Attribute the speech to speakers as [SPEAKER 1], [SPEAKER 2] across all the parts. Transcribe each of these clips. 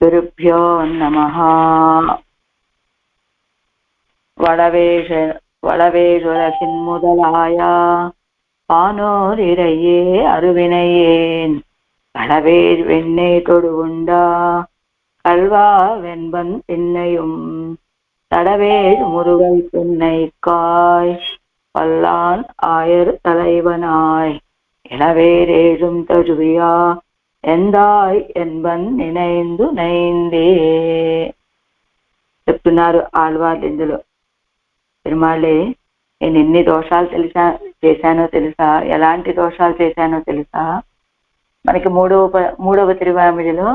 [SPEAKER 1] गुरुभ्यो नमः। வளவேசுலகின் முதலாய பானோரிரையே அருவினையேன் களவேர் வெண்ணை தொடுவுண்டா கல்வா வெண்பன் பின்னையும் தடவேர் முருகல் பின்னை காய் பல்லான் ஆயர் தலைவனாய் இளவேரேழும் தழுவியா ఎందాయ్ ఎన్బన్ నినైందు నైందే చెప్తున్నారు ఆళ్వార్లు. ఇందులో తిరుమలే నేను ఎన్ని దోషాలు చేశానో తెలుసా, ఎలాంటి దోషాలు చేశానో తెలుసా. మనకి మూడవ తిరువామిడిలో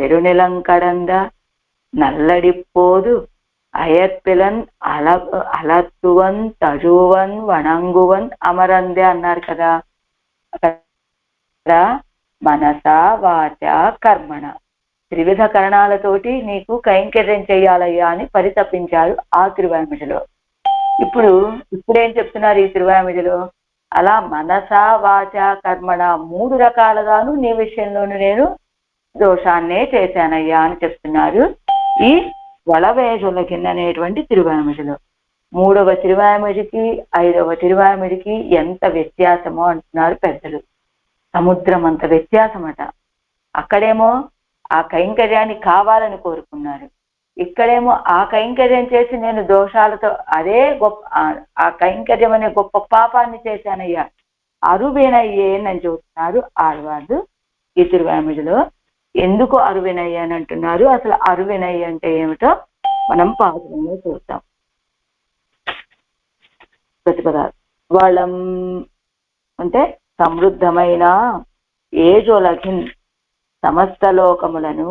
[SPEAKER 1] పెరునిలంకడంద నల్లడిపోదు అయర్పిలన్ అలత్తువన్ తజువన్ వణంగువన్ అమరందే అన్నారు కదా. మనస వాచ కర్మణ త్రివిధ కరణాలతోటి నీకు కైంకర్యం చేయాలయ్యా అని పరితపించారు ఆ తిరువామిడిలో. ఇప్పుడేం చెప్తున్నారు ఈ తిరువామిడిలో? అలా మనస వాచ కర్మణ 3 రకాలుగాను నీ విషయంలోనూ నేను దోషాన్నే చేశానయ్యా అని చెప్తున్నారు ఈ వళవేషులకిన్ అనేటువంటి తిరువామిడిలో. 3వ తిరువామిడికి 5వ తిరువామిడికి ఎంత వ్యత్యాసమో అంటున్నారు పెద్దలు. సముద్రం అంత వ్యత్యాసమట. అక్కడేమో ఆ కైంకర్యాన్ని కావాలని కోరుకున్నారు, ఇక్కడేమో ఆ కైంకర్యం చేసి నేను దోషాలతో అదే గొప్ప ఆ కైంకర్యం అనే గొప్ప పాపాన్ని చేశానయ్యా అరువినయ్యేనని చెబుతున్నారు ఆళ్వార్లు ఈ తిరువామిడిలో. ఎందుకు అరువినయ్య అని అంటున్నారు, అసలు అరువినయ్య అంటే ఏమిటో మనం పాఠంలో చూద్దాం. ప్రతిపదాలు వాళ్ళం అంటే సమృద్ధమైన ఏజోలగిన్ సమస్త లోకములను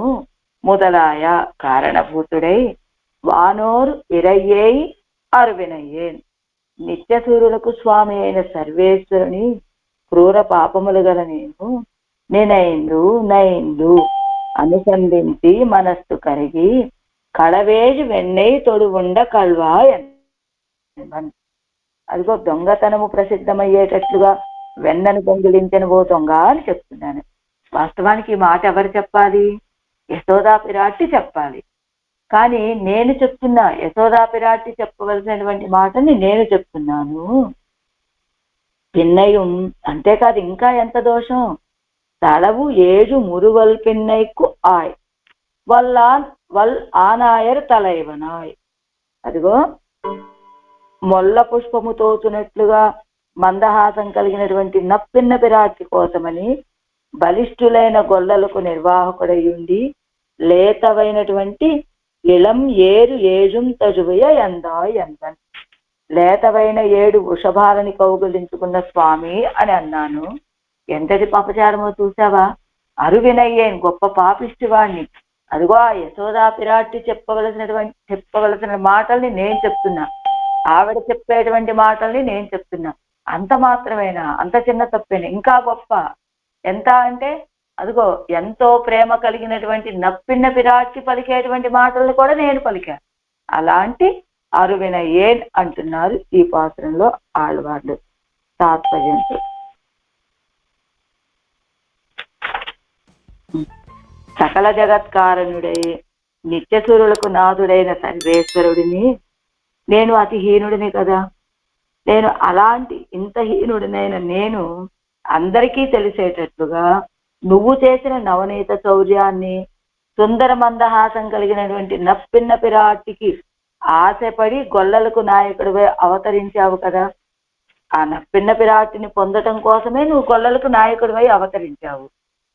[SPEAKER 1] మొదలాయ కారణభూతుడై వానోర్ ఇరయ్యే అరువినయ్యేన్ నిత్య సూర్యులకు స్వామి అయిన సర్వేశ్వరుని క్రూర పాపములు గల నేనైందు అనుసంధించి మనస్సు కరిగి కళవేజు వెన్నై తొడుగుండ కల్వా. అదిగో దొంగతనము ప్రసిద్ధమయ్యేటట్లుగా వెన్నను దొంగిలించిన ఓ దొంగ అని చెప్తున్నాను. వాస్తవానికి ఈ మాట ఎవరు చెప్పాలి? యశోదా పిరాట్టి చెప్పాలి. కానీ నేను చెప్తున్నా, యశోదా పిరాట్టి చెప్పవలసినటువంటి మాటని నేను చెప్తున్నాను. పిన్నయం అంతేకాదు, ఇంకా ఎంత దోషం. తలవు ఏజు మురువల్ పిన్నైకు ఆయ్ వల్ ఆనాయర్ తలైవనాయ్. అదిగో మొల్ల పుష్పము తోచునట్లుగా మందహాసం కలిగినటువంటి నప్పిన్న పిరాటి కోసమని బలిష్ఠులైన గొల్లలకు నిర్వాహకుడయుండి లేతవైనటువంటి ఇళం ఏజుం తజువయ ఎందన్ లేతవైన 7 వృషభాలని కౌగులించుకున్న స్వామి అని అన్నాను. ఎంతటి పాపచారమో చూసావా? అరువినయ్యేన్ గొప్ప పాపిష్టివాణ్ణి. అదిగో ఆ యశోదా పిరాటి చెప్పవలసిన మాటల్ని నేను చెప్తున్నా, ఆవిడ చెప్పేటువంటి మాటల్ని నేను చెప్తున్నా. అంత మాత్రమేనా? అంత చిన్న తప్పేనా? ఇంకా గొప్ప. ఎంత అంటే అదిగో ఎంతో ప్రేమ కలిగినటువంటి నప్పిన్న పిరాట్కి పలికేటువంటి మాటల్ని కూడా నేను పలికాను. అలాంటి అరువినయ్యేన్ అంటున్నారు ఈ పాత్రంలో ఆళ్వార్లు. తాత్పర్యంతో సకల జగత్కారణుడై నిత్యసూరులకు నాథుడైన సర్వేశ్వరుడిని నేను అతి హీనుడిని కదా. నేను అలాంటి ఇంత హీనుడినైన నేను అందరికీ తెలిసేటట్లుగా నువ్వు చేసిన నవనీత శౌర్యాన్ని, సుందర మందహాసం కలిగినటువంటి నప్పిన్న పిరాటికి ఆశపడి గొల్లలకు నాయకుడివై అవతరించావు కదా. ఆ నప్పిన్న పిరాటిని పొందటం కోసమే నువ్వు గొల్లలకు నాయకుడివై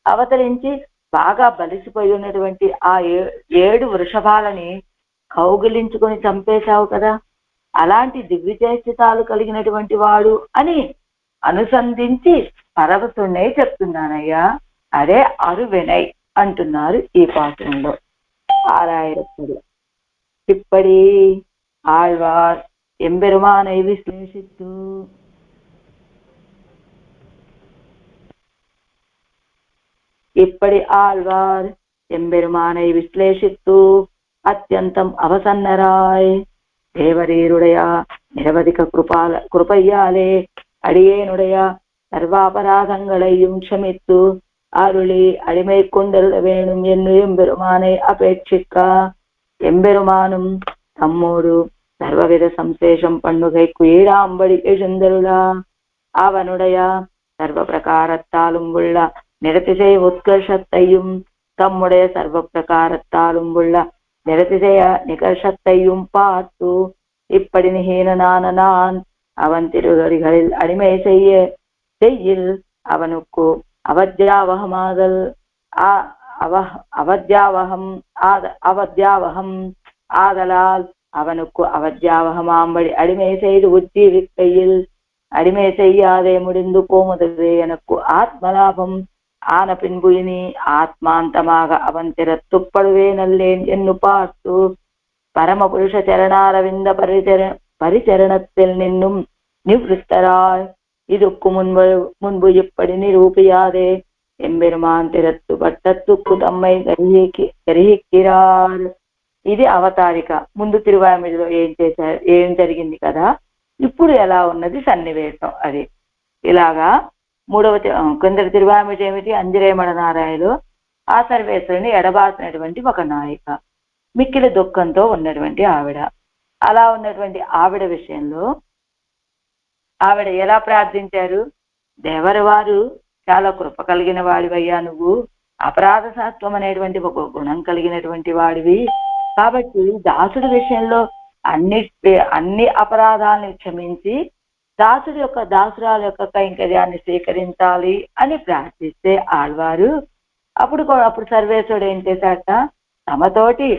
[SPEAKER 1] అవతరించి బాగా బలిసిపోయి ఉన్నటువంటి ఆ 7 వృషభాలని కౌగిలించుకొని చంపేశావు కదా. అలాంటి దివ్యచేష్టితాలు కలిగినటువంటి వాడు అని అనుసంధించి పరవశుణ్ణై చెప్తున్నానయ్యా. అదే అరువినై అంటున్నారు ఈ పాత్రంలో ఆరాయరప్పుడు. ఇప్పటి ఆళ్వార్ ఎంబెరుమానై విశ్లేషిస్తూ ఇప్పటి ఆళ్వార్ ఎంబెరుమానై విశ్లేషిస్తూ అత్యంతం అవసన్నరాయ్ దేవరీరుడయ నిరవధిక కృపయ్యాలే అడియేనుడయ సర్వాపరాధங்களையும் క్షమిత్తు அருளி அடிமை கொண்டருள வேணும் என்று எம்பெருமானை அபேட்சிக்க எம்பெருமானும் தம்மோடு சர்வவித சம்சேஷம் பண்ணுகைக்கு ஈடாம்படி எழுந்தருளா அவனுடைய சர்வ பிரகாரத்தாலும் உள்ள நிறத்திசை உத்கர்ஷத்தையும் தம்முடைய சர்வ பிரகாரத்தாலும் உள்ள நிறத்திசைய நிகர்ஷத்தையும் பார்த்து இப்படி நிகீனனான நான் அவன் திருவடிகளில் அடிமை செய்யில் அவனுக்கு அவத்யாவகமாதல் அவத்யாவகம் ஆதலால் அவனுக்கு அவத்யாவகமாம்படி அடிமை செய்து உஜ்ஜீவிக்கையில் அடிமை செய்யாதே முடிந்து போமுதவே எனக்கு ஆத்மலாபம் ஆன பின்பு இனி ஆத்மாந்தமாக அவன் திறத்துப்படுவே நல்லேன் என்று பார்த்து பரமபுருஷ சரணாரவிந்த பரிச்சரணத்தில் நின்னும் நிவృத்தராய் இதுக்கு முன்பு இப்படி நிரூபியாதே எம்பெருமான் திறத்து பட்டத்துக்கு తమ్மை గ్రహిక్కిరార్. ఇది అవతారిక. ముందు తిరువామిడిలో ఏం జరిగింది కదా, ఇప్పుడు ఎలా ఉన్నది సన్నివేశం. అది ఇలాగా మూడవ కిందటి తిరువామిడి ఏమిటి, అంజరేమణ నారాయణలో ఆ సర్వేశ్వరుని ఎడబాసినటువంటి ఒక నాయిక, మిక్కిలి దుఃఖంతో ఉన్నటువంటి ఆవిడ. అలా ఉన్నటువంటి ఆవిడ విషయంలో ఆవిడ ఎలా ప్రార్థించారు, దేవరి వారు చాలా కృప కలిగిన వాడివయ్యా, నువ్వు అపరాధ శాస్త్రం అనేటువంటి ఒక గుణం కలిగినటువంటి వాడివి, కాబట్టి దాసుడి విషయంలో అన్ని అపరాధాలను క్షమించి దాసురాల యొక్క కైంకర్యాన్ని స్వీకరించాలి అని ప్రార్థిస్తే ఆళ్వారు అప్పుడు సర్వేశ్వరుడు ఏం చేశాట, తమతోటి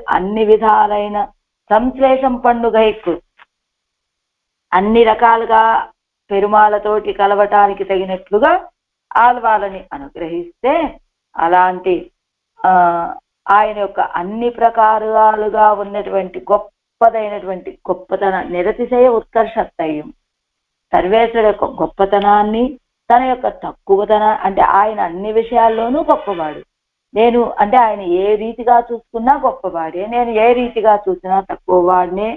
[SPEAKER 1] అన్ని విధాలైన సంశ్లేషం పండుగకు అన్ని రకాలుగా పెరుమాలతోటి కలవటానికి తగినట్లుగా ఆళ్వాళ్ళని అనుగ్రహిస్తే అలాంటి ఆయన యొక్క అన్ని ప్రకారాలుగా ఉన్నటువంటి గొప్పతన నిరతిశయ ఉత్కర్షత్తయ్యం, సర్వేశ్వరుడు యొక్క గొప్పతనాన్ని తన యొక్క తక్కువతన అంటే ఆయన అన్ని విషయాల్లోనూ గొప్పవాడు, నేను అంటే ఆయన ఏ రీతిగా చూసుకున్నా గొప్పవాడే, నేను ఏ రీతిగా చూసినా తక్కువ వాడినే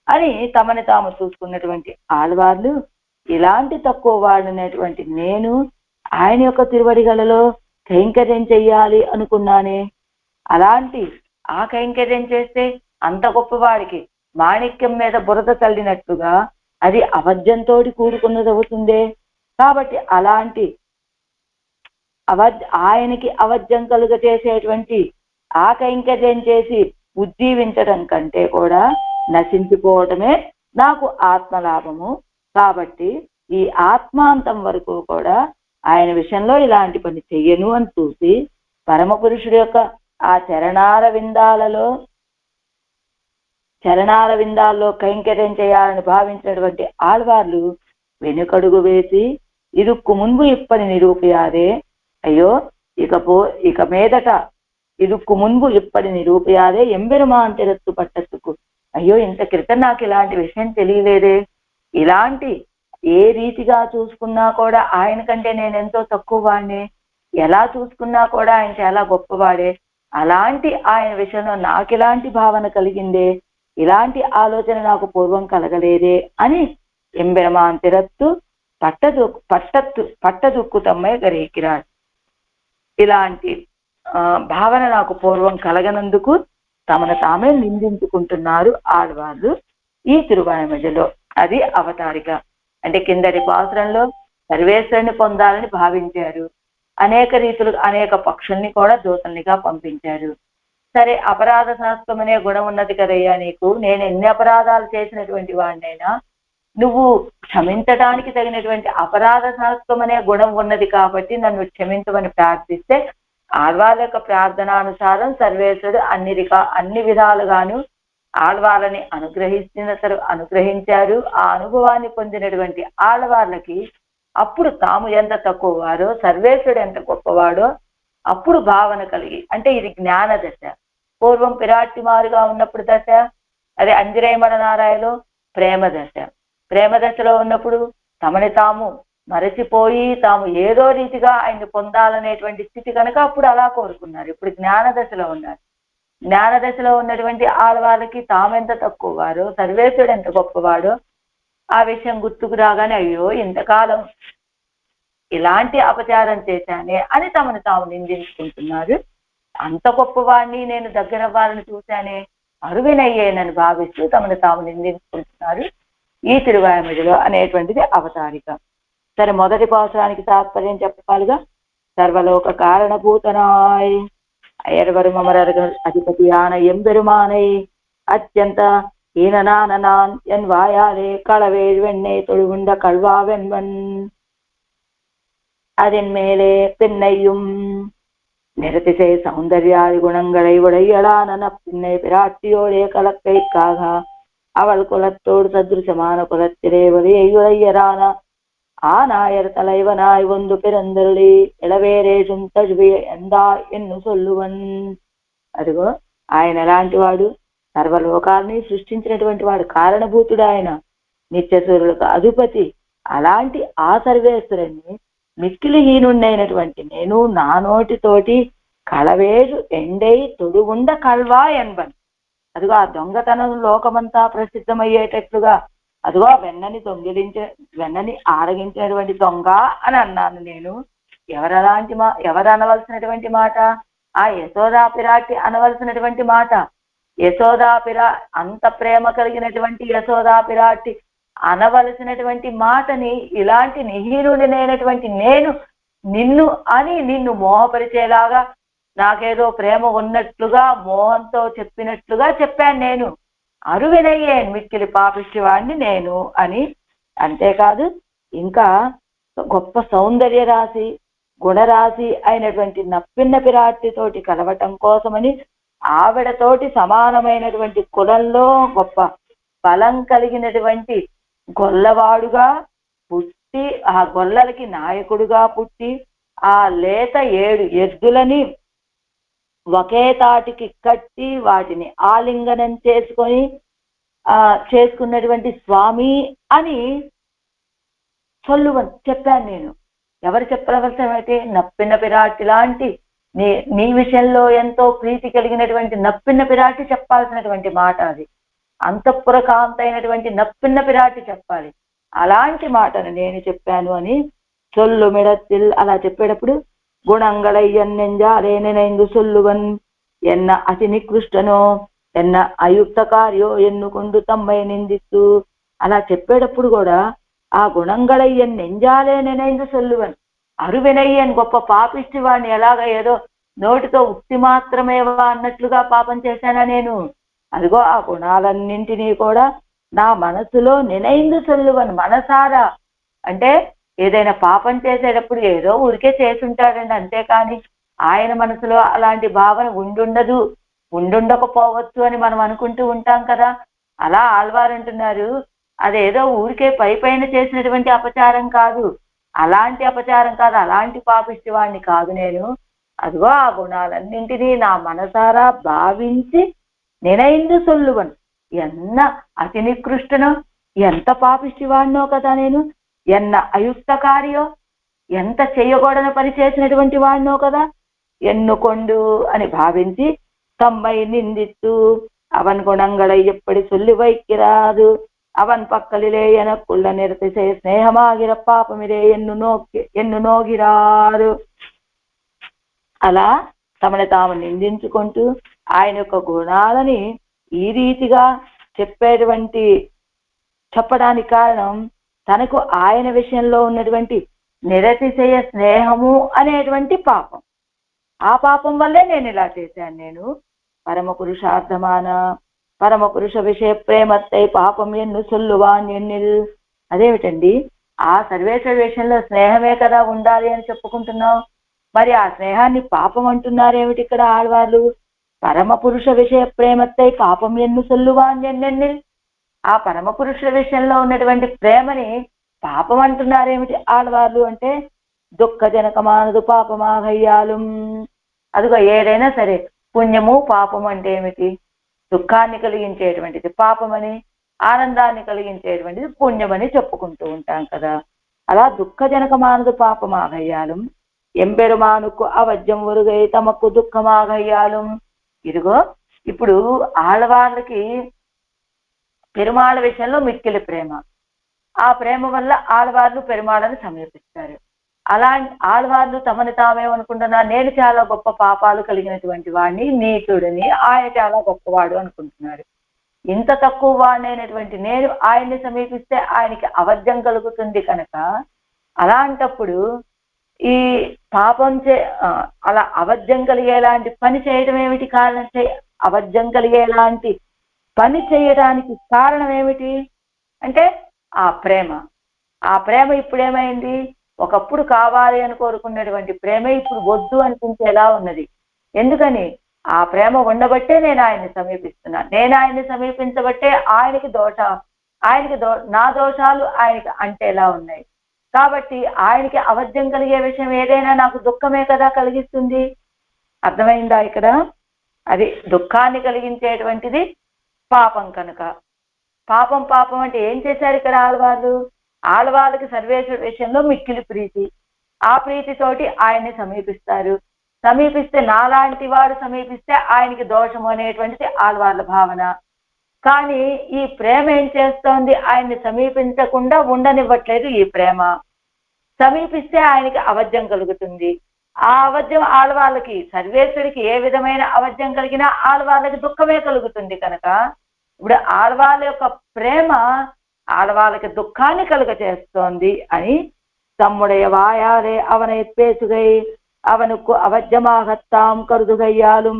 [SPEAKER 1] అని తమని తాము చూసుకున్నటువంటి ఆళ్వార్లు ఇలాంటి తక్కువ వాడినటువంటి నేను ఆయన యొక్క తిరువడిగలలో కైంకర్యం చెయ్యాలి అనుకున్నానే, అలాంటి ఆ కైంకర్యం చేస్తే అంత గొప్పవాడికి మాణిక్యం మీద బురద చల్లినట్టుగా అది అవధ్యంతో కూడుకున్నది అవుతుందే. కాబట్టి అలాంటి ఆయనకి అవధ్యం కలుగ చేసేటువంటి ఆ కైంకర్యం చేసి ఉజ్జీవించడం కంటే కూడా నశించిపోవటమే నాకు ఆత్మలాభము. కాబట్టి ఈ ఆత్మాంతం వరకు కూడా ఆయన విషయంలో ఇలాంటి పని చెయ్యను అని చూసి పరమ పురుషుడి యొక్క ఆ చరణార విందాల్లో కైంకర్యం చేయాలని భావించినటువంటి ఆళ్వార్లు వెనుకడుగు వేసి ఇదుక్కు మున్పు ఇప్పని నిరూపియాదే, అయ్యో ఇక మీదట ఇదుక్కు మున్పు ఇప్పటి నిరూపియాదే ఎంబెరుమాన్ తిరత్తు పట్టత్తుకు, అయ్యో ఇంత క్రితం నాకు ఇలాంటి విషయం తెలియలేదే, ఇలాంటి ఏ రీతిగా చూసుకున్నా కూడా ఆయన కంటే నేను ఎంతో తక్కువ వాడినే, ఎలా చూసుకున్నా కూడా ఆయన చాలా గొప్పవాడే, అలాంటి ఆయన విషయంలో నాకు ఇలాంటి భావన కలిగిందే, ఇలాంటి ఆలోచన నాకు పూర్వం కలగలేదే అని ఎంబెరుమాన్ తిరత్తు పట్టదుక్కు తమ్மை గ్రహిక్కిరాడు. ఇలాంటి భావన నాకు పూర్వం కలగనందుకు తమను తామే నిందించుకుంటున్నారు ఆళ్వార్లు ఈ తిరువాయిమొழிలో. అది అవతారిక. అంటే కిందటి పాసురంలో సర్వేశ్వరుని పొందాలని భావించారు, అనేక రీతులు అనేక పక్షుల్ని కూడా దూతల్నిగా పంపించారు. సరే, అపరాధ శాస్త్రం అనే గుణం ఉన్నది కదయ్యా నీకు, నేను ఎన్ని అపరాధాలు చేసినటువంటి వాడినైనా నువ్వు క్షమించడానికి తగినటువంటి అపరాధ శాస్త్రం అనే గుణం ఉన్నది కాబట్టి నన్ను క్షమించమని ప్రార్థిస్తే ఆళ్వార్ల యొక్క ప్రార్థనానుసారం సర్వేశ్వరుడు అన్ని విధాలుగాను ఆళ్వార్లని అనుగ్రహించారు. ఆ అనుభవాన్ని పొందినటువంటి ఆళ్వార్లకి అప్పుడు తాము ఎంత తక్కువ వారో, సర్వేశ్వరుడు ఎంత గొప్పవాడో అప్పుడు భావన కలిగి, అంటే ఇది జ్ఞాన దశ. పూర్వం పిరాట్టిమారుగా ఉన్నప్పుడు దశ, అదే అంజరేమణ నారాయణలో ప్రేమ దశ. ప్రేమ దశలో ఉన్నప్పుడు తమని తాము మరచిపోయి తాము ఏదో రీతిగా ఆయన్ని పొందాలనేటువంటి స్థితి కనుక అప్పుడు అలా కోరుకున్నారు. ఇప్పుడు జ్ఞాన దశలో ఉన్నారు. జ్ఞాన దశలో ఉన్నటువంటి ఆళ్వాళ్ళకి తామెంత తక్కువ వారో, సర్వేశ్వరుడు ఎంత గొప్పవాడో ఆ విషయం గుర్తుకు రాగానే అయ్యో ఇంతకాలం ఇలాంటి అపచారం చేశానే అని తమను తాము నిందించుకుంటున్నారు. అంత గొప్పవాడిని నేను దగ్గర వాళ్ళని చూశానే, అరువినయ్యేనని భావిస్తూ తమను తాము నిందించుకుంటున్నారు ఈ తిరువాయిమిడిలో అనేటువంటిది అవతారిక. సరే, మొదటి పాసురానికి తాత్పర్యం చెప్పాలిగా. సర్వలోక కారణభూతనాయ్ அயர்வர் மமரர்கள் அதிபதியான எம்பெருமானை அத்தியந்த ஈனனான நான் என் வாயாலே களவேழ் வெண்ணை தொழுகுண்ட கல்வாவென்பன் அதன் மேலே பின்னையும் நிறத்திசை சௌந்தர்யாதி குணங்களை உடையலான பின்னை பிராட்டியோடைய கலக்கைக்காக அவள் குலத்தோடு சதுருசமான குலத்திலே ஒளியை உடையரான ஆனாயர் தலைவனாய் ஒன்று பிறந்தருளி ఇళవేరేషం తజువి ఎందా ఎన్ను సొల్లువన్. అదిగో ఆయన ఎలాంటి వాడు, సర్వలోకాన్ని సృష్టించినటువంటి వాడు, కారణభూతుడు ఆయన, నిత్యసూరులకు అధిపతి. అలాంటి ఆ సర్వేశ్వరుణ్ణి మిక్కిలి హీనుండైనటువంటి నేను నా నోటితోటి కళవేరు ఎండై తొడుగుండ కల్వా ఎన్బన్. అదిగో ఆ దొంగతనం లోకమంతా ప్రసిద్ధమయ్యేటట్లుగా, అదిగో వెన్నని ఆరగించినటువంటి దొంగ అని అన్నాను నేను. ఎవరు అనవలసినటువంటి మాట? ఆ యశోదా పిరాటి అనవలసినటువంటి మాట. అంత ప్రేమ కలిగినటువంటి యశోదా పిరాటి అనవలసినటువంటి మాటని ఇలాంటి నిహీనుడినైనటువంటి నేను నిన్ను మోహపరిచేలాగా, నాకేదో ప్రేమ ఉన్నట్లుగా మోహంతో చెప్పినట్లుగా చెప్పాను నేను. అరువినయ్యే మిక్కిలి పాపిష్టివాణ్ణి నేను అని. అంతేకాదు, ఇంకా గొప్ప సౌందర్య రాశి గుణరాశి అయినటువంటి నప్పిన్న పిరాటితోటి కలవటం కోసమని ఆవిడతోటి సమానమైనటువంటి కులంలో గొప్ప బలం కలిగినటువంటి గొల్లవాడుగా పుట్టి, ఆ గొల్లలకి నాయకుడుగా పుట్టి, ఆ లేత 7 ఎద్దులని ఒకే తాటికి కట్టి వాటిని ఆలింగనం చేసుకున్నటువంటి స్వామి అని సొల్లువన్ చెప్పాను నేను. ఎవరు చెప్పవలసినైతే నప్పిన పిరాటి లాంటి నీ విషయంలో ఎంతో ప్రీతి కలిగినటువంటి నప్పిన పిరాటి చెప్పాల్సినటువంటి మాట అది. అంతఃపురకాంతైనటువంటి నప్పిన పిరాటి చెప్పాలి. అలాంటి మాటను నేను చెప్పాను అని సొల్లు మిడத்தில் అలా చెప్పేటప్పుడు గుణంగళై ఎన్నెంజాలే నిனைந்து சொல்லுவன் ఎన్న అతి నికృష్టనో ఎన్న అయుక్త కార్యో ఎన్నుకొండు తమ్మై నిందిస్తూ అలా చెప్పేటప్పుడు కూడా ఆ గుణంగళై ఎన్నెంజాలే నిனைந்து சொல்லுவன், అరువినయ్యన్ గొప్ప పాపిష్టి వాడిని ఎలాగ ఏదో నోటితో ఉక్తి మాత్రమేవా అన్నట్లుగా పాపం చేశానా నేను? అదిగో ఆ గుణాలన్నింటినీ కూడా నా మనసులో నిனைந்து சொல்லுவன், మనసారా. అంటే ఏదైనా పాపం చేసేటప్పుడు ఏదో ఊరికే చేసుంటాడండి, అంతేకాని ఆయన మనసులో అలాంటి భావన ఉండుండకపోవచ్చు అని మనం అనుకుంటూ ఉంటాం కదా. అలా ఆళ్వారు అంటున్నారు, అదేదో ఊరికే పైన చేసినటువంటి అపచారం కాదు, అలాంటి అపచారం కాదు, అలాంటి పాపిష్టి వాడిని కాదు నేను. అదిగో ఆ గుణాలన్నింటినీ నా మనసారా భావించి నిனைந்து சொல்லுவன், ఎన్న అతి నికృష్టనో ఎంత పాపిష్టి వాడినో కదా నేను, ఎన్న అయుక్త కార్యో ఎంత చెయ్యకూడని పని చేసినటువంటి వాడినో కదా, ఎన్నుకొండు అని భావించి తమ్మై నిందిత్తు అవన్ గుణంగళై ఎప్పటి సొల్లి వైక్కిరాదు అవన్ పక్కలిలే ఎనక్కుళ్ళ నిరతిసే స్నేహమాగిర పాపమిరే ఎన్ను నోగిరారు. అలా తమని తాము నిందించుకుంటూ ఆయన యొక్క గుణాలని ఈ రీతిగా చెప్పడానికి కారణం తనకు ఆయన విషయంలో ఉన్నటువంటి నిరతిశయ స్నేహము అనేటువంటి పాపం. ఆ పాపం వల్లే నేను ఇలా చేశాను. నేను పరమ పురుషార్థమాన పరమ పురుష విషయ ప్రేమత్తై పాపం ఎన్ను సొల్లువాన్ ఎన్నిల్. అదేమిటండి, ఆ సర్వేశ్వర విషయంలో స్నేహమే కదా ఉండాలి అని చెప్పుకుంటున్నావు, మరి ఆ స్నేహాన్ని పాపం అంటున్నారేమిటి ఇక్కడ ఆళ్వార్లు? పరమ పురుష విషయ ప్రేమత్తై పాపం ఎన్ను సొల్లువాన్ ఎన్నెన్నిల్. ఆ పరమ పురుషుల విషయంలో ఉన్నటువంటి ప్రేమని పాపం అంటున్నారేమిటి ఆళ్వార్లు అంటే, దుఃఖజనకమానదు పాపమాఘయ్యాలు. అదిగో ఏదైనా సరే పుణ్యము పాపం అంటే ఏమిటి? దుఃఖాన్ని కలిగించేటువంటిది పాపమని, ఆనందాన్ని కలిగించేటువంటిది పుణ్యమని చెప్పుకుంటూ ఉంటాం కదా. అలా దుఃఖజనకమానదు పాపమాఘయ్యాలు ఎంపెరుమానుకు అవజ్యం ఒరుగై తమకు దుఃఖమాఘయ్యాలు. ఇదిగో ఇప్పుడు ఆళ్వార్లకి పెరుమాళ విషయంలో మిక్కిలి ప్రేమ. ఆ ప్రేమ వల్ల ఆళ్వార్లు పెరుమాళను సమీపిస్తారు. అలా ఆళ్వార్లు తమను తామేమనుకుంటున్నారు, నేను చాలా గొప్ప పాపాలు కలిగినటువంటి వాడిని, నీచుడిని, ఆయన చాలా గొప్పవాడు అనుకుంటున్నారు. ఇంత తక్కువ వాడినైనటువంటి నేను ఆయన్ని సమీపిస్తే ఆయనకి అవర్జం కలుగుతుంది కనుక, అలాంటప్పుడు ఈ పాపం అలా అవర్జం కలిగేలాంటి పని చేయడం ఏమిటి కారణం? అవర్జం కలిగేలాంటి పని చేయడానికి కారణం ఏమిటి అంటే ఆ ప్రేమ. ఆ ప్రేమ ఇప్పుడు ఏమైంది? ఒకప్పుడు కావాలి అని కోరుకున్నటువంటి ప్రేమ ఇప్పుడు వద్దు అనిపించేలా ఉన్నది. ఎందుకని? ఆ ప్రేమ ఉండబట్టే నేను ఆయన్ని సమీపిస్తున్నాను. నేను ఆయన్ని సమీపించబట్టే ఆయనకి నా దోషాలు ఆయనకి అంటేలా ఉన్నాయి. కాబట్టి ఆయనకి అవర్జం కలిగే విషయం ఏదైనా నాకు దుఃఖమే కదా కలిగిస్తుంది. అర్థమైందా ఇక్కడ? అది దుఃఖాన్ని కలిగించేటువంటిది పాపం కనుక. పాపం అంటే ఏం చేశారు ఇక్కడ ఆళ్వార్లు? ఆళ్వార్లకి సర్వేశ్వరుడి విషయంలో మిక్కిలి ప్రీతి. ఆ ప్రీతితోటి ఆయన్ని సమీపిస్తారు. సమీపిస్తే నాలాంటి వాడు సమీపిస్తే ఆయనకి దోషము అనేటువంటిది ఆళ్వార్ల భావన. కానీ ఈ ప్రేమ ఏం చేస్తోంది? ఆయన్ని సమీపించకుండా ఉండనివ్వట్లేదు. ఈ ప్రేమ సమీపిస్తే ఆయనకి అవర్జం కలుగుతుంది. ఆ అవర్జం ఆళ్వార్లకి, సర్వేశ్వరుడికి ఏ విధమైన అవర్జం కలిగినా ఆళ్వార్లకి దుఃఖమే కలుగుతుంది కనుక ఇప్పుడు ఆళ్వార్ల యొక్క ప్రేమ ఆళ్వార్లకి దుఃఖాన్ని కలుగ చేస్తోంది అని తమ్ముடைய వాయాలే అవனை பேசுகை அவனுக்கு అవజ్జమాగత్తాం కరుదుగయ్యాలు.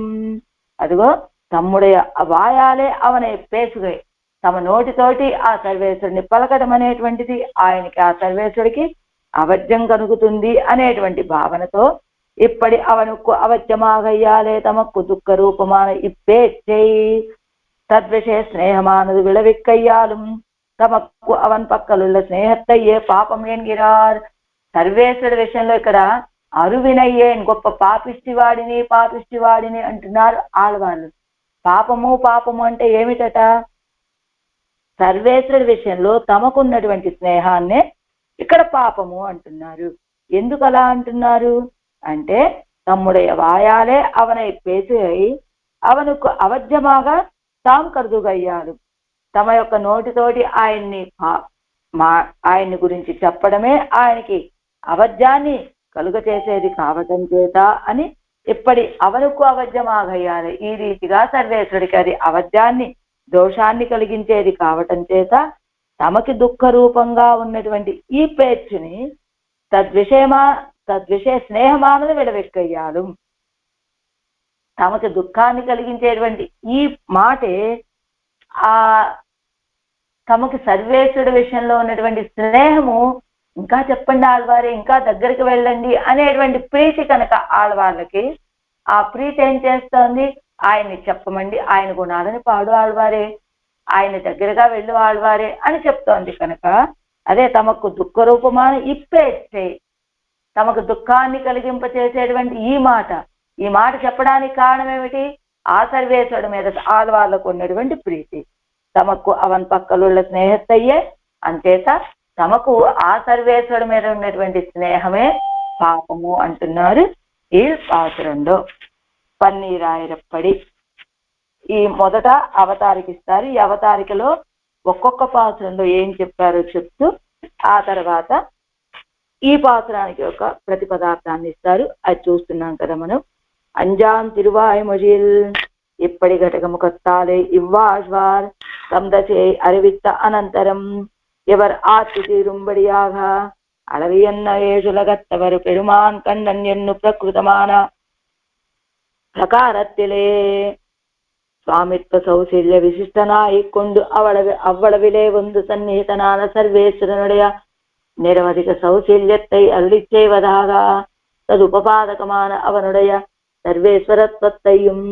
[SPEAKER 1] అదిగో తమ్ముடைய వాయాలే అవனை பேசுகை, తమ నోటితోటి ఆ సర్వేశ్వరుని పలకడం అనేటువంటిది ఆయనకి, ఆ సర్వేశ్వరుడికి అవజ్జం కలుగుతుంది అనేటువంటి భావనతో ఇప్పటి అవనుకు అవజ్జమాగయ్యాలే తమకు దుఃఖ రూపమాన ఇప్పేచ్చై తద్విషయ స్నేహమానது విళవిక్కయ్యాலும் తమకు అవన్ పక్కలుள்ள స్నేహత్తయ్యే పాపం ఎన్గిరార్. సర్వేశ్వరుడి విషయంలో ఇక్కడ అరువినయ్యేన్, గొప్ప పాపిష్టివాడిని అంటున్నారు ఆళ్వార్లు. పాపము అంటే ఏమిటట? సర్వేశ్వరుడి విషయంలో తమకున్నటువంటి స్నేహాన్నే ఇక్కడ పాపము అంటున్నారు. ఎందుకు అలా అంటున్నారు అంటే తమ్ముடைய వాయాలే అవனை பேசுகை అవనుకు అవజ్జమాగా తాం కరుదుగయ్యాలు. తమ యొక్క నోటితోటి ఆయన్ని గురించి చెప్పడమే ఆయనకి అవజ్జాన్ని కలుగ చేసేది కావటం చేత అని ఇప్పటి అవనుకు అవజ్జమాగయ్యాలి. ఈ రీతిగా సర్వేశ్వరుడికి అది అవజ్జాన్ని, దోషాన్ని కలిగించేది కావటం చేత తమకి దుఃఖ రూపంగా ఉన్నటువంటి ఈ పేర్చుని తద్విషయ స్నేహమానది విడవెక్కయ్యాలు. తమకి దుఃఖాన్ని కలిగించేటువంటి ఈ మాటే తమకి సర్వేశ్వరుడి విషయంలో ఉన్నటువంటి స్నేహము, ఇంకా చెప్పండి ఆళ్వారే, ఇంకా దగ్గరికి వెళ్ళండి అనేటువంటి ప్రీతి కనుక ఆళ్వార్లకి, ఆ ప్రీతి ఏం చేస్తోంది? ఆయన్ని చెప్పమండి, ఆయన గుణాలని పాడు ఆళ్వారే, ఆయన దగ్గరగా వెళ్ళు ఆళ్వారే అని చెప్తోంది కనుక అదే తమకు దుఃఖ రూపమాన ఇప్పేస్తే, తమకు దుఃఖాన్ని కలిగింపచేసేటువంటి ఈ మాట చెప్పడానికి కారణం ఏమిటి? ఆ సర్వేశ్వరుడి మీద ఆళ్వార్లకు ఉన్నటువంటి ప్రీతి. తమకు అవన్ పక్కలుள்ள స్నేహత్తయ్యే, అంచేత తమకు ఆ సర్వేశ్వరుడి మీద ఉన్నటువంటి స్నేహమే పాపము అంటున్నారు ఈ పాసురంలో. పన్నీరాయిరప్పడి ఈ మొదట అవతారికిస్తారు. ఈ అవతారికలో ఒక్కొక్క పాసురంలో ఏం చెప్పారో చెప్తూ ఆ తర్వాత ఈ పాసురానికి ఒక ప్రతిపదార్థాన్ని ఇస్తారు. అది చూస్తున్నాం కదా మనం. అంజాం తిరువాయ్మొழியில் இப்படி ఘటకముఖత్తాలే இவ்வாழ்வார் தம்தசே அறிவித்த அனந்தரம் இவர் ஆற்று தீரும்படியாக அளவியன்ன ஏழுலகத்தவர் பெருமான் கண்ணன் என்னும் பிரகிருதமான பிரகாரத்திலே స్వామిత్వ సౌశల్య విశిష్టనాయికొండు అవ్వళవిలే ಒಂದು సన్నిహితనాన సర్వేశ్వరనుடைய నిరవధిక సౌశల్యத்தை అరుளிச் செய்வதாக ததுபபாதகமான அவனுடைய சர்வேஸ்வரத்வத்தையும்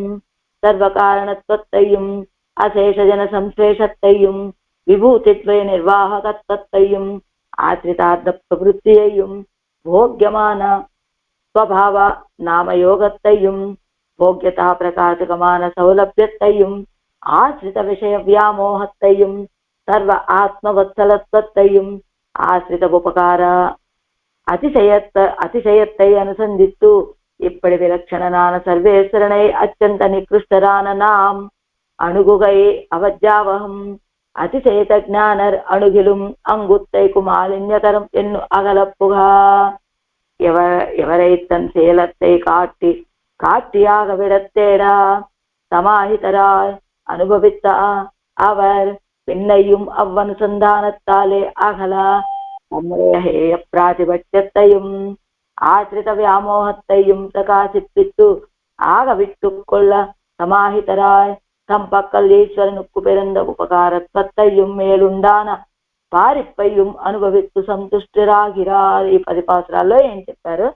[SPEAKER 1] சர்வகாரணத்வத்தையும் அசேஷஜன சம்சேஷத்தையும் விபூதித்வய நிர்வாககத்வத்தையும் ஆசிரிதார்த்த பிரவృத்தியையும் போக்யமான ஸ்வபாவ நாமயோகத்தையும் భోగ్యతా ప్రకాశకమాన సౌలభ్యత్తయ్యం ఆశ్రిత విషయ వ్యామోహత్తయ్యం సర్వ ఆత్మవత్సలత్వత్తయ్యం ఆశ్రిత ఉపకార அதிசயத்தை அனுசந்தித்து இப்படி விலட்சணனான சர்வேஸ்வரனை அச்சந்த நிகிருஷ்டரான நாம் அணுகுகை அவஜ்ஜாவகம் அதிசயத ஞானர் அணுகிலும் அங்குத்தை குமாலின்யகரம் என்னு அகலப்புகா. எவரை தன் சேலத்தை காட்டியாக விடத்தேடா சமாஹிதராய் அனுபவித்த அவர் பின்னையும் அவ்வனுசந்தானத்தாலே அகலா நம்முடைய ஹேய பிராதிபட்யத்தையும் ஆசிரித வியாமோகத்தையும் பிரகாசிப்பித்து ஆக விட்டுக்கொள்ள சமாஹிதராய் தம்பக்கல் ஈஸ்வரனுக்கு பிறந்த ఉపకారత్వத்தையும் మేలుండాన పారిప్పయ్యం అనుభవిస్తూ సంతుష్టిరాగిరారు. ఈ 10 పాసురాల్లో ఏం చెప్పారు?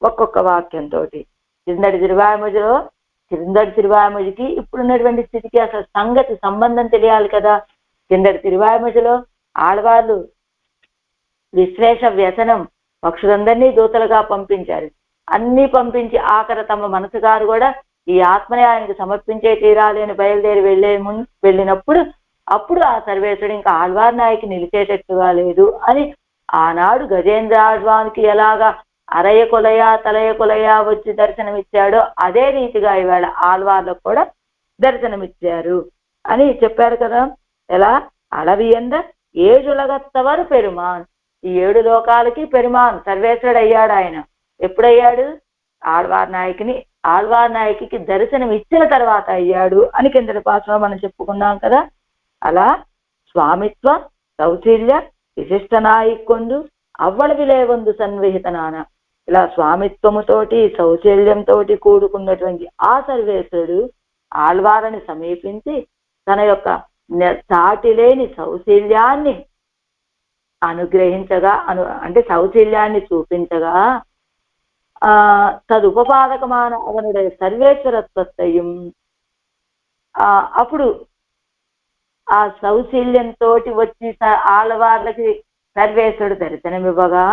[SPEAKER 1] ఒక్కొక్క వాక్యంతో కిందటి తిరువాయమొழிకి ఇప్పుడున్నటువంటి స్థితికి అసలు సంబంధం తెలియాలి కదా. కిందటి తిరువాయమొழிలో ఆడవాళ్ళు విశ్లేష వ్యసనం పక్షులందరినీ దూతలుగా పంపించారు. అన్ని పంపించి ఆఖర తమ మనసు గారు కూడా ఈ ఆత్మని ఆయనకు సమర్పించే తీరాలి అని బయలుదేరి వెళ్ళినప్పుడు అప్పుడు ఆ సర్వేశ్వరుడు ఇంకా ఆళ్వార్ నాయకి నిలిచేటట్టుగా లేదు అని ఆనాడు గజేంద్ర ఆళ్వానికి ఎలాగా అరయ కొలయ తలయ కొలయ వచ్చి దర్శనమిచ్చాడో అదే రీతిగా ఇవాళ ఆళ్వార్లకు కూడా దర్శనమిచ్చారు అని చెప్పారు కదా. ఎలా అడవియంద 7 ఉలగత్తవరు పెరుమాన్, ఈ 7 లోకాలకి పెరుమాన్ సర్వేశ్వరుడు అయ్యాడు. ఆయన ఎప్పుడయ్యాడు? ఆళ్వార్ నాయకి దర్శనం ఇచ్చిన తర్వాత అయ్యాడు అని కిందటి పాఠంలో మనం చెప్పుకున్నాం కదా. అలా స్వామిత్వ సౌశీల్య విశిష్ట నాయికొందు అవ్వళవిలే వందు సన్విహితనాన, ఇలా స్వామిత్వముతోటి సౌశల్యంతో కూడుకున్నటువంటి ఆ సర్వేశ్వరుడు ఆళ్వారని సమీపించి తన యొక్క సాటిలేని సౌశీల్యాన్ని అనుగ్రహించగా అంటే సౌశీల్యాన్ని చూపించగా తదుపపాదకమాన అవనుடைய సర్వేశ్వరత్వத்தையும் అప్పుడు ఆ సౌశీల్యంతో వచ్చి ఆళ్వార్లకి సర్వేశ్వరుడు దర్శనమివ్వగా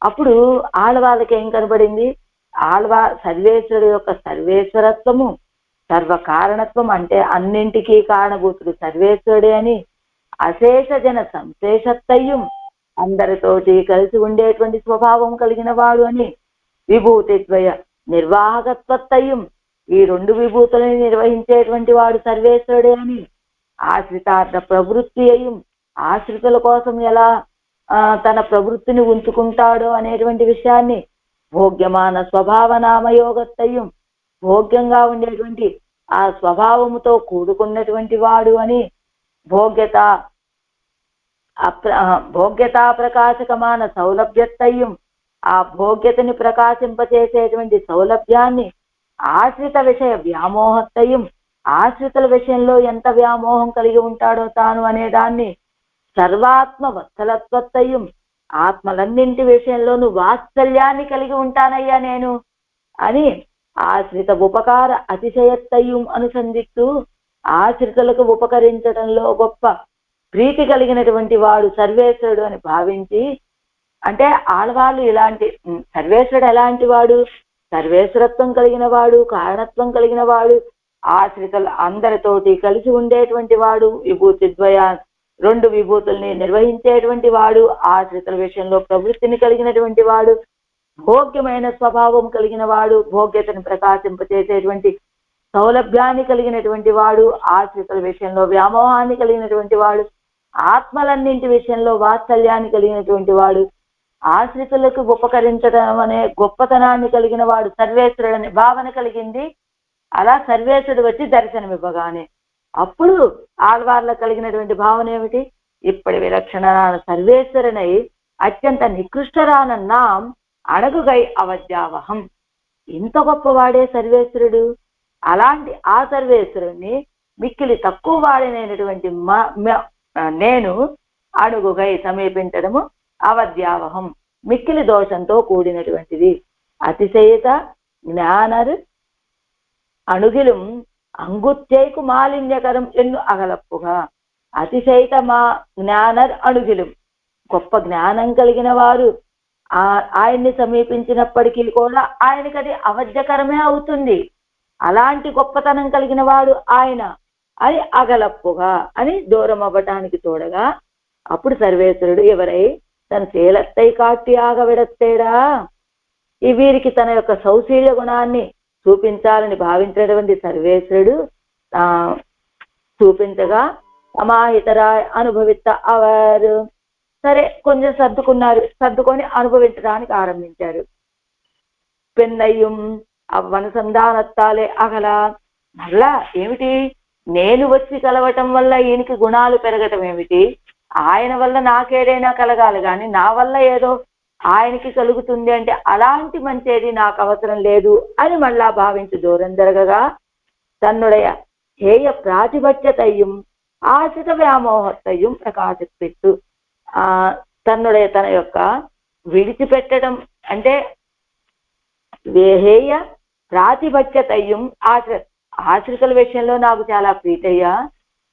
[SPEAKER 1] అప్పుడు ఆళ్వార్లకి ఏం కనబడింది? సర్వేశ్వరుడు యొక్క సర్వేశ్వరత్వము, సర్వకారణత్వం అంటే అన్నింటికీ కారణభూతుడు సర్వేశ్వరుడే అని, అశేష జన సంశేషత్తయ్యం అందరితోటి కలిసి ఉండేటువంటి స్వభావం కలిగిన వాడు అని, విభూతిద్వయ నిర్వాహకత్వత్తయ్యం ఈ 2 విభూతులని నిర్వహించేటువంటి వాడు సర్వేశ్వరుడే అని, ఆశ్రితార్థ ప్రవృత్తి అయ్యం ఆశ్రితుల కోసం ఎలా తన ప్రవృత్తిని ఉంచుకుంటాడో అనేటువంటి విషయాన్ని, భోగ్యమాన స్వభావ నామయోగత్తయ్యం భోగ్యంగా ఉండేటువంటి ఆ స్వభావముతో కూడుకున్నటువంటి వాడు అని, భోగ్యతా ప్రకాశకమాన సౌలభ్యత్తయ్యం ఆ భోగ్యతని ప్రకాశింపచేసేటువంటి సౌలభ్యాన్ని, ఆశ్రిత విషయ వ్యామోహత్తయ్యం ఆశ్రితుల విషయంలో ఎంత వ్యామోహం కలిగి ఉంటాడో తాను అనేదాన్ని, సర్వాత్మ వత్సలత్వత్తయ్యం ఆత్మలన్నింటి విషయంలోనూ వాత్సల్యాన్ని కలిగి ఉంటానయ్యా నేను అని, ఆశ్రిత ఉపకార అతిశయత్తయ్యం అనుసంధిస్తూ ఆశ్రితులకు ఉపకరించడంలో గొప్ప ప్రీతి కలిగినటువంటి వాడు సర్వేశ్వరుడు అని భావించి, అంటే ఆళ్వాళ్ళు ఇలాంటి సర్వేశ్వరుడు ఎలాంటి వాడు? సర్వేశ్వరత్వం కలిగిన వాడు, కారణత్వం కలిగిన వాడు, ఆశ్రితుల అందరితోటి కలిసి ఉండేటువంటి వాడు, విభూతిద్వయ 2 విభూతుల్ని నిర్వహించేటువంటి వాడు, ఆశ్రితుల విషయంలో ప్రవృత్తిని కలిగినటువంటి వాడు, భోగ్యమైన స్వభావం కలిగిన వాడు, భోగ్యతను ప్రకాశింపచేసేటువంటి సౌలభ్యాన్ని కలిగినటువంటి వాడు, ఆశ్రితుల విషయంలో వ్యామోహాన్ని కలిగినటువంటి వాడు, ఆత్మలన్నింటి విషయంలో వాత్సల్యాన్ని కలిగినటువంటి వాడు, ఆశ్రితులకు ఉపకరించడం అనే గొప్పతనాన్ని కలిగిన వాడు సర్వేశ్వరుడు అనే భావన కలిగింది. అలా సర్వేశ్వరుడు వచ్చి దర్శనమివ్వగానే అప్పుడు ఆళ్వార్లకు కలిగినటువంటి భావన ఏమిటి? ఇప్పటి విలక్షణాన సర్వేశ్వరునై అత్యంత నికృష్టరానన్నాం అణగుగై అవధ్యావహం, ఇంత గొప్పవాడే సర్వేశ్వరుడు. అలాంటి ఆ సర్వేశ్వరుణ్ణి మిక్కిలి తక్కువ వాడినైనటువంటి నేను అణుగుగై సమీపించడము, అవధ్యావహం మిక్కిలి దోషంతో కూడినటువంటిది. అతిశయత జ్ఞానరు అణుగిலும் అంగుత్యైకు మాలిన్యకరం ఎన్ను అగలప్పుగా, అతిశయిత మా జ్ఞానర్ అణుగిలం గొప్ప జ్ఞానం కలిగిన వారు ఆయన్ని సమీపించినప్పటికీ కూడా ఆయనకి అది అవధ్యకరమే అవుతుంది. అలాంటి గొప్పతనం కలిగిన వాడు ఆయన అని అగలప్పుగా అని దూరం అవ్వటానికి తోడగా అప్పుడు సర్వేశ్వరుడు ఎవరై తన శీలత్తై కాట్టి ఆగవిడత్తేడా, ఈ వీరికి తన యొక్క సౌశీల్య గుణాన్ని చూపించాలని భావించినటువంటి సర్వేశ్వరుడు చూపించగా అమాహితరాయ్ అనుభవిత అవరు. సరే కొంచెం సర్దుకొని అనుభవించడానికి ఆరంభించారు. పెన్నయ్యం అవ్వనుసంధానత్తాలే అగల. మళ్ళా ఏమిటి, నేను వచ్చి కలవటం వల్ల ఈయనకి గుణాలు పెరగటం ఏమిటి, ఆయన వల్ల నాకేదైనా కలగాలి కానీ నా వల్ల ఏదో ఆయనకి కలుగుతుంది అంటే అలాంటి మంచేది నాకు అవసరం లేదు అని మళ్ళా భావించి దూరం జరగగా తన్నుడయ హేయ ప్రాతిపత్యతయ్యం ఆశ్రిత వ్యామోహత్తయ్యం ప్రకాశపెట్టు. తన్నుడయ తన యొక్క విడిచిపెట్టడం అంటే హేయ ప్రాతిపత్యతయ్యం ఆశ్రితుల విషయంలో నాకు చాలా ప్రీతయ్యా,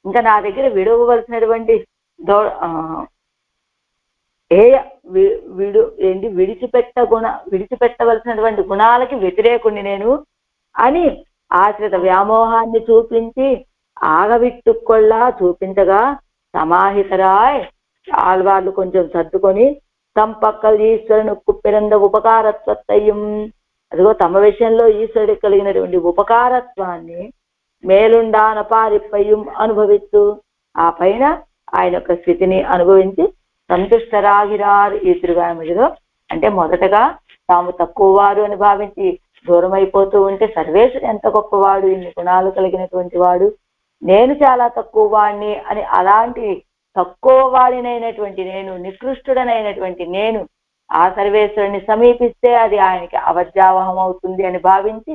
[SPEAKER 1] ఇంకా నా దగ్గర విడవలసినటువంటి విడిచిపెట్టవలసినటువంటి గుణాలకి వ్యతిరేకుణ్ణి నేను అని ఆశ్రిత వ్యామోహాన్ని చూపించి ఆగవిట్టుకొల్లా చూపించగా సమాహితరాయ్ ఆళ్వార్లు కొంచెం సర్దుకొని తంపక్కలు ఈశ్వరుని కుప్పిరంద ఉపకారత్వత్తయ్యం. అదిగో తమ విషయంలో ఈశ్వరుడికి కలిగినటువంటి ఉపకారత్వాన్ని మేలుండాన పారిప్పయ్యం అనుభవిస్తూ ఆ పైన ఆయన యొక్క స్థితిని అనుభవించి సంతుష్టరాగిరారు ఈ తిరుగామిడిలో. అంటే మొదటగా తాము తక్కువ వారు అని భావించి దూరం అయిపోతూ ఉంటే సర్వేశ్వరు ఎంత గొప్పవాడు, ఇన్ని గుణాలు కలిగినటువంటి వాడు, నేను చాలా తక్కువ వాడిని అని అలాంటి తక్కువ వాడినైనటువంటి నేను, నికృష్టుడనైనటువంటి నేను ఆ సర్వేశ్వరుని సమీపిస్తే అది ఆయనకి అవజ్జావహం అవుతుంది అని భావించి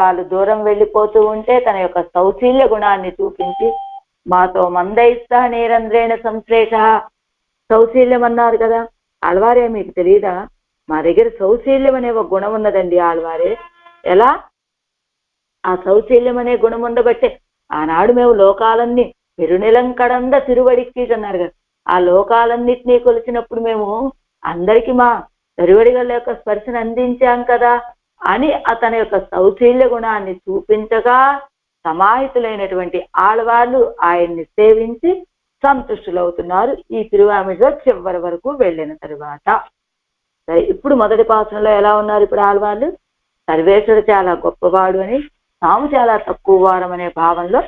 [SPEAKER 1] వాళ్ళు దూరం వెళ్ళిపోతూ ఉంటే తన యొక్క సౌశీల్య గుణాన్ని చూపించి మాతో మందయిస్తా నీరంధ్రేణ సంశ్లేష. సౌశీల్యం అన్నారు కదా ఆళ్వారే, మీకు తెలియదా మా దగ్గర సౌశీల్యం అనే ఒక గుణం ఉన్నదండి ఆళ్వారే. ఎలా ఆ సౌశీల్యం అనే గుణం ఉండబట్టే ఆనాడు మేము లోకాలన్నీ పెరునిలంకడంద తిరువడికి అన్నారు కదా, ఆ లోకాలన్నిటినీ కొలిచినప్పుడు మేము అందరికీ మా తిరువడిగల యొక్క స్పర్శను అందించాం కదా అని అతని యొక్క సౌశీల్య గుణాన్ని చూపించగా సమాహితులైనటువంటి ఆళ్వార్లు ఆయన్ని సేవించి సంతుష్టులవుతున్నారు ఈ తిరువామిడిలో చివరి వరకు వెళ్ళిన తరువాత. సరే, ఇప్పుడు మొదటి పాసనలో ఎలా ఉన్నారు ఇప్పుడు ఆళ్వార్లు? సర్వేశ్వరుడు చాలా గొప్పవాడు అని, తాము చాలా తక్కువ వారం అనే భావంలో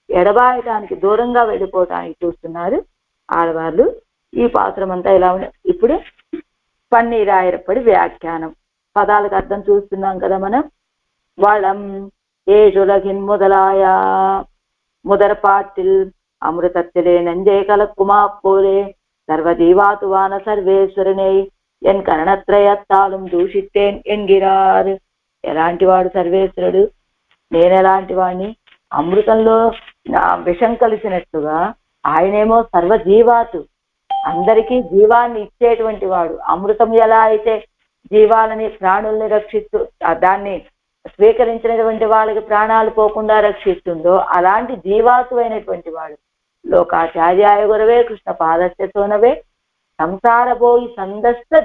[SPEAKER 1] ఎడబాయటానికి దూరంగా వెళ్ళిపోవటానికి చూస్తున్నారు ఆళ్వార్లు. ఈ పాత్రం అంతా ఎలా ఉంది. ఇప్పుడు పన్నీరాయరప్పటి వ్యాఖ్యానం పదాలకు అర్థం చూస్తున్నాం కదా మనం. వళం ఏజులగిన్ మొదలాయ முதற்பாட்டில் அமிர்தத்திலே நஞ்சை கலக்குமா போலே சர்வஜீவாத்துவான சர்వేశ్వరునే ఎన్ కరణత్రయత్తాலும் దూషిత్తేన్ ఎన్గిరారు. ఎలాంటి వాడు సర్వేశ్వరుడు, నేనెలాంటి వాడిని, అమృతంలో విషం కలిసినట్టుగా ఆయనేమో సర్వజీవాతు, అందరికీ జీవాన్ని ఇచ్చేటువంటి వాడు. అమృతం ఎలా అయితే జీవాలని ప్రాణుల్ని రక్షిస్తూ దాన్ని స్వీకరించినటువంటి వాళ్ళకి ప్రాణాలు పోకుండా రక్షిస్తుందో అలాంటి జీవాతు అయినటువంటి వాడు. లోకాచార్యాయ గురవే కృష్ణ పాదస్యతోనవే సంసార భోగి సందస్త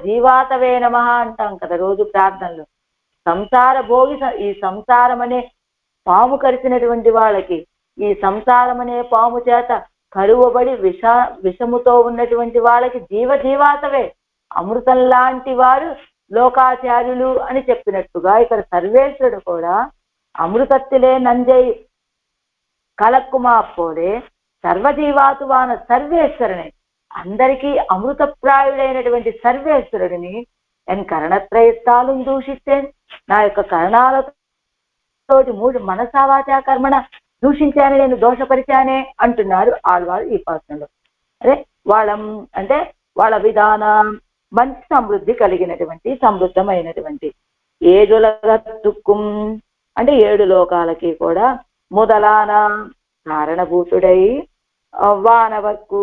[SPEAKER 1] జీవాతవే నమః అంటాం కదా రోజు ప్రార్థనలో. సంసార భోగి, ఈ సంసారం అనే పాము కరిచినటువంటి వాళ్ళకి, ఈ సంసారం అనే పాము చేత కరువబడి విషముతో ఉన్నటువంటి వాళ్ళకి జీవాతవే అమృతం లాంటి వారు లోకాచార్యులు అని చెప్పినట్టుగా ఇక్కడ సర్వేశ్వరుడు కూడా అమృతత్తిలే నంజై కలక్కుమా పోలే సర్వజీవాతువాన సర్వేశ్వరుని, అందరికీ అమృతప్రాయుడైనటువంటి సర్వేశ్వరుడిని నేను కరణత్రయత్తాలు దూషిస్తే, నా యొక్క కరణాలతోటి మూడు మనసావాచా కర్మణ దూషించానే, నేను దోషపరిచానే అంటున్నారు ఆళ్వారు ఈ పాత్రలో. అదే వాళ్ళం అంటే వాళ్ళ విధానం మంచి సమృద్ధి కలిగినటువంటి సమృద్ధమైనటువంటి ఏడులగా తుక్కుం అంటే 7 లోకాలకి కూడా మొదలాన కారణభూతుడై వానవకు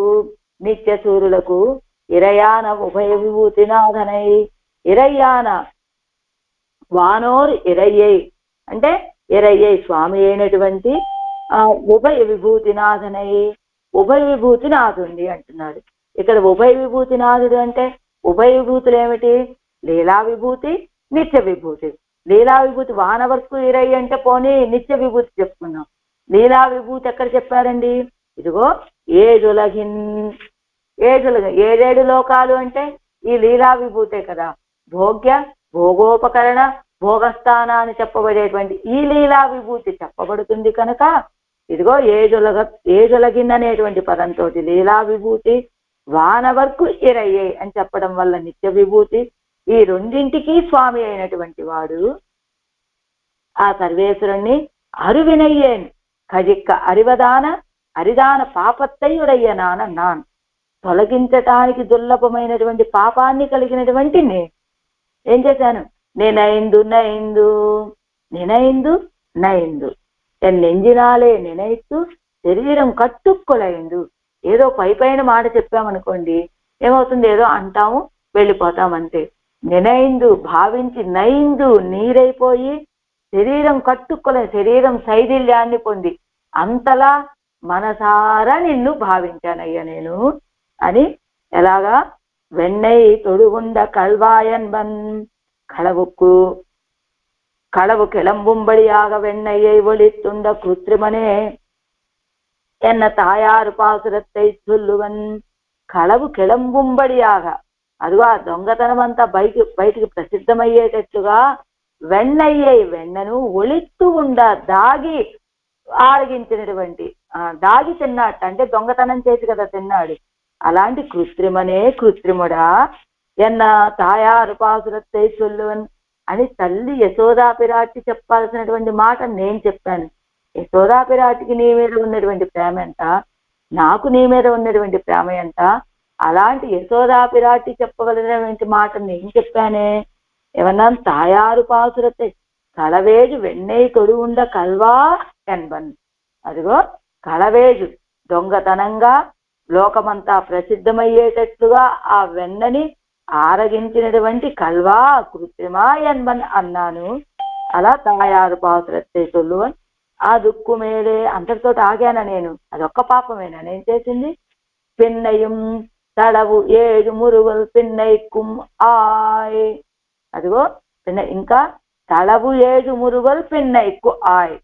[SPEAKER 1] నిత్య సూర్యులకు ఇరయాన ఉభయ విభూతినాథనై. ఇరయ్యాన వానోర్ ఇరయ్యై అంటే ఇరయ్యై స్వామి అయినటువంటి ఉభయ విభూతినాథనై, ఉభయ విభూతినాథుండి అంటున్నాడు. ఇక్కడ ఉభయ విభూతినాథుడు అంటే ఉభయ విభూతులు ఏమిటి? లీలా విభూతి, నిత్య విభూతి. లీలా విభూతి వానవర్కు ఇరయ్య అంటే పోనీ నిత్య విభూతి చెప్పుకున్నాం. లీలా విభూతి ఎక్కడ చెప్పారండి? ఇదిగో ఏజులగిన్, 7 లోకాలు అంటే ఈ లీలా విభూతే కదా. భోగ్య, భోగోపకరణ, భోగస్థాన అని చెప్పబడేటువంటి ఈ లీలా విభూతి చెప్పబడుతుంది కనుక ఇదిగో ఏజులగిన్ అనేటువంటి పదంతో లీలా విభూతి, వానవర్కు ఇరయ్యే అని చెప్పడం వల్ల నిత్య విభూతి, ఈ రెండింటికి స్వామి అయినటువంటి వాడు ఆ సర్వేశ్వరుణ్ణి అరువినయ్యేన్ కజిక్క అరివదాన అరిదాన పాపత్తయుడయ్యనాన నాన్ తొలగించటానికి దుర్లభమైనటువంటి పాపాన్ని కలిగినటువంటి ఏం చేశాను? నినైందు నైందు నినైందు నైందు ఎన్నెంజినాలే నినైత్తు శరీరం కట్టుక్కొలైందు. ఏదో పైన మాట చెప్పామనుకోండి, ఏమవుతుంది? ఏదో అంటాము, వెళ్ళిపోతాం అంతే. నినైందు భావించి నైందు నీరైపోయి శరీరం కట్టుక్కొలే శరీరం శైథిల్యాన్ని పొంది అంతలా మనసారా నిన్ను భావించానయ్యా నేను అని. ఎలాగా? వెన్నై తొడుగుండ కల్వాయన్బన్ களவு கிளம்பும்படியாக வெண்ணையை ஒளித்துண்ட கிருத்திரிமனே என்ன தாயாరు పాసురத்தை சொல்லுவன். களவு కిళంబుంబడియాగ, అదిగో ఆ దొంగతనం అంతా బయటికి ప్రసిద్ధమయ్యేటట్టుగా వెన్నయ్యై వెన్నను ఒళిత్తు ఉండ దాగి ఆరగించినటువంటి దాగి తిన్నట్టు, అంటే దొంగతనం చేసి కదా తిన్నాడు. అలాంటి కృత్రిమనే కృత్రిముడా ఎన్న తాయారు పాసురத்தை சொல்லுవన్ అని తల్లి యశోదా పిరాటి చెప్పాల్సినటువంటి మాట నేను చెప్పాను. యశోదా పిరాటికి నీ మీద ఉన్నటువంటి ప్రేమ ఎంత, నాకు నీ మీద ఉన్నటువంటి ప్రేమ ఎంత. అలాంటి యశోదా పిరాటి చెప్పగలిగినటువంటి మాట నేను చెప్పానే. ఏమన్నా? తాయారు పాసురத்தை కళవేజు వెన్నై తొడుగుండ కల్వా ఎన్బన్. అదిగో కళవేజు దొంగతనంగా లోకమంతా ప్రసిద్ధమయ్యేటట్లుగా ఆ వెన్నని ఆరగించినటువంటి కల్వా కృత్రిమా ఎన్బన్ అన్నాను. అలా తాయారు పాసురத்தை சொல்லுவன். ఆ దుక్కు మేలే అంతటితో ఆగాను నేను. అదొక్క పాపమేనా నేను చేసింది? పిన్నయం తడవు ఏడు మురుగల్ పిన్నైక్కుం ఆయ్. అదిగో ఇంకా తడవు ఏడు మురుగల్ పిన్నైక్కు ఆయ్.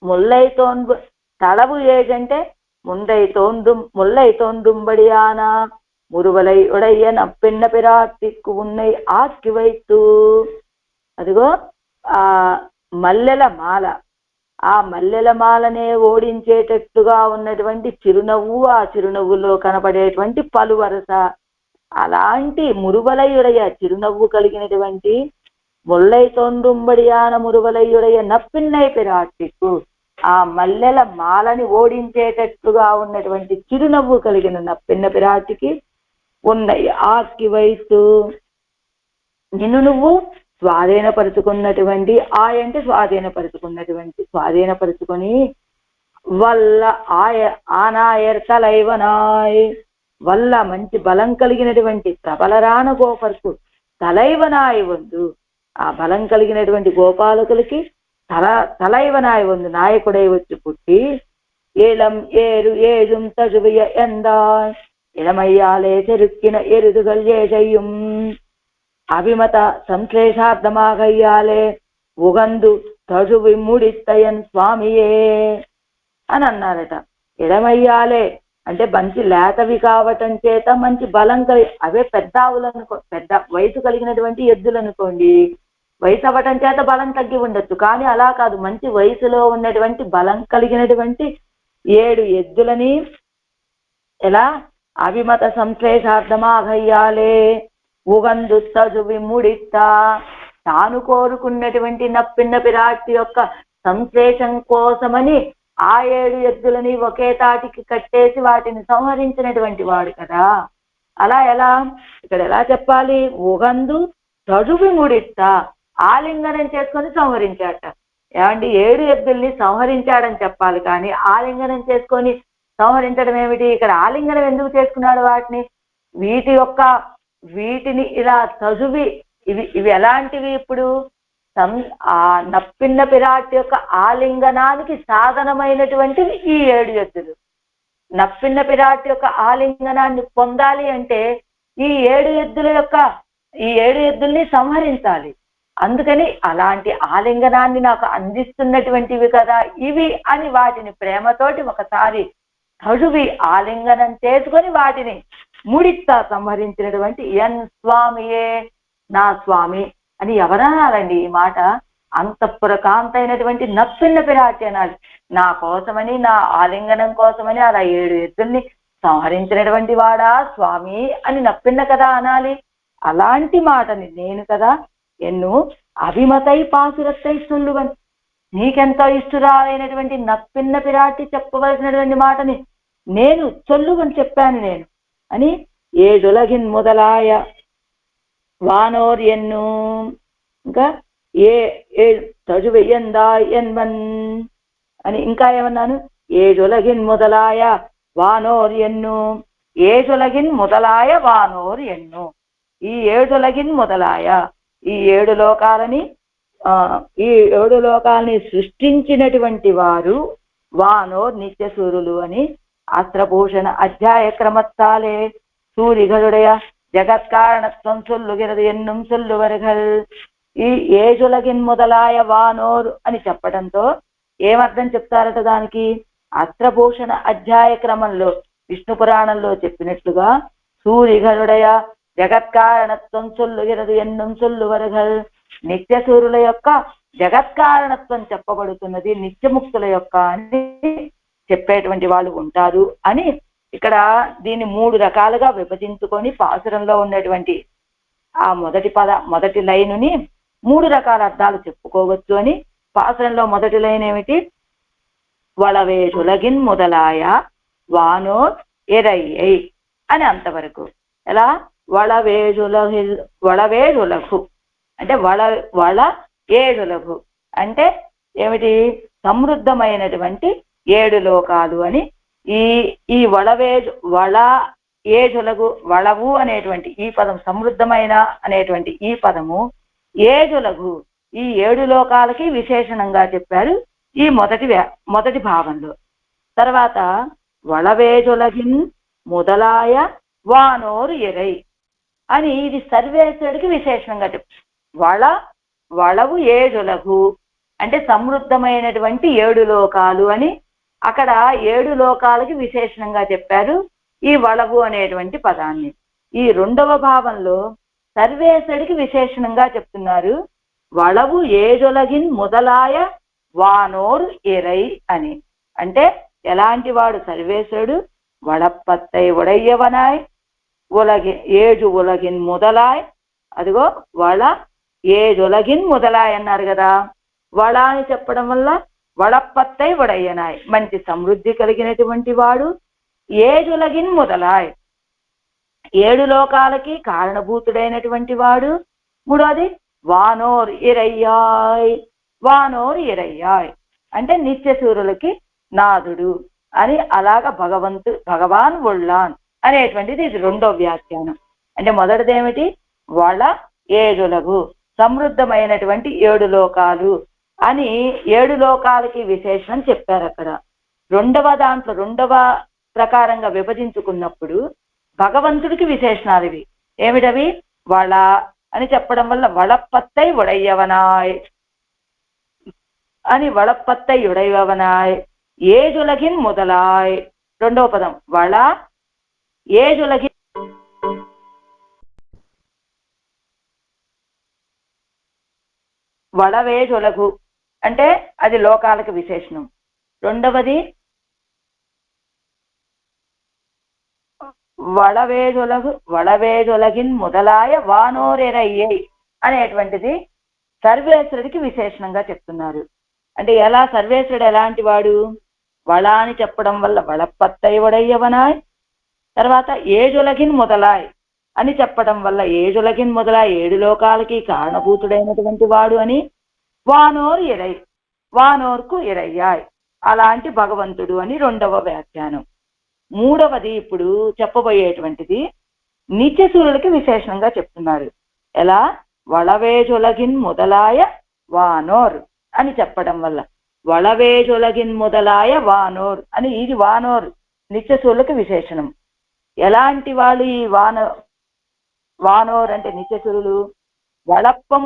[SPEAKER 1] ముల్లై తోన్బు తడవు ఏజంటే ముల్లై తోన్రుంబడియాన మురువలై ఉడయ్య నప్పిన్న పిరాటిక్కు ఉన్నై ఆక్కి వైత్తు. అదిగో ఆ మల్లెల మాల, ఆ మల్లెల మాలనే ఓడించేటట్టుగా ఉన్నటువంటి చిరునవ్వు, ఆ చిరునవ్వులో కనపడేటువంటి పలువరస, అలాంటి మురువలయుడయ చిరునవ్వు కలిగినటువంటి ముల్లై తోండుంబడియాన మురువలయుడయ నప్పిన్నై పిరాటిక్కు, ఆ మల్లెల మాలని ఓడించేటట్టుగా ఉన్నటువంటి చిరునవ్వు కలిగిన నప్పిన్న పిరాటికి ఉన్నాయి ఆక్కి వైత్తు. నిన్ను నువ్వు స్వాధీనపరుచుకున్నటువంటి అంటే స్వాధీనపరుచుకొని వల్ల ఆనాయర్ తలైవనాయ్ వల్ల మంచి బలం కలిగినటువంటి ప్రబలరాన గోపర్కు తలైవనాయ్ వందు. ఆ బలం కలిగినటువంటి గోపాలకులకి తలైవనాయ్ వందు నాయకుడై వచ్చి పుట్టి ఏలం ఏరు ఏజుం తజువియ ఎందాయ్ இளமையாலே செருக்கின எருதுகள் ஏழையும் அபிமத సంశ్లేషార్థమాగయ్యాలే ఉగందు తజువి ముడిత్తయన్ స్వామియే అని అన్నారట. ఇడమయ్యాలే అంటే మంచి లేతవి కావటం చేత మంచి బలం అవే పెద్ద ఆవులనుకో, పెద్ద వయసు కలిగినటువంటి ఎద్దులు అనుకోండి, వయసు అవ్వటం చేత బలం తగ్గి ఉండొచ్చు. కానీ అలా కాదు, మంచి వయసులో ఉన్నటువంటి బలం కలిగినటువంటి 7 ఎద్దులని ఎలా అభిమత సంశ్లేషార్థమాగయ్యాలే ఉగందు తజువి ముడిత్తా, తాను కోరుకున్నటువంటి నప్పిన్న పిరాటి యొక్క సంశ్లేషం కోసమని ఆ 7 ఎద్దులని ఒకే తాటికి కట్టేసి వాటిని సంహరించినటువంటి వాడు కదా. అలా ఎలా ఇక్కడ ఎలా చెప్పాలి? ఉగందు తజువి ముడిత్తా, ఆలింగనం చేసుకొని సంహరించాట. ఏమండి 7 ఎద్దుల్ని సంహరించాడని చెప్పాలి, కానీ ఆలింగనం చేసుకొని సంహరించడం ఏమిటి? ఇక్కడ ఆలింగనం ఎందుకు చేసుకున్నాడు వాటిని? వీటిని ఇలా తజువి, ఇవి ఎలాంటివి? ఇప్పుడు ఆ నప్పిన్న పిరాటి యొక్క ఆలింగనానికి సాధనమైనటువంటివి ఈ 7 ఎద్దులు. నప్పిన్న పిరాటి యొక్క ఆలింగనాన్ని పొందాలి అంటే ఈ 7 ఎద్దుల్ని సంహరించాలి. అందుకని అలాంటి ఆలింగనాన్ని నాకు అందిస్తున్నటువంటివి కదా ఇవి అని వాటిని ప్రేమతోటి ఒకసారి తజువి ఆలింగనం చేసుకొని వాటిని ముడిత్తా సంహరించినటువంటి ఎన్ స్వామియే, నా స్వామి అని ఎవరనాలండి ఈ మాట? అంతఃపురకాంతైనటువంటి నప్పిన్న పిరాటి అనాలి. నా కోసమని, నా ఆలింగనం కోసమని అలా 7 ఎద్దుల్ని సంహరించినటువంటి వాడా స్వామి అని నప్పిన్న కదా అనాలి. అలాంటి మాటని నేను కదా ఎన్ను అభిమతై పాసురత్తై సొల్లువన్, నీకెంతో ఇష్టురాలైనటువంటి నప్పిన్న పిరాటి చెప్పవలసినటువంటి మాటని నేను చొల్లువని చెప్పాను నేను అని ఏజొలగిన్ మొదలాయ వానోర్ ఎన్ను, ఇంకా ఏ తజువెయ్యందా ఎన్వన్ అని ఇంకా ఏమన్నాను, ఏజొలగిన్ మొదలాయ వానోర్ ఎన్ను, ఏజొలగిన్ మొదలాయ వానోర్ ఎన్ను. ఈ ఏజొలగిన్ మొదలాయ ఈ 7 లోకాలని ఈ 7 లోకాలని సృష్టించినటువంటి వారు వానోర్ నిత్యసూరులు అని అస్త్రభూషణ అధ్యాయ క్రమత్తాలే సూరిగలుడయ జగత్కారణత్వం సొల్లుగిరదు ఎన్నుం సొల్లువరగల్. ఈ ఏజులగిన్ మొదలాయ వానోర్ అని చెప్పడంతో ఏమర్థం చెప్తారట దానికి, అస్త్రభూషణ అధ్యాయ క్రమంలో విష్ణు పురాణంలో చెప్పినట్లుగా సూరిగలుడయ జగత్కారణత్వం సొల్లుగిరదు ఎన్నుం సొల్లువరగల్, నిత్యసూరుల యొక్క జగత్కారణత్వం చెప్పబడుతున్నది, నిత్యముక్తుల యొక్క అని చెప్పేటువంటి వాళ్ళు ఉంటారు అని ఇక్కడ దీన్ని 3 రకాలుగా విభజించుకొని పాసురంలో ఉన్నటువంటి ఆ మొదటి లైనుని 3 రకాల అర్థాలు చెప్పుకోవచ్చు అని. పాసురంలో మొదటి లైన్ ఏమిటి, వళవేజులగిన్ మొదలాయ వానోర్ ఎరయ్యై అని అంతవరకు. ఎలా వళవేజులఘు అంటే వళ ఏజులఘు అంటే ఏమిటి, సమృద్ధమైనటువంటి 7 లోకాలు అని. ఈ వళ ఏజులగు వళవు అనేటువంటి ఈ పదం, సమృద్ధమైన అనేటువంటి ఈ పదము ఏజులగు ఈ 7 లోకాలకి విశేషణంగా చెప్పారు ఈ మొదటి భాగంలో. తర్వాత వళవేజులగిన్ మొదలాయ వానోరు ఎరై అని ఇది సర్వేశ్వరుడికి విశేషణంగా చెప్పారు. వళవు ఏజులగు అంటే సమృద్ధమైనటువంటి 7 లోకాలు అని అక్కడ 7 లోకాలకి విశేషణంగా చెప్పారు ఈ వళవు అనేటువంటి పదాన్ని. ఈ 2వ భావంలో సర్వేశ్వరుడికి విశేషణంగా చెప్తున్నారు వళవు ఏజొలగిన్ మొదలాయ వానోర్ ఎరై అని. అంటే ఎలాంటి వాడు సర్వేశ్వరుడు, వళప్పత్తై ఉడయ్యవనాయ్ ఏజు ఉలగిన్ మొదలాయ్, అదిగో వళ ఏజొలగిన్ మొదలాయ్ అన్నారు కదా. వళ అని చెప్పడం వల్ల వళప్పత్తై ఉడయ్యనాయ్ మంచి సమృద్ధి కలిగినటువంటి వాడు, ఏజులగిన్ మొదలాయ్ 7 లోకాలకి కారణభూతుడైనటువంటి వాడు, 3వది వానోర్ ఇరయ్యాయ్ అంటే నిత్యసూరులకి నాథుడు అని. అలాగ భగవాన్ ఒళ్ళాన్ అనేటువంటిది ఇది 2వ వ్యాఖ్యానం. అంటే మొదటిదేమిటి, వళ ఏజులగు సమృద్ధమైనటువంటి 7 లోకాలు అని 7 లోకాలకి విశేషణం చెప్పారు అక్కడ. 2వ ప్రకారంగా విభజించుకున్నప్పుడు భగవంతుడికి విశేషణాలు ఇవి ఏమిటవి, వళ అని చెప్పడం వల్ల వళప్పత్తై ఉడయ్యవనాయ్ అని వళప్పత్తై ఉడయ్యవనాయ్ ఏజులగిన్ మొదలాయ్. 2వ పదం వళ ఏజులగిన్ వళవేజులగు అంటే అది లోకాలకు విశేషణం. 2వది వళవేజులగిన్ మొదలాయ వానోరెరయ్యై అనేటువంటిది సర్వేశ్వరుడికి విశేషణంగా చెప్తున్నారు. అంటే ఎలా, సర్వేశ్వరుడు ఎలాంటి వాడు, వళ అని చెప్పడం వల్ల వళప్పత్తై ఉడయ్యవనాయ్, తర్వాత ఏజులగిన్ మొదలాయ్ అని చెప్పడం వల్ల ఏజులగిన్ మొదలాయ్ 7 లోకాలకి కారణభూతుడైనటువంటి వాడు అని. వానోర్కు ఇరయ్యాయ్ అలాంటి భగవంతుడు అని 2వ వ్యాఖ్యానం. 3వది ఇప్పుడు చెప్పబోయేటువంటిది నిత్యసూరులకి విశేషణంగా చెప్తున్నారు. ఎలా, వళవేజులగిన్ మొదలాయ వానోర్ అని చెప్పడం వల్ల వళవేజులగిన్ మొదలాయ వానోర్ అని ఇది వానోర్ నిత్యసూరులకి విశేషణం. ఎలాంటి వాళ్ళు ఈ వానోర్ అంటే నిత్యసూరులు, వళప్పం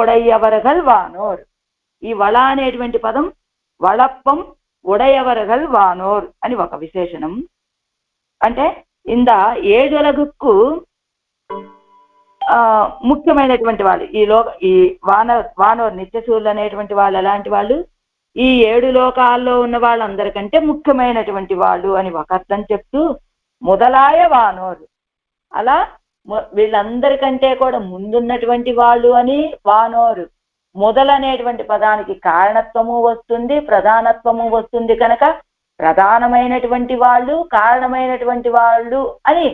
[SPEAKER 1] ఉడయ్యవరగల్ వానోర్. ఈ వళ అనేటువంటి పదం వళప్పం ఉడయవరగల్ వానోర్ అని ఒక విశేషణం. అంటే ఇంద ఏజొలగుకు ముఖ్యమైనటువంటి వాళ్ళు ఈ వానోర్ నిత్యసూరులు అనేటువంటి వాళ్ళు ఎలాంటి వాళ్ళు, ఈ 7 లోకాల్లో ఉన్న వాళ్ళందరికంటే ముఖ్యమైనటువంటి వాళ్ళు అని ఒక అర్థం చెప్తూ మొదలాయ వానోర్ అలా వీళ్ళందరికంటే కూడా ముందున్నటువంటి వాళ్ళు అని వానోరు. మొదలనేటువంటి పదానికి కారణత్వము వస్తుంది, ప్రధానత్వము వస్తుంది కనుక ప్రధానమైనటువంటి వాళ్ళు, కారణమైనటువంటి వాళ్ళు అని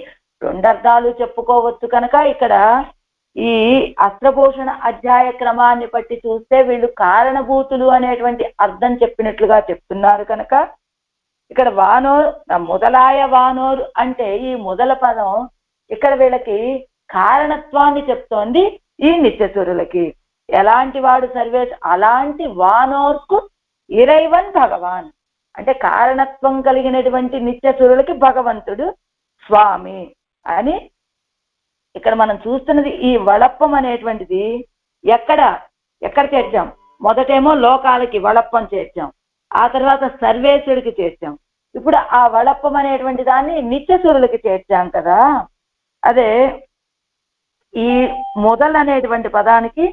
[SPEAKER 1] రెండర్థాలు చెప్పుకోవచ్చు కనుక ఇక్కడ ఈ అస్త్రపోషణ అధ్యాయ క్రమాన్ని బట్టి చూస్తే వీళ్ళు కారణభూతులు అనేటువంటి అర్థం చెప్పినట్లుగా చెప్తున్నారు కనుక ఇక్కడ వానోర్ మొదలాయ వానోరు అంటే ఈ మొదల పదం ఇక్కడ వీళ్ళకి కారణత్వాన్ని చెప్తోంది. ఈ నిత్యసురులకి ఎలాంటి వాడు సర్వేష్ అలాంటి వానోర్కు ఇరైవన్ భగవాన్ అంటే కారణత్వం కలిగినటువంటి నిత్యసురులకి భగవంతుడు స్వామి అని ఇక్కడ మనం చూస్తున్నది. ఈ వళప్పం అనేటువంటిది ఎక్కడ చేర్చాం? మొదటేమో లోకాలకి వళప్పం చేర్చాం, ఆ తర్వాత సర్వేశ్వరుడికి చేర్చాం, ఇప్పుడు ఆ వళప్పం అనేటువంటి దాన్ని నిత్యసురులకి చేర్చాం కదా. అదే ఈ మొదలనేటువంటి పదానికి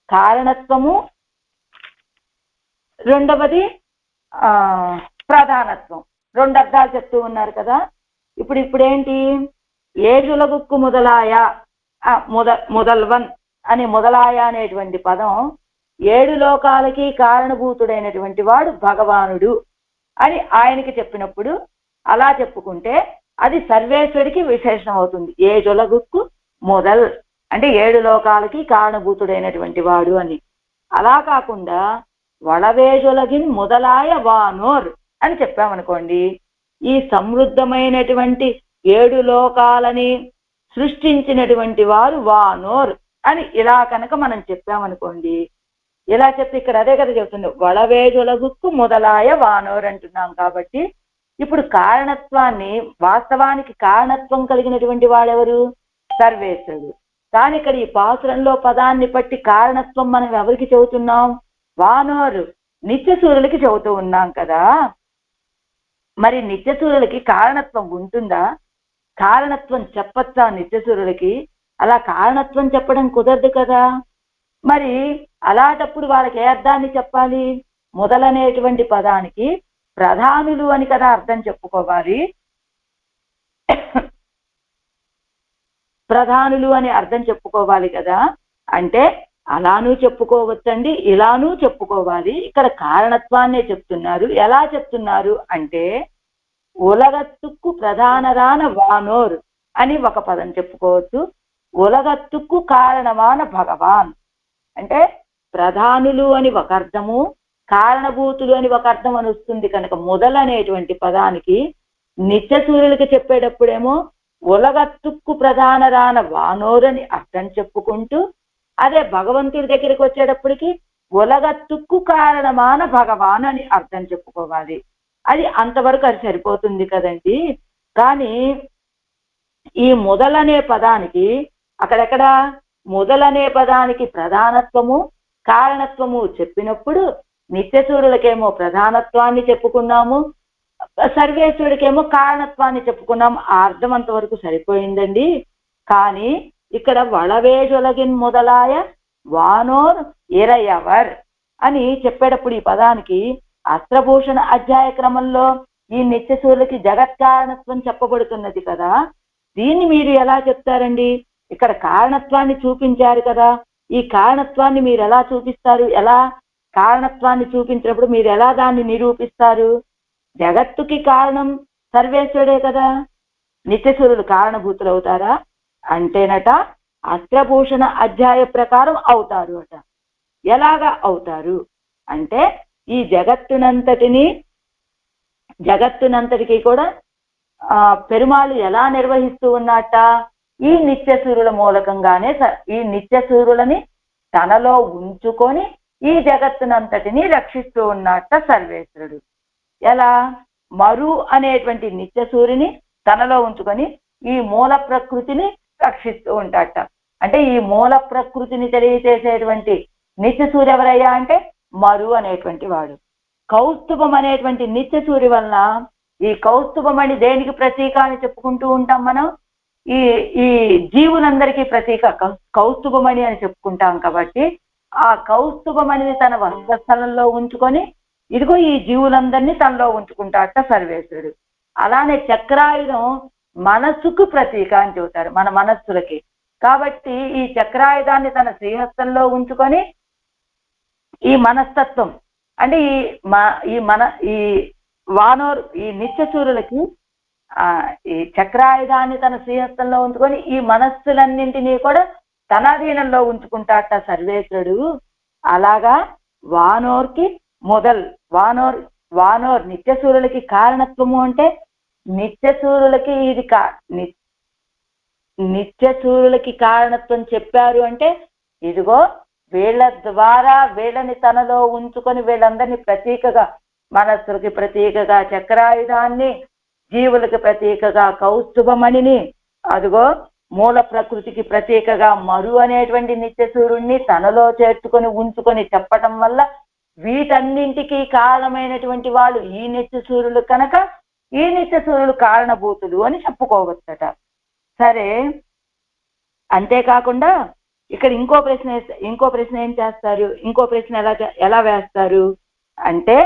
[SPEAKER 1] కారణత్వము, రెండవది ప్రధానత్వం, రెండు అర్థాలు చెప్తూ ఉన్నారు కదా. ఇప్పుడేంటి ఏజులగుక్కు మొదలాయ మొదల్వన్ అని మొదలాయ అనేటువంటి పదం 7 లోకాలకి కారణభూతుడైనటువంటి వాడు భగవానుడు అని ఆయనకి చెప్పినప్పుడు అలా చెప్పుకుంటే అది సర్వేశ్వరుడికి విశేషణం అవుతుంది. ఏజులగుక్కు మొదల్ అంటే 7 లోకాలకి కారణభూతుడైనటువంటి వాడు అని. అలా కాకుండా వళవేజులగిన్ మొదలాయ వానోర్ అని చెప్పామనుకోండి, ఈ సమృద్ధమైనటువంటి 7 లోకాలని సృష్టించినటువంటి వారు వానోర్ అని ఇలా కనుక మనం చెప్పామనుకోండి, ఇలా చెప్పి ఇక్కడ అదే కదా చెప్తుంది, వళవేజులగుక్కు మొదలాయ వానోర్ అంటున్నాం. కాబట్టి ఇప్పుడు కారణత్వాన్ని, వాస్తవానికి కారణత్వం కలిగినటువంటి వాడెవరు? సర్వేశ్వరుడు. కానీ ఇక్కడ ఈ పాసురంలో పదాన్ని బట్టి కారణత్వం మనం ఎవరికి చెబుతున్నాం? వానోరు నిత్యసూరులకి చెబుతూ ఉన్నాం కదా. మరి నిత్యసూరులకి కారణత్వం ఉంటుందా? కారణత్వం చెప్పచ్చా నిత్యసూరులకి? అలా కారణత్వం చెప్పడం కుదరదు కదా. మరి అలాంటప్పుడు వాళ్ళకి ఏ అర్థాన్ని చెప్పాలి? మొదలనేటువంటి పదానికి ప్రధానులు అని కదా అర్థం చెప్పుకోవాలి. ప్రధానులు అని అర్థం చెప్పుకోవాలి కదా. అంటే అలానూ చెప్పుకోవచ్చండి, ఇలానూ చెప్పుకోవాలి. ఇక్కడ కారణత్వాన్నే చెప్తున్నారు. ఎలా చెప్తున్నారు అంటే ఉలగత్తుక్కు ప్రధానరాన వానోర్ అని ఒక పదం చెప్పుకోవచ్చు. ఉలగత్తుక్కు కారణమాన భగవాన్ అంటే ప్రధానులు అని ఒక అర్థము, కారణభూతులు అని ఒక అర్థం అని వస్తుంది కనుక మొదలనేటువంటి పదానికి నిత్యసూరులకి చెప్పేటప్పుడేమో ఉలగత్తుక్కు ప్రధానరాన వానోర్ అని అర్థం చెప్పుకుంటూ, అదే భగవంతుడి దగ్గరికి వచ్చేటప్పటికి ఉలగత్తుక్కు కారణమాన భగవాన్ అని అర్థం చెప్పుకోవాలి. అది అంతవరకు అది సరిపోతుంది కదండి. కానీ ఈ మొదలనే పదానికి అక్కడెక్కడ మొదలనే పదానికి ప్రధానత్వము కారణత్వము చెప్పినప్పుడు నిత్యసూరులకేమో ప్రధానత్వాన్ని చెప్పుకున్నాము, సర్వేశ్వరుడికేమో కారణత్వాన్ని చెప్పుకున్నాము. ఆ అర్థం అంతవరకు సరిపోయిందండి. కానీ ఇక్కడ వళవేజులగిన్ మొదలాయ వానోర్ ఇరయవర్ అని చెప్పేటప్పుడు ఈ పదానికి అస్త్రభూషణ అధ్యాయ క్రమంలో ఈ నిత్యసూరులకి జగత్కారణత్వం చెప్పబడుతున్నది కదా. దీన్ని మీరు ఎలా చెప్తారండి? ఇక్కడ కారణత్వాన్ని చూపించారు కదా, ఈ కారణత్వాన్ని మీరు ఎలా చూపిస్తారు? ఎలా కారణత్వాన్ని చూపించినప్పుడు మీరు ఎలా దాన్ని నిరూపిస్తారు? జగత్తుకి కారణం సర్వేశ్వరుడే కదా, నిత్యసూరులు కారణభూతులు అవుతారా అంటేనట అస్త్రభూషణ అధ్యాయ ప్రకారం అవుతారు అట. ఎలాగా అవుతారు అంటే ఈ జగత్తునంతటికి కూడా పెరుమాళ్ళు ఎలా నిర్వహిస్తూ ఉన్నట్ట? ఈ నిత్యసూరుల మూలకంగానే ఈ నిత్యసూరులని తనలో ఉంచుకొని ఈ జగత్తునంతటిని రక్షిస్తూ ఉన్నట్ట సర్వేశ్వరుడు. ఎలా? మరు అనేటువంటి నిత్యసూరిని తనలో ఉంచుకొని ఈ మూల ప్రకృతిని రక్షిస్తూ ఉంటాట. అంటే ఈ మూల ప్రకృతిని తెలియచేసేటువంటి నిత్యసూర్య ఎవరయ్యా అంటే మరు అనేటువంటి వాడు. కౌస్తుభం అనేటువంటి నిత్యసూరి వలన ఈ కౌస్తుభమని దేనికి ప్రతీక అని చెప్పుకుంటూ ఉంటాం మనం? ఈ జీవులందరికీ ప్రతీక కౌస్తుభమణి అని చెప్పుకుంటాం. కాబట్టి ఆ కౌస్తుభమణిని తన వస్త్రస్థలంలో ఉంచుకొని ఇదిగో ఈ జీవులందరినీ తనలో ఉంచుకుంటాట సర్వేశ్వరుడు. అలానే చక్రాయుధం మనస్సుకు ప్రతీక అని చెబుతారు, మన మనస్సులకి. కాబట్టి ఈ చక్రాయుధాన్ని తన శ్రీహస్తంలో ఉంచుకొని ఈ మనస్తత్వం అంటే ఈ వానోర్ ఈ నిత్యసూరులకి ఈ చక్రాయుధాన్ని తన శ్రీహస్తంలో ఉంచుకొని ఈ మనస్సులన్నింటినీ కూడా తన అధీనంలో ఉంచుకుంటాట సర్వేశ్వరుడు. అలాగా వానోర్కి వానోర్ నిత్యసూరులకి కారణత్వము అంటే నిత్యసూరులకి నిత్యసూరులకి కారణత్వం చెప్పారు అంటే ఇదిగో వీళ్ళ ద్వారా వీళ్ళని తనలో ఉంచుకొని వీళ్ళందరినీ ప్రతీకగా, మనస్సులకి ప్రతీకగా చక్రాయుధాన్ని, జీవులకి ప్రతీకగా కౌస్తుభమణిని, అదిగో మూల ప్రకృతికి ప్రతీకగా మరు అనేటువంటి నిత్యసూరుణ్ణి తనలో చేర్చుకొని ఉంచుకొని చెప్పటం వల్ల వీటన్నింటికి కారణమైనటువంటి వాళ్ళు ఈ నిత్యసూరులు కనుక ఈ నిత్యసూరులు కారణభూతులు అని చెప్పుకోవచ్చట. సరే, అంతేకాకుండా ఇక్కడ ఇంకో ప్రశ్న ఏం చేస్తారు, ఇంకో ప్రశ్న ఎలా వేస్తారు అంటే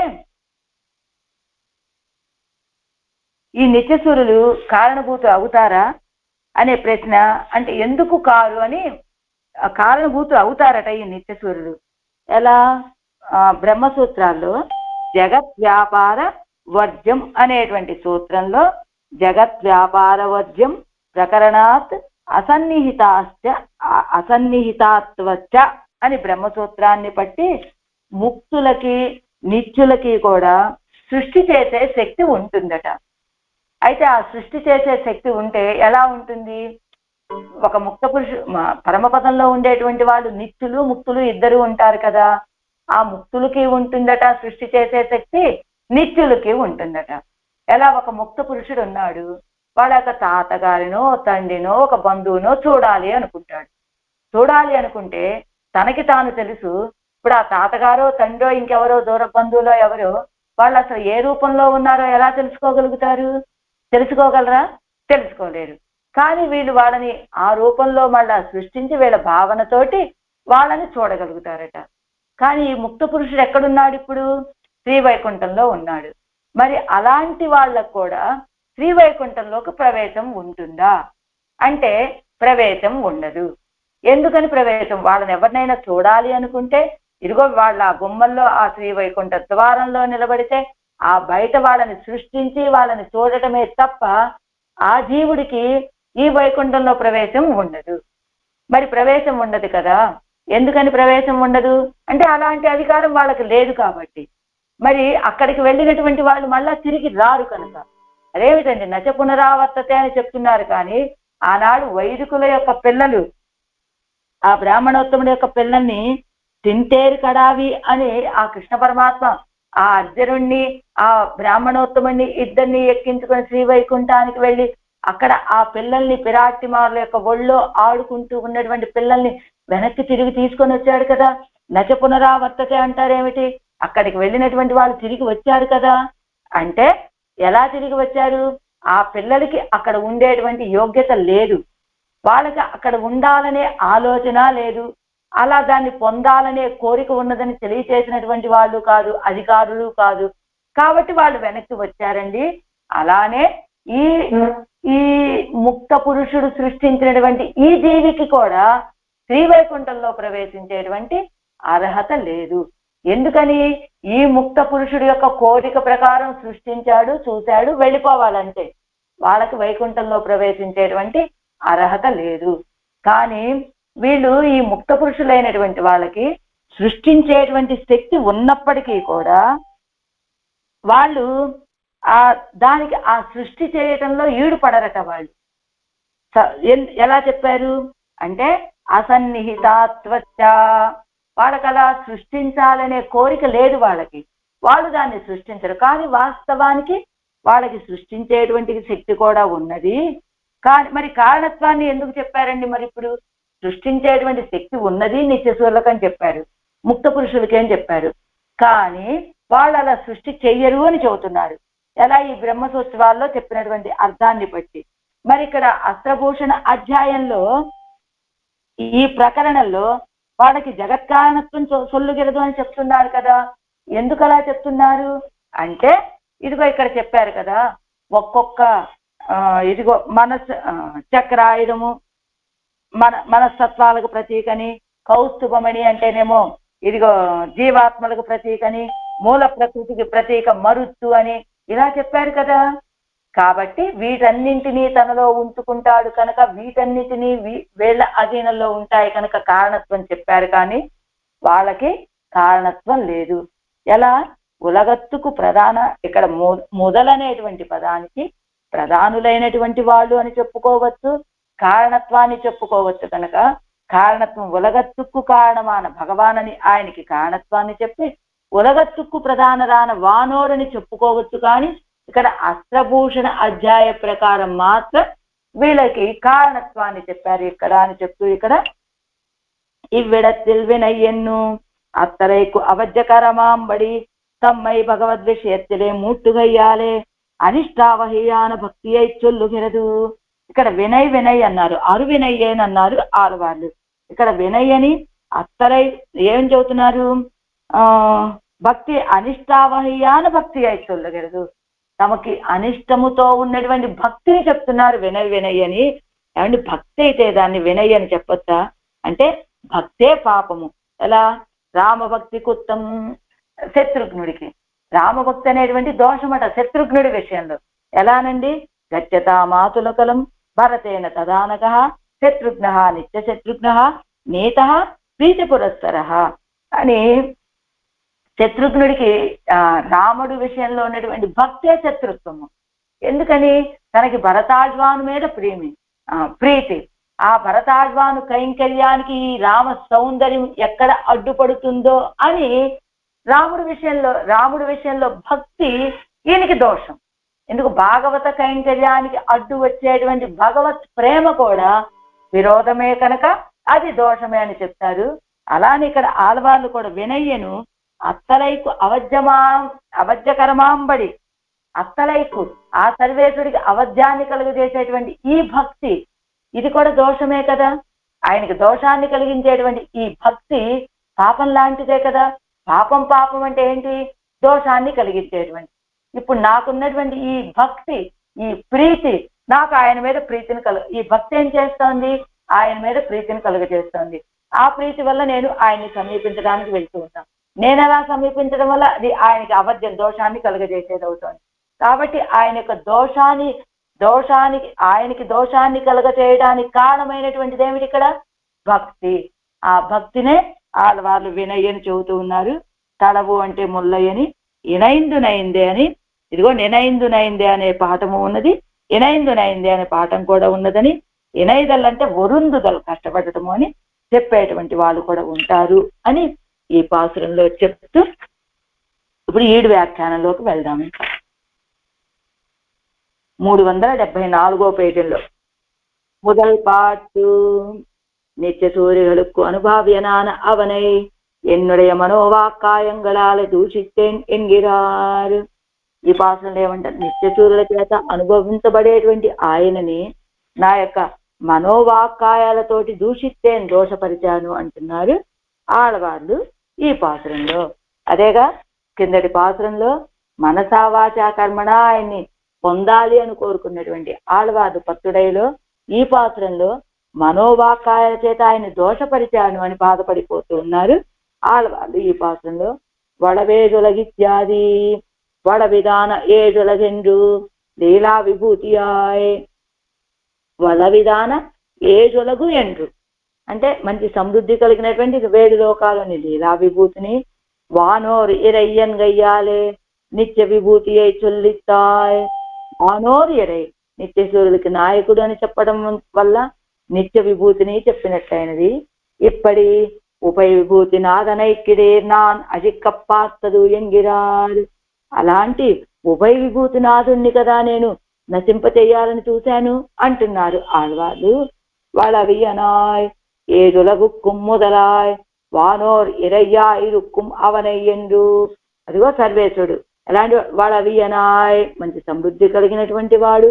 [SPEAKER 1] ఈ నిత్యసూరులు కారణభూతులు అవుతారా అనే ప్రశ్న. అంటే ఎందుకు కారు అని, కారణభూతులు అవుతారట ఈ నిత్యసూరులు. ఎలా? బ్రహ్మసూత్రాల్లో జగత్ వ్యాపార వర్జ్యం అనేటువంటి సూత్రంలో జగత్ వ్యాపార వర్జ్యం ప్రకరణాత్ అసన్నిహితాత్వచ్చ అని బ్రహ్మసూత్రాన్ని బట్టి ముక్తులకి నిత్యులకి కూడా సృష్టి చేసే శక్తి ఉంటుందట. అయితే ఆ సృష్టి చేసే శక్తి ఉంటే ఎలా ఉంటుంది? ఒక ముక్త పురుషు పరమపదంలో ఉండేటువంటి వాళ్ళు నిత్యులు ముక్తులు ఇద్దరు ఉంటారు కదా, ఆ ముక్తులకి ఉంటుందట సృష్టి చేసే శక్తి, నిత్యులకి ఉంటుందట. ఎలా? ఒక ముక్త పురుషుడు ఉన్నాడు, వాళ్ళ యొక్క తాతగారినో తండ్రినో ఒక బంధువునో చూడాలి అనుకుంటాడు. చూడాలి అనుకుంటే తనకి తాను తెలుసు, ఇప్పుడు ఆ తాతగారో తండ్రో ఇంకెవరో దూర బంధువులో ఎవరో వాళ్ళు అసలు ఏ రూపంలో ఉన్నారో ఎలా తెలుసుకోగలుగుతారు? తెలుసుకోగలరా? తెలుసుకోలేరు. కానీ వీళ్ళు వాళ్ళని ఆ రూపంలో మళ్ళా సృష్టించి వీళ్ళ భావనతోటి వాళ్ళని చూడగలుగుతారట. కానీ ఈ ముక్త పురుషుడు ఎక్కడున్నాడు ఇప్పుడు? శ్రీవైకుంఠంలో ఉన్నాడు. మరి అలాంటి వాళ్ళకు కూడా శ్రీవైకుంఠంలోకి ప్రవేశం ఉంటుందా అంటే ప్రవేశం ఉండదు. ఎందుకని ప్రవేశం? వాళ్ళని ఎవరినైనా చూడాలి అనుకుంటే ఇదిగో వాళ్ళ గుమ్మల్లో ఆ శ్రీవైకుంఠ ద్వారంలో నిలబడితే ఆ బయట వాళ్ళని సృష్టించి వాళ్ళని చూడటమే తప్ప ఆ జీవుడికి ఈ వైకుంఠంలో ప్రవేశం ఉండదు. మరి ప్రవేశం ఉండదు కదా. ఎందుకని ప్రవేశం ఉండదు అంటే అలాంటి అధికారం వాళ్ళకి లేదు కాబట్టి. మరి అక్కడికి వెళ్ళినటువంటి వాళ్ళు మళ్ళా తిరిగి రారు కనుక. అదేమిటండి నచ పునరావర్తతే అని చెప్తున్నారు. కానీ ఆనాడు వైదికుల యొక్క పిల్లలు ఆ బ్రాహ్మణోత్తముడి యొక్క పిల్లల్ని తింటేరు కడావి అని ఆ కృష్ణ పరమాత్మ ఆ అర్జునుణ్ణి ఆ బ్రాహ్మణోత్తముడిని ఇద్దరిని ఎక్కించుకొని శ్రీవైకుంఠానికి వెళ్ళి అక్కడ ఆ పిల్లల్ని పిరాటిమారుల యొక్క ఒళ్ళో ఆడుకుంటూ ఉన్నటువంటి పిల్లల్ని వెనక్కి తిరిగి తీసుకొని వచ్చాడు కదా. నచ పునరావర్తతే అంటారేమిటి? అక్కడికి వెళ్ళినటువంటి వాళ్ళు తిరిగి వచ్చారు కదా. అంటే ఎలా తిరిగి వచ్చారు? ఆ పిల్లలకి అక్కడ ఉండేటువంటి యోగ్యత లేదు, వాళ్ళకి అక్కడ ఉండాలనే ఆలోచన లేదు, అలా దాన్ని పొందాలనే కోరిక ఉన్నదని తెలియచేసినటువంటి వాళ్ళు కాదు, అధికారులు కాదు. కాబట్టి వాళ్ళు వెనక్కి వచ్చారండి. అలానే ఈ ఈ ముక్త పురుషుడు సృష్టించినటువంటి ఈ జీవికి కూడా శ్రీవైకుంఠంలో ప్రవేశించేటువంటి అర్హత లేదు. ఎందుకని? ఈ ముక్త పురుషుడు యొక్క కోరిక ప్రకారం సృష్టించాడు, చూశాడు, వెళ్ళిపోవాలంటే వాళ్ళకి వైకుంఠంలో ప్రవేశించేటువంటి అర్హత లేదు. కానీ వీళ్ళు ఈ ముక్త పురుషులైనటువంటి వాళ్ళకి సృష్టించేటువంటి శక్తి ఉన్నప్పటికీ కూడా వాళ్ళు దానికి ఆ సృష్టి చేయటంలో ఈడుపడరట. వాళ్ళు ఎలా చెప్పారు అంటే అసన్నిహితాత్వచ్చ, వాళ్ళకి అలా సృష్టించాలనే కోరిక లేదు వాళ్ళకి, వాళ్ళు దాన్ని సృష్టించరు. కానీ వాస్తవానికి వాళ్ళకి సృష్టించేటువంటి శక్తి కూడా ఉన్నది. కానీ మరి కారణత్వాన్ని ఎందుకు చెప్పారండి? మరి ఇప్పుడు సృష్టించేటువంటి శక్తి ఉన్నది నిత్యసూరులకు అని చెప్పారు, ముక్త పురుషులకేం చెప్పారు. కానీ వాళ్ళు అలా సృష్టి చెయ్యరు అని చెబుతున్నారు. ఎలా? ఈ బ్రహ్మసూత్రాల్లో చెప్పినటువంటి అర్థాన్ని బట్టి. మరి ఇక్కడ అస్త్రభూషణ అధ్యాయంలో ఈ ప్రకరణంలో వాళ్ళకి జగత్కారణత్వం సొల్లుగెలదు అని చెప్తున్నారు కదా. ఎందుకు అలా చెప్తున్నారు అంటే ఇదిగో ఇక్కడ చెప్పారు కదా, ఒక్కొక్క ఇదిగో చక్రాయుధము మనస్తత్వాలకు ప్రతీకని, కౌస్తుభమణి అంటేనేమో ఇదిగో జీవాత్మలకు ప్రతీకని, మూల ప్రకృతికి ప్రతీక మరుత్తు అని ఇలా చెప్పారు కదా. కాబట్టి వీటన్నింటినీ తనలో ఉంచుకుంటాడు కనుక వీటన్నిటినీ వీళ్ళ అధీనంలో ఉంటాయి కనుక కారణత్వం చెప్పారు. కానీ వాళ్ళకి కారణత్వం లేదు. ఎలా? ఉలగత్తుకు ప్రధాన, ఇక్కడ మొదలనేటువంటి పదానికి ప్రధానులైనటువంటి వాళ్ళు అని చెప్పుకోవచ్చు, కారణత్వాన్ని చెప్పుకోవచ్చు. కనుక కారణత్వం ఉలగత్తుకు కారణమాన భగవాన్ అని ఆయనకి కారణత్వాన్ని చెప్పి ఉలగత్తుకు ప్రధాన రాన వానోరని చెప్పుకోవచ్చు. కానీ ఇక్కడ అస్త్రభూషణ అధ్యాయ ప్రకారం మాత్రం వీళ్ళకి కారణత్వాన్ని చెప్పారు ఇక్కడ అని చెప్తూ ఇక్కడ ఇవ్విడத்தில் వినయ్యన్ను అత్తరైకు అవజ్జకరమాంబడి తమ్మై భగవద్విషయத்திலே మూట్టుగయ్యాలే అనిష్టావహీయాన భక్తి అయి చొల్లుగిరదు. ఇక్కడ వినయ్ వినయ్ అన్నారు, అరువినయ్యేని అన్నారు ఆడవాళ్ళు. ఇక్కడ వినయ్ అని అత్తరై ఏం చెబుతున్నారు? భక్తి అనిష్టావహీయాన భక్తి అయి చొల్లుగిరదు. తమకి అనిష్టముతో ఉన్నటువంటి భక్తిని చెప్తున్నారు వినయ్ వినయ్ అని. ఏమంటే భక్తి అయితే దాన్ని వినయ్ అని చెప్పొచ్చా అంటే భక్తే పాపము. ఎలా? రామభక్తి కుత్తం శత్రుఘ్నుడికి రామభక్తి అనేటువంటి దోషమట శత్రుఘ్నుడి విషయంలో. ఎలానండి? గచ్చతా మాతులకలం భరతేన తదానక శత్రుఘ్న నిత్య శత్రుఘ్న నీత ప్రీతి పురస్సర అని శత్రుఘ్నుడికి రాముడి విషయంలో ఉన్నటువంటి భక్తే శత్రుత్వము. ఎందుకని? తనకి భరతాళ్వాను మీద ప్రీతి. ఆ భరతాళ్వాను కైంకర్యానికి ఈ రామ సౌందర్యం ఎక్కడ అడ్డుపడుతుందో అని రాముడి విషయంలో భక్తి ఈయనకి దోషం. ఎందుకు? భాగవత కైంకర్యానికి అడ్డు వచ్చేటువంటి భగవత్ ప్రేమ కూడా విరోధమే కనుక అది దోషమే అని చెప్తారు. అలానే ఇక్కడ ఆళ్వార్లు కూడా వినయ్యను అత్తలైకు అవజ్జకరమాంబడి అత్తలైకు ఆ సర్వేశ్వరుడికి అవధ్యాన్ని కలుగజేసేటువంటి ఈ భక్తి ఇది కూడా దోషమే కదా. ఆయనకి దోషాన్ని కలిగించేటువంటి ఈ భక్తి పాపం లాంటిదే కదా. పాపం అంటే ఏంటి? దోషాన్ని కలిగించేటువంటి. ఇప్పుడు నాకున్నటువంటి ఈ భక్తి, ఈ ప్రీతి నాకు ఆయన మీద ప్రీతిని ఈ భక్తి ఏం చేస్తోంది? ఆయన మీద ప్రీతిని కలుగజేస్తోంది. ఆ ప్రీతి వల్ల నేను ఆయన్ని సమీపించడానికి వెళ్తూ ఉంటాను. నేను అలా సమీపించడం వల్ల అది ఆయనకి అవధ్యం దోషాన్ని కలుగజేసేది అవుతోంది. కాబట్టి ఆయన యొక్క ఆయనకి దోషాన్ని కలుగజేయడానికి కారణమైనటువంటిది ఏమిటి? ఇక్కడ భక్తి. ఆ భక్తినే ఆళ్వార్లు వినయ్యని చెబుతూ ఉన్నారు. తడవు అంటే ముల్లయ్యని, ఇనైందు నైందే అని, ఇదిగో నినైందు నైందే అనే పాఠము ఉన్నది, ఇనైందు నైందే అనే పాఠం కూడా ఉన్నదని, ఇనైదల్ అంటే వరుందుదలు కష్టపడటము అని చెప్పేటువంటి వాళ్ళు కూడా ఉంటారు అని ఈ పాసురంలో చెప్తూ ఇప్పుడు 7 వ్యాఖ్యానంలోకి వెళ్దాము. 374వ పేజీలో முதல் பாட்டு நித்திய சூரியர்களுக்கு அனுபவியனான அவனை என்னுடைய మనోవాక్కాయంగళాల దూషిస్తేన్ ఎన్గిరారు. ఈ పాసనలో ఏమంటారు? నిత్య సూర్యుల చేత అనుభవించబడేటువంటి ఆయనని నా యొక్క మనోవాక్కాయాలతోటి దూషిస్తేన్ దోషపరిచాను అంటున్నారు ఆడవాళ్ళు ఈ పాసురంలో. అదేగా కిందటి పాసురంలో మనసా వాచా కర్మణ ఆయన్ని పొందాలి అని కోరుకున్నటువంటి ఆళ్వార్లు పత్తుడైలో ఈ పాత్రంలో మనోవాక్కాయాల చేత ఆయన దోషపరిచాను అని బాధపడిపోతూ ఉన్నారు ఆళ్వార్లు ఈ పాత్రంలో. వడవేజొలగిత్యాది వడవిధాన ఏజొలగెండు లీలా విభూతియాయ్. వడవిధాన ఏజొలగు ఎండ్రు అంటే మంచి సమృద్ధి కలిగినటువంటి 7 లోకాలని లీలా విభూతిని వానోర్ ఇరయ్యన్ గయ్యాలే నిత్య విభూతి అయి చొల్లిస్తాయ్. వానోర్ ఇరై నిత్య సూర్యుడికి నాయకుడు అని చెప్పడం వల్ల నిత్య విభూతిని చెప్పినట్లయినది. ఇప్పటి ఉపయ విభూతి నాదనైక్కిడే నాన్ అజిక్కప్పాత్తదు ఎంగిరాడు. అలాంటి ఉభయ విభూతి నాదుణ్ణి కదా నేను నశింపచేయాలని చూశాను అంటున్నారు ఆళ్వార్లు. వళవియనాయ్ ఏదులగుక్కుం మొదలాయ్ వానోర్ ఇరయ్యా ఇరుక్కుం అవనయ్యండు. అదిగో సర్వేశ్వరుడు ఎలాంటి వళవియనాయ్ మంచి సమృద్ధి కలిగినటువంటి వాడు,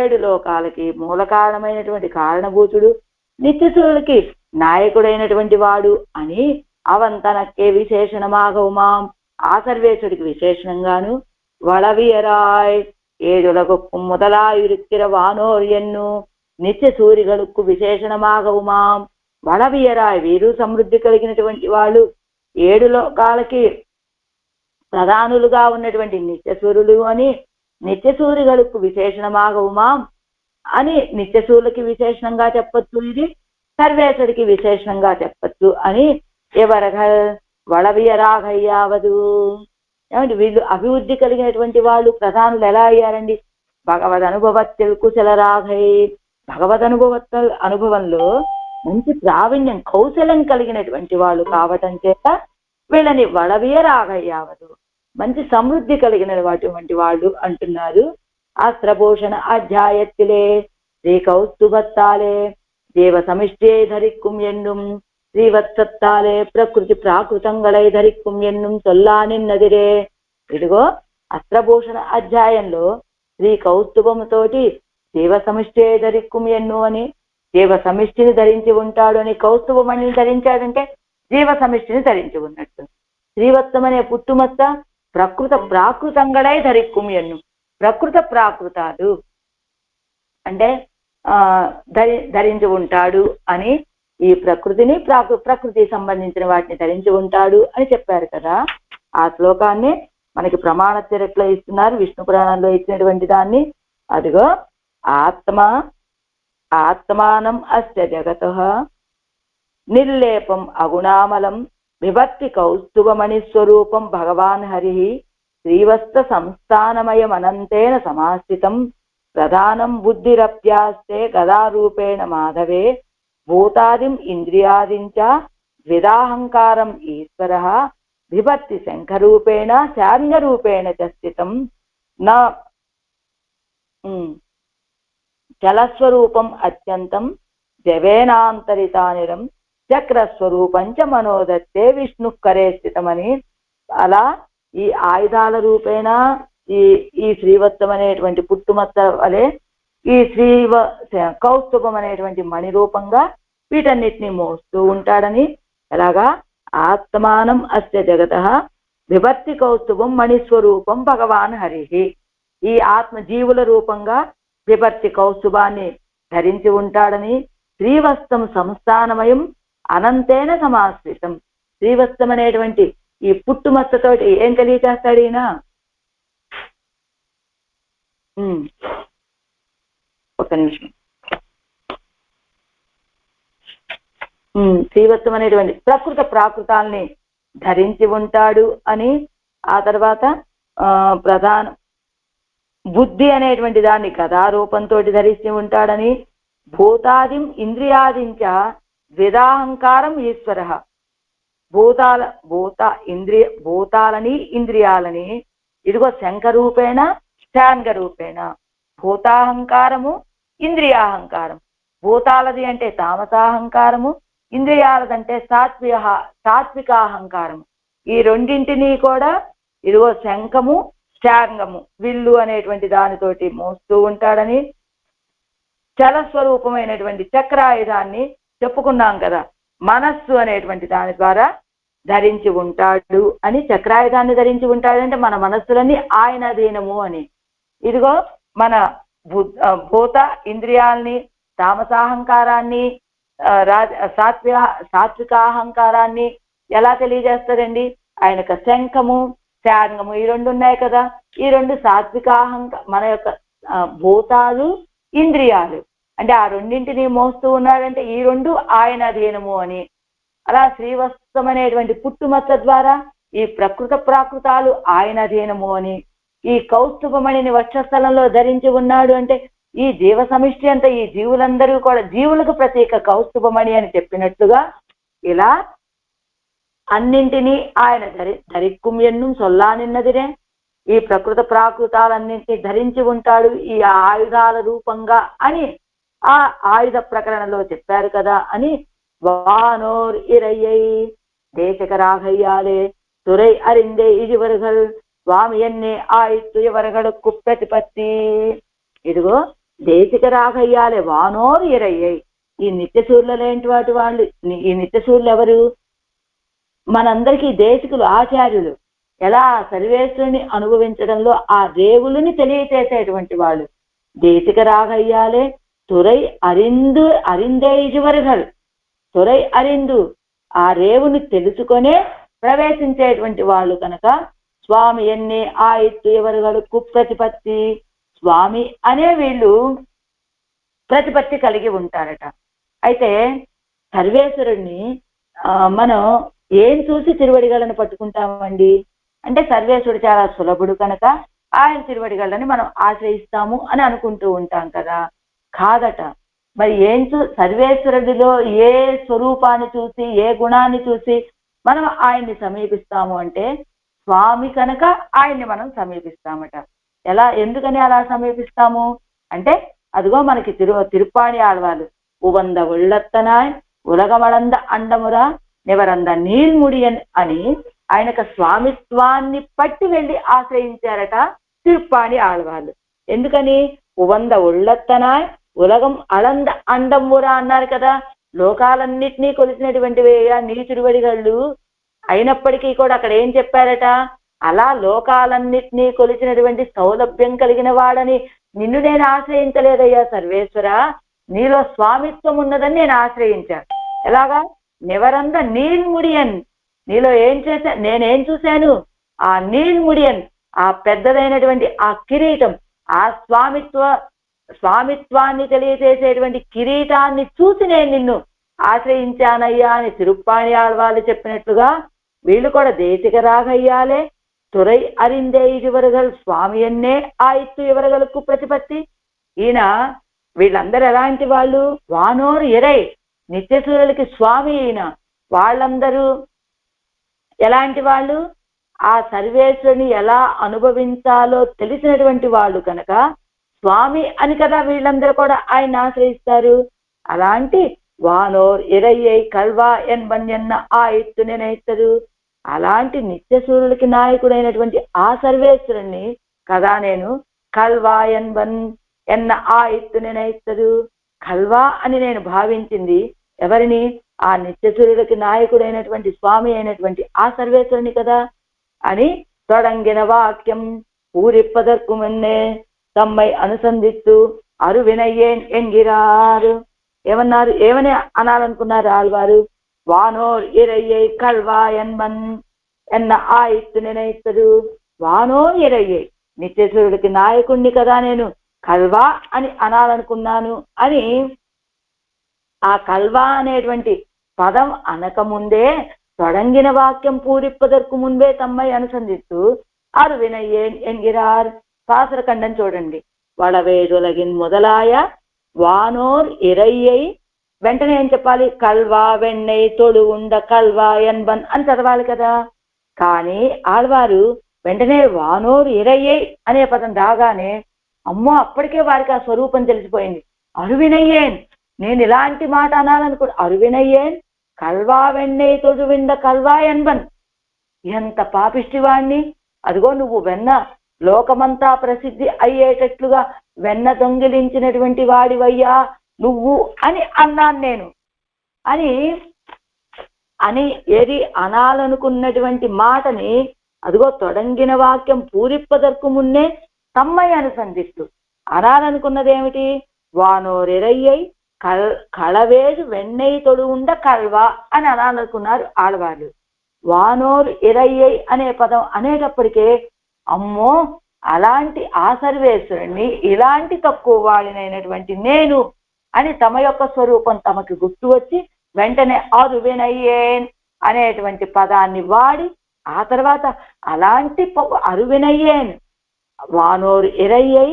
[SPEAKER 1] 7 లోకాలకి మూల కారణమైనటువంటి కారణభూతుడు, నిత్యసూరులకి నాయకుడైనటువంటి వాడు అని అవంతనక్కే విశేషణమాగవుమాం ఆ సర్వేశ్వరుడికి విశేషణంగాను వళవియరాయ్ ஏழுலகுக்கு முதலாயிருக்கிற வானோர் என்னும் నిత్య సూరిகளுకు విశేషణమాగవుమాం వడవియరాయ్ వీరు సమృద్ధి కలిగినటువంటి వాళ్ళు 7 లోకాలకి ప్రధానులుగా ఉన్నటువంటి నిత్య సూర్యులు అని నిత్య సూరిகளுకు విశేషణమాగవుమాం అని నిత్య సూర్యులకి విశేషణంగా చెప్పొచ్చు, ఇది సర్వేశ్వరికి విశేషణంగా చెప్పొచ్చు అని ఎవరగల్ వడవియరాగయ్యావదు. ఏమంటే వీళ్ళు అభివృద్ధి కలిగినటువంటి వాళ్ళు ప్రధానులు ఎలా అయ్యారండి? భగవద్ అనుభవత్తులు కుశలరాఘై, భగవద్ అనుభవంలో మంచి ప్రావీణ్యం కౌశలం కలిగినటువంటి వాళ్ళు కావటం చేత వీళ్ళని వడవియరాగయ్యావదు, మంచి సమృద్ధి కలిగినటువంటి వాళ్ళు అంటున్నారు. అస్త్రభూషణ అధ్యాయత్తిలే శ్రీ కౌస్తుభత్తాలే దేవ సమిష్టిயை ధరిக்கும் ఎన్నుం శ్రీవత్సత్తాలే ప్రకృతి ప్రాకృతంగళై ధరిக்கும் ఎన్నుం సొల్లానిన్నదిరే. ఇదిగో అస్త్రభూషణ అధ్యాయంలో శ్రీ కౌస్తుభముతోటి దేవ సమిష్టిயை ధరిక్కుం ఎన్ను అని దేవ సమిష్టిని ధరించి ఉంటాడు అని, కౌస్తుభమణిని ధరించాడంటే జీవ సమిష్టిని ధరించి ఉన్నట్టు. శ్రీవత్సం అనే పుట్టుమత్త ప్రకృత ప్రాకృతంగళై ధరిక్కుం ఎన్ను, ప్రకృత ప్రాకృతాలు అంటే ధరించి ఉంటాడు అని, ఈ ప్రకృతిని ప్రకృతికి సంబంధించిన వాటిని ధరించి ఉంటాడు అని చెప్పారు కదా. ఆ శ్లోకాన్ని మనకి ప్రమాణ చరిత్రలో ఇస్తున్నారు, విష్ణు పురాణంలో ఇచ్చినటువంటి దాన్ని. అదిగో ఆత్మానం అస్య జగతః నిర్లేపం అగుణామలం విభక్తి కౌస్తుభమణి స్వరూపం భగవాన్ హరి శ్రీవత్స సంస్థానమయమనంతేన సమాస్థితం ప్రధానం బుద్ధిరప్యాస్తే గదారూపేణ మాధవే భూతాదిం ఇంద్రియాదించ ద్విదాహంకారం ఈశ్వరః విభక్తి శంఖరూపేణ శార్ంగరూపేణ చ స్థితం నా జలస్వరూపం అత్యంతం జవేనాంతరితానిరం చక్రస్వరూపంచ మనోదత్తే విష్ణుకరే స్థితమని. అలా ఈ ఆయుధాల రూపేణ ఈ శ్రీవత్సం అనేటువంటి పుట్టుమత్త వలె ఈ కౌస్తుభం అనేటువంటి మణి రూపంగా వీటన్నిటిని మోస్తూ ఉంటాడని. ఎలాగా ఆత్మానం అస్య జగతః విభక్తి కౌస్తుభం మణిస్వరూపం భగవాన్ హరి, ఈ ఆత్మ జీవుల రూపంగా విభక్తి కౌస్తుభాన్ని ధరించి ఉంటాడని. శ్రీవత్సం సంస్థానమయం అనంతేన సమాశ్రితం, శ్రీవత్సం అనేటువంటి ఈ పుట్టుమత్తతో ఏం తెలియచేస్తాడు ఈయన? ఒక నిమిషం. శ్రీవత్సం అనేటువంటి ప్రకృత ప్రాకృతాల్ని ధరించి ఉంటాడు అని. ఆ తర్వాత ప్రధాన బుద్ధి అనేటువంటి దాన్ని కథారూపంతో ధరించి ఉంటాడని. భూతాదిం ఇంద్రియాదించ ద్విదాహంకారం ఈశ్వర, భూతాలని ఇంద్రియాలని ఇదిగో శంఖరూపేణ శాంగరూపేణ. భూతాహంకారము ఇంద్రియాహంకారం, భూతాలది అంటే తామసాహంకారము, ఇంద్రియాలదంటే సాత్వికాహంకారము. ఈ రెండింటినీ కూడా ఇదిగో శంఖము శాంగము విల్లు అనేటువంటి దానితోటి మోస్తూ ఉంటాడని. చలస్వరూపమైనటువంటి చక్రాయుధాన్ని చెప్పుకున్నాం కదా, మనస్సు అనేటువంటి దాని ద్వారా ధరించి ఉంటాడు అని. చక్రాయుధాన్ని ధరించి ఉంటాడంటే మన మనస్సులన్నీ ఆయన అధీనము అని. ఇదిగో మన భూత ఇంద్రియాల్ని, తామసాహంకారాన్ని, సాత్వికాహంకారాన్ని ఎలా తెలియజేస్తారండి? ఆయనకు శంఖము శాంగము ఈ రెండు ఉన్నాయి కదా, ఈ రెండు మన యొక్క భూతాలు ఇంద్రియాలు అంటే ఆ రెండింటిని మోస్తూ ఉన్నాడంటే ఈ రెండు ఆయన అధీనము అని. అలా శ్రీవత్సం అనేటువంటి పుట్టుమత్త ద్వారా ఈ ప్రకృత ప్రాకృతాలు ఆయన అధీనము అని. ఈ కౌస్తుభమణిని వక్షస్థలంలో ధరించి ఉన్నాడు అంటే ఈ జీవ సమిష్టి అంతా ఈ జీవులందరూ కూడా జీవులకు ప్రత్యేక కౌస్తుభమణి అని చెప్పినట్లుగా ఇలా అన్నింటినీ ఆయన ధరిక్కుం ఎన్నుం సొల్లానిన్నదిరే. ఈ ప్రకృత ప్రాకృతాలన్నింటినీ ధరించి ఉంటాడు ఈ ఆయుధాల రూపంగా అని ఆ ఆయుధ ప్రకరణలో చెప్పారు కదా అని. వానోర్ ఇరయ్యై దేశకరాఘయ్యాలే துறை அறிந்தே ఇదివరగల్ స్వామి ఎన్నే ఆయిత్తు ఎవరగడుక్కు ప్రతిపత్తి. ఇదిగో దేశిక రాఘయ్యాలే వానోరు ఇరయ్యై. ఈ నిత్యసూర్యులేంటి వాటి వాళ్ళు? ఈ నిత్యసూర్యులు ఎవరు? మనందరికీ దేశికులు, ఆచార్యులు. ఎలా సర్వేశ్వరుని అనుభవించడంలో ఆ రేవులని తెలియచేసేటువంటి వాళ్ళు. దేశిక రాగయ్యాలే துறை அறிந்தேయువர்கள், துறை அறிந்து ఆ రేవుని తెలుసుకొనే ప్రవేశించేటువంటి వాళ్ళు కనుక స్వామి ఎన్నే ఆయిత్తు ఎవరుగలకు ప్రతిపత్తి, స్వామి అనే వీళ్ళు ప్రతిపత్తి కలిగి ఉంటారట. అయితే సర్వేశ్వరుణ్ణి మనం ఏం చూసి తిరువడిగళ్ళని పట్టుకుంటామండి అంటే, సర్వేశ్వరుడు చాలా సులభుడు కనుక ఆయన తిరువడిగళ్ళని మనం ఆశ్రయిస్తాము అని అనుకుంటూ ఉంటాం కదా. కాదట. మరి సర్వేశ్వరుడిలో ఏ స్వరూపాన్ని చూసి, ఏ గుణాన్ని చూసి మనం ఆయన్ని సమీపిస్తాము అంటే, స్వామి కనుక ఆయన్ని మనం సమీపిస్తామట. ఎందుకని అలా సమీపిస్తాము అంటే, అదిగో మనకి తిరుప్పాణి ఆళ్వారు ఉవంద ఉళ్ళత్తనాయ్ ఉలగమళంద అండమురా నివరంద నీల్ముడియన్ అని ఆయనకు స్వామిత్వాన్ని పట్టి వెళ్ళి ఆశ్రయించారట తిరుప్పాణి ఆళ్వారు. ఎందుకని? ఉవంద ఉళ్ళత్తనాయ్ ఉలగం అళంద అండమురా అన్నారు కదా. లోకాలన్నిటినీ కొలిసినటువంటివి నీ తిరువడిగళ్ళు అయినప్పటికీ కూడా అక్కడ ఏం చెప్పారట? అలా లోకాలన్నిటినీ కొలిచినటువంటి సౌలభ్యం కలిగిన వాడని నిన్ను నేను ఆశ్రయించలేదయ్యా సర్వేశ్వర, నీలో స్వామిత్వం ఉన్నదని నేను ఆశ్రయించాను. ఎలాగా? నివరంద నీల్ముడియన్, నీలో నేనేం చూశాను? ఆ నీల్ముడియన్, ఆ పెద్దదైనటువంటి ఆ కిరీటం, ఆ స్వామిత్వాన్ని తెలియజేసేటువంటి కిరీటాన్ని చూసి నేను నిన్ను ఆశ్రయించానయ్యా అని తిరుప్పాణి ఆళ్వాళ్ళు చెప్పినట్లుగా వీళ్ళు కూడా దేశిక రాగయ్యాలే துறை அறிந்தேயுவர்கள் స్వామి ఎన్నే ఆయిత్తు ఎవరుగలకు ప్రతిపత్తి. ఈయన వీళ్ళందరూ ఎలాంటి వాళ్ళు? వానోరు ఎరై నిత్యసూరులకి స్వామి ఈయన. వాళ్ళందరూ ఎలాంటి వాళ్ళు? ఆ సర్వేశ్వరుని ఎలా అనుభవించాలో తెలిసినటువంటి వాళ్ళు కనుక స్వామి అని కదా వీళ్ళందరూ కూడా ఆయన ఆశ్రయిస్తారు. అలాంటి వానోర్ ఇరయ్యై కల్వా ఎన్బన్యన్న ఆయిత్తు నేనైతరు, అలాంటి నిత్యసూరులకి నాయకుడైనటువంటి ఆ సర్వేశ్వరుణ్ణి కదా నేను కల్వా ఎన్న ఆయిత్తు నేనైతరు, కల్వా అని నేను భావించింది ఎవరిని? ఆ నిత్యసూరులకి నాయకుడైనటువంటి స్వామి అయినటువంటి ఆ సర్వేశ్వరుని కదా అని తొడంగిన వాక్యం పూరిప్పదర్కు మున్నే తమ్మై అనుసంధిస్తూ అరువినయ్యేన్ ఎంగిరారు. ఏమన్నారు? ఏమని అనాలనుకున్నారు ఆళ్వారు? వానోర్ ఇరయ్యై కల్వా ఎన్న ఆయిత్తు నేనైతరు. వానోర్ ఇరయ్యై, నిత్యసూరుడికి నాయకుణ్ణి కదా నేను కల్వా అని అనాలనుకున్నాను అని ఆ కల్వా అనేటువంటి పదం అనకముందే తొడంగిన వాక్యం పూరిప్పదற்கு ముందే తమ్మై అనుసంధిస్తూ అరువినయ్యేన్ ఎంగిరార్. శాస్త్రఖండం చూడండి. వడవేడులగిన్ మొదలాయ వానోర్ ఇరయ్యై, వెంటనే ఏం చెప్పాలి? కల్వా వెన్నై తొడు ఉండ కల్వా ఎన్బన్ అని చదవాలి కదా. కానీ ఆళ్వారు వెంటనే వానోరు ఇరయ్యై అనే పదం రాగానే అమ్మో, అప్పటికే వారికి ఆ స్వరూపం తెలిసిపోయింది. అరువినయ్యేన్, నేను ఇలాంటి మాట అనాలనుకో, అరువినయ్యేన్ కల్వా వెన్నై తొడు విండ కల్వా ఎన్బన్. ఎంత పాపిష్టివాణ్ణి! అదిగో నువ్వు వెన్న లోకమంతా ప్రసిద్ధి అయ్యేటట్లుగా వెన్న దొంగిలించినటువంటి వాడివయ్యా నువ్వు అని అన్నాను నేను అని ఏది అనాలనుకున్నటువంటి మాటని అదిగో తొడంగిన వాక్యం పూరిప్పదற்கு మున్నే తమ్మై అనుసంధిస్తూ అనాలనుకున్నదేమిటి? వానోరెరయ్యై కళవేడు వెన్నై తొడు ఉండ కల్వా అని అనాలనుకున్నారు ఆడవాళ్ళు. వానోరు ఇరయ్యై అనే పదం అనేటప్పటికే అమ్మో, అలాంటి ఆ సర్వేశ్వరుణ్ణి ఇలాంటి తక్కువ వాడినైనటువంటి నేను అని తమ యొక్క స్వరూపం తమకి గుర్తు వచ్చి వెంటనే అరువినయ్యేన్ అనేటువంటి పదాన్ని వాడి ఆ తర్వాత అలాంటి అరువినయ్యేన్ వానోరు ఇరయ్యై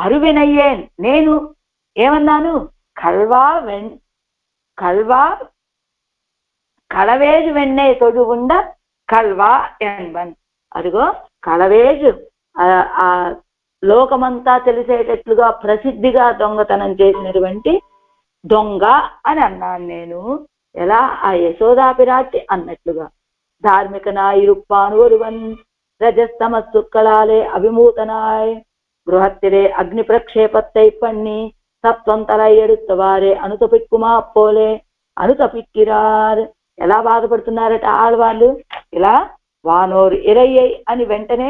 [SPEAKER 1] అరువినయ్యేన్, నేను ఏమన్నాను? కళవేజు వెన్నై తొడు ఉండ కల్వా ఎన్బన్. అదిగో కళవేజు ఆ లోకమంతా తెలిసేటట్లుగా ప్రసిద్ధిగా దొంగతనం చేసినటువంటి దొంగ అని అన్నాను నేను. ఎలా? ఆ యశోదాపిరాట్టి అన్నట్లుగా. ధార్మిక నాయిరుప్పాను ఒరువన్ రజస్తమస్సుక్కளாலே అభిమూతనాయ్ గృహத்திலே అగ్ని ప్రక్షేపத்தை பண்ணி சத்வம் தலை எடுத்தவாరే అనుతపిక్కుమా పోలే అనుతపిక్కిరార్. ఎలా బాధపడుతున్నారట ఆడవాళ్ళు? ఇలా వానోరు ఇరయ్యై అని వెంటనే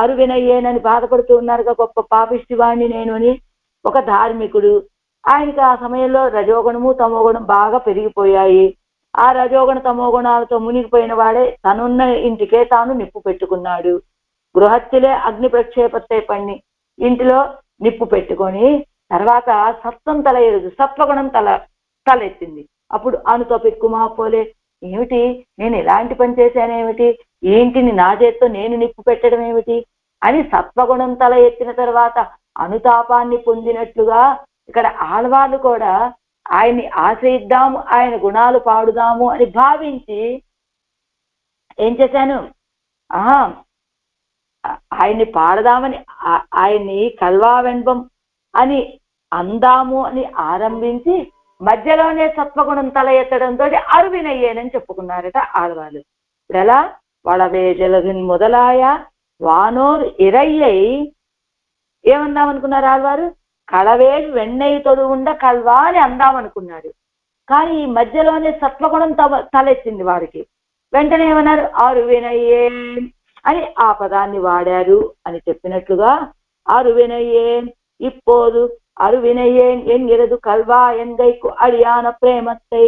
[SPEAKER 1] అరువినయ్యేనని బాధపడుతూ ఉన్నారుగా, గొప్ప పాపిష్టివాణ్ణి నేను అని. ఒక ధార్మికుడు, ఆయనకి ఆ సమయంలో రజోగుణము తమోగుణం బాగా పెరిగిపోయాయి. ఆ రజోగుణ తమోగుణాలతో మునిగిపోయిన వాడే తనున్న ఇంటికే తాను నిప్పు పెట్టుకున్నాడు. గృహస్థులే అగ్ని ప్రక్షేపத்தை పన్ని ఇంటిలో నిప్పు పెట్టుకొని తర్వాత సత్వం తల ఎరుదు, సత్వగుణం తలెత్తింది. అప్పుడు అనుతో పెక్కుమా పోలే, ఏమిటి నేను ఎలాంటి పని చేశానేమిటి, ఏంటిని నా చేత్తో నేను నిప్పు పెట్టడం ఏమిటి అని సత్వగుణం తల ఎత్తిన తర్వాత అనుతాపాన్ని పొందినట్లుగా ఇక్కడ ఆళ్వాళ్ళు కూడా ఆయన్ని ఆశ్రయిద్దాము, ఆయన గుణాలు పాడుదాము అని భావించి ఏం చేశాను, ఆయన్ని పాడదామని ఆయన్ని కల్వా వెంబం అని అందాము అని ఆరంభించి మధ్యలోనే సత్వగుణం తల ఎత్తడంతో అరువినయ్యేనని చెప్పుకున్నారట ఆళ్వాళ్ళు. ఇప్పుడు ఎలా వళవేజలగిన్ మొదలాయ వానోర్ ఇరయ్యై ఏమందామనుకున్నారు ఆళ్వారు, కళవేలు వెన్నయ్య తొడుగుండ కల్వా అని అందామనుకున్నాడు. కానీ ఈ మధ్యలోనే సత్వగుణం తలెత్తింది వారికి. వెంటనే ఏమన్నారు, అరువినయ్యే అని ఆ పదాన్ని వాడారు అని చెప్పినట్లుగా అరువినయ్యే ఇప్పోదు అరువినయ్యేన్ ఎన్గిరదు కల్వా ఎంగైకు అడియాన ప్రేమత్తై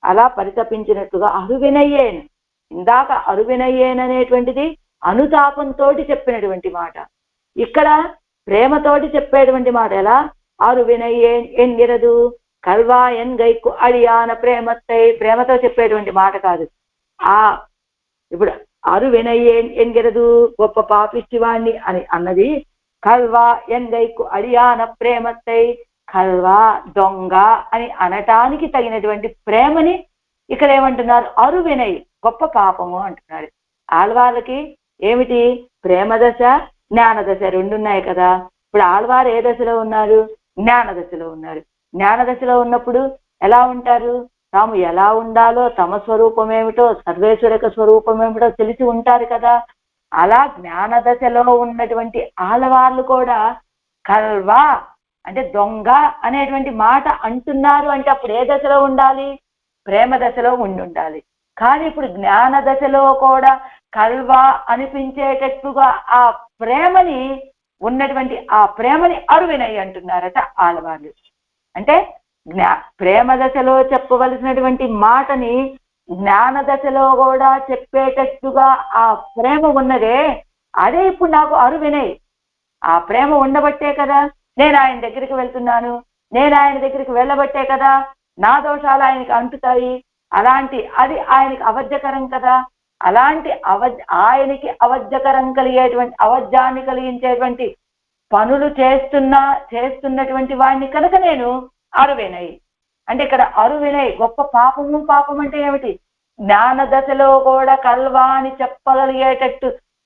[SPEAKER 1] అలా పరితపించినట్లుగా అరువినయ్యేన్. ఇందాక అరువినయ్యేన్ అనేటువంటిది అనుతాపంతో చెప్పినటువంటి మాట, ఇక్కడ ప్రేమతోటి చెప్పేటువంటి మాట. ఎలా అరువినయ్యేన్ ఎన్గిరదు కల్వా ఎంగైకు అడియాన ప్రేమత్తై, ప్రేమతో చెప్పేటువంటి మాట కాదు. ఇప్పుడు అరువినయ్యేన్ ఎన్గిరదు గొప్ప పాపిష్టివాణ్ణి అని అన్నది కల్వా ఎంగైకు అడియాన ప్రేమత్తై, కల్వా దొంగ అని అనటానికి తగినటువంటి ప్రేమని ఇక్కడ ఏమంటున్నారు, అరువినయ్ గొప్ప పాపము అంటున్నారు. ఆళ్వాళ్ళకి ఏమిటి, ప్రేమ దశ జ్ఞాన దశ రెండున్నాయి కదా. ఇప్పుడు ఆళ్వారు ఏ దశలో ఉన్నారు, జ్ఞాన దశలో ఉన్నారు. జ్ఞాన దశలో ఉన్నప్పుడు ఎలా ఉంటారు, తాము ఎలా ఉండాలో తమ స్వరూపం ఏమిటో సర్వేశ్వర యొక్క స్వరూపం ఏమిటో తెలిసి ఉంటారు కదా. అలా జ్ఞాన దశలో ఉన్నటువంటి ఆళ్వార్లు కూడా కల్వా అంటే దొంగ అనేటువంటి మాట అంటున్నారు అంటే అప్పుడు ఏ దశలో ఉండాలి, ప్రేమ దశలో ఉండాలి. కానీ ఇప్పుడు జ్ఞాన దశలో కూడా కల్వా అనిపించేటట్టుగా ఆ ప్రేమని ఉన్నటువంటి ఆ ప్రేమని అరువినయ్య అంటున్నారట ఆళ్వార్లు. అంటే ప్రేమ దశలో చెప్పవలసినటువంటి మాటని జ్ఞాన దశలో కూడా చెప్పేటట్టుగా ఆ ప్రేమ ఉన్నదే, అదే ఇప్పుడు నాకు అరువినయ్. ఆ ప్రేమ ఉండబట్టే కదా నేను ఆయన దగ్గరికి వెళ్తున్నాను, నేను ఆయన దగ్గరికి వెళ్ళబట్టే కదా నా దోషాలు ఆయనకి అంటుతాయి. అది ఆయనకి అవజ్యకరం కదా. అలాంటి ఆయనకి అవజ్యకరం కలిగేటువంటి అవజ్యాన్ని కలిగించేటువంటి పనులు చేస్తున్నటువంటి వాడిని కనుక నేను అరువినయ్ అంటే ఇక్కడ అరువినయ్ గొప్ప పాపము. పాపం అంటే ఏమిటి, జ్ఞాన దశలో కూడా కల్వా అని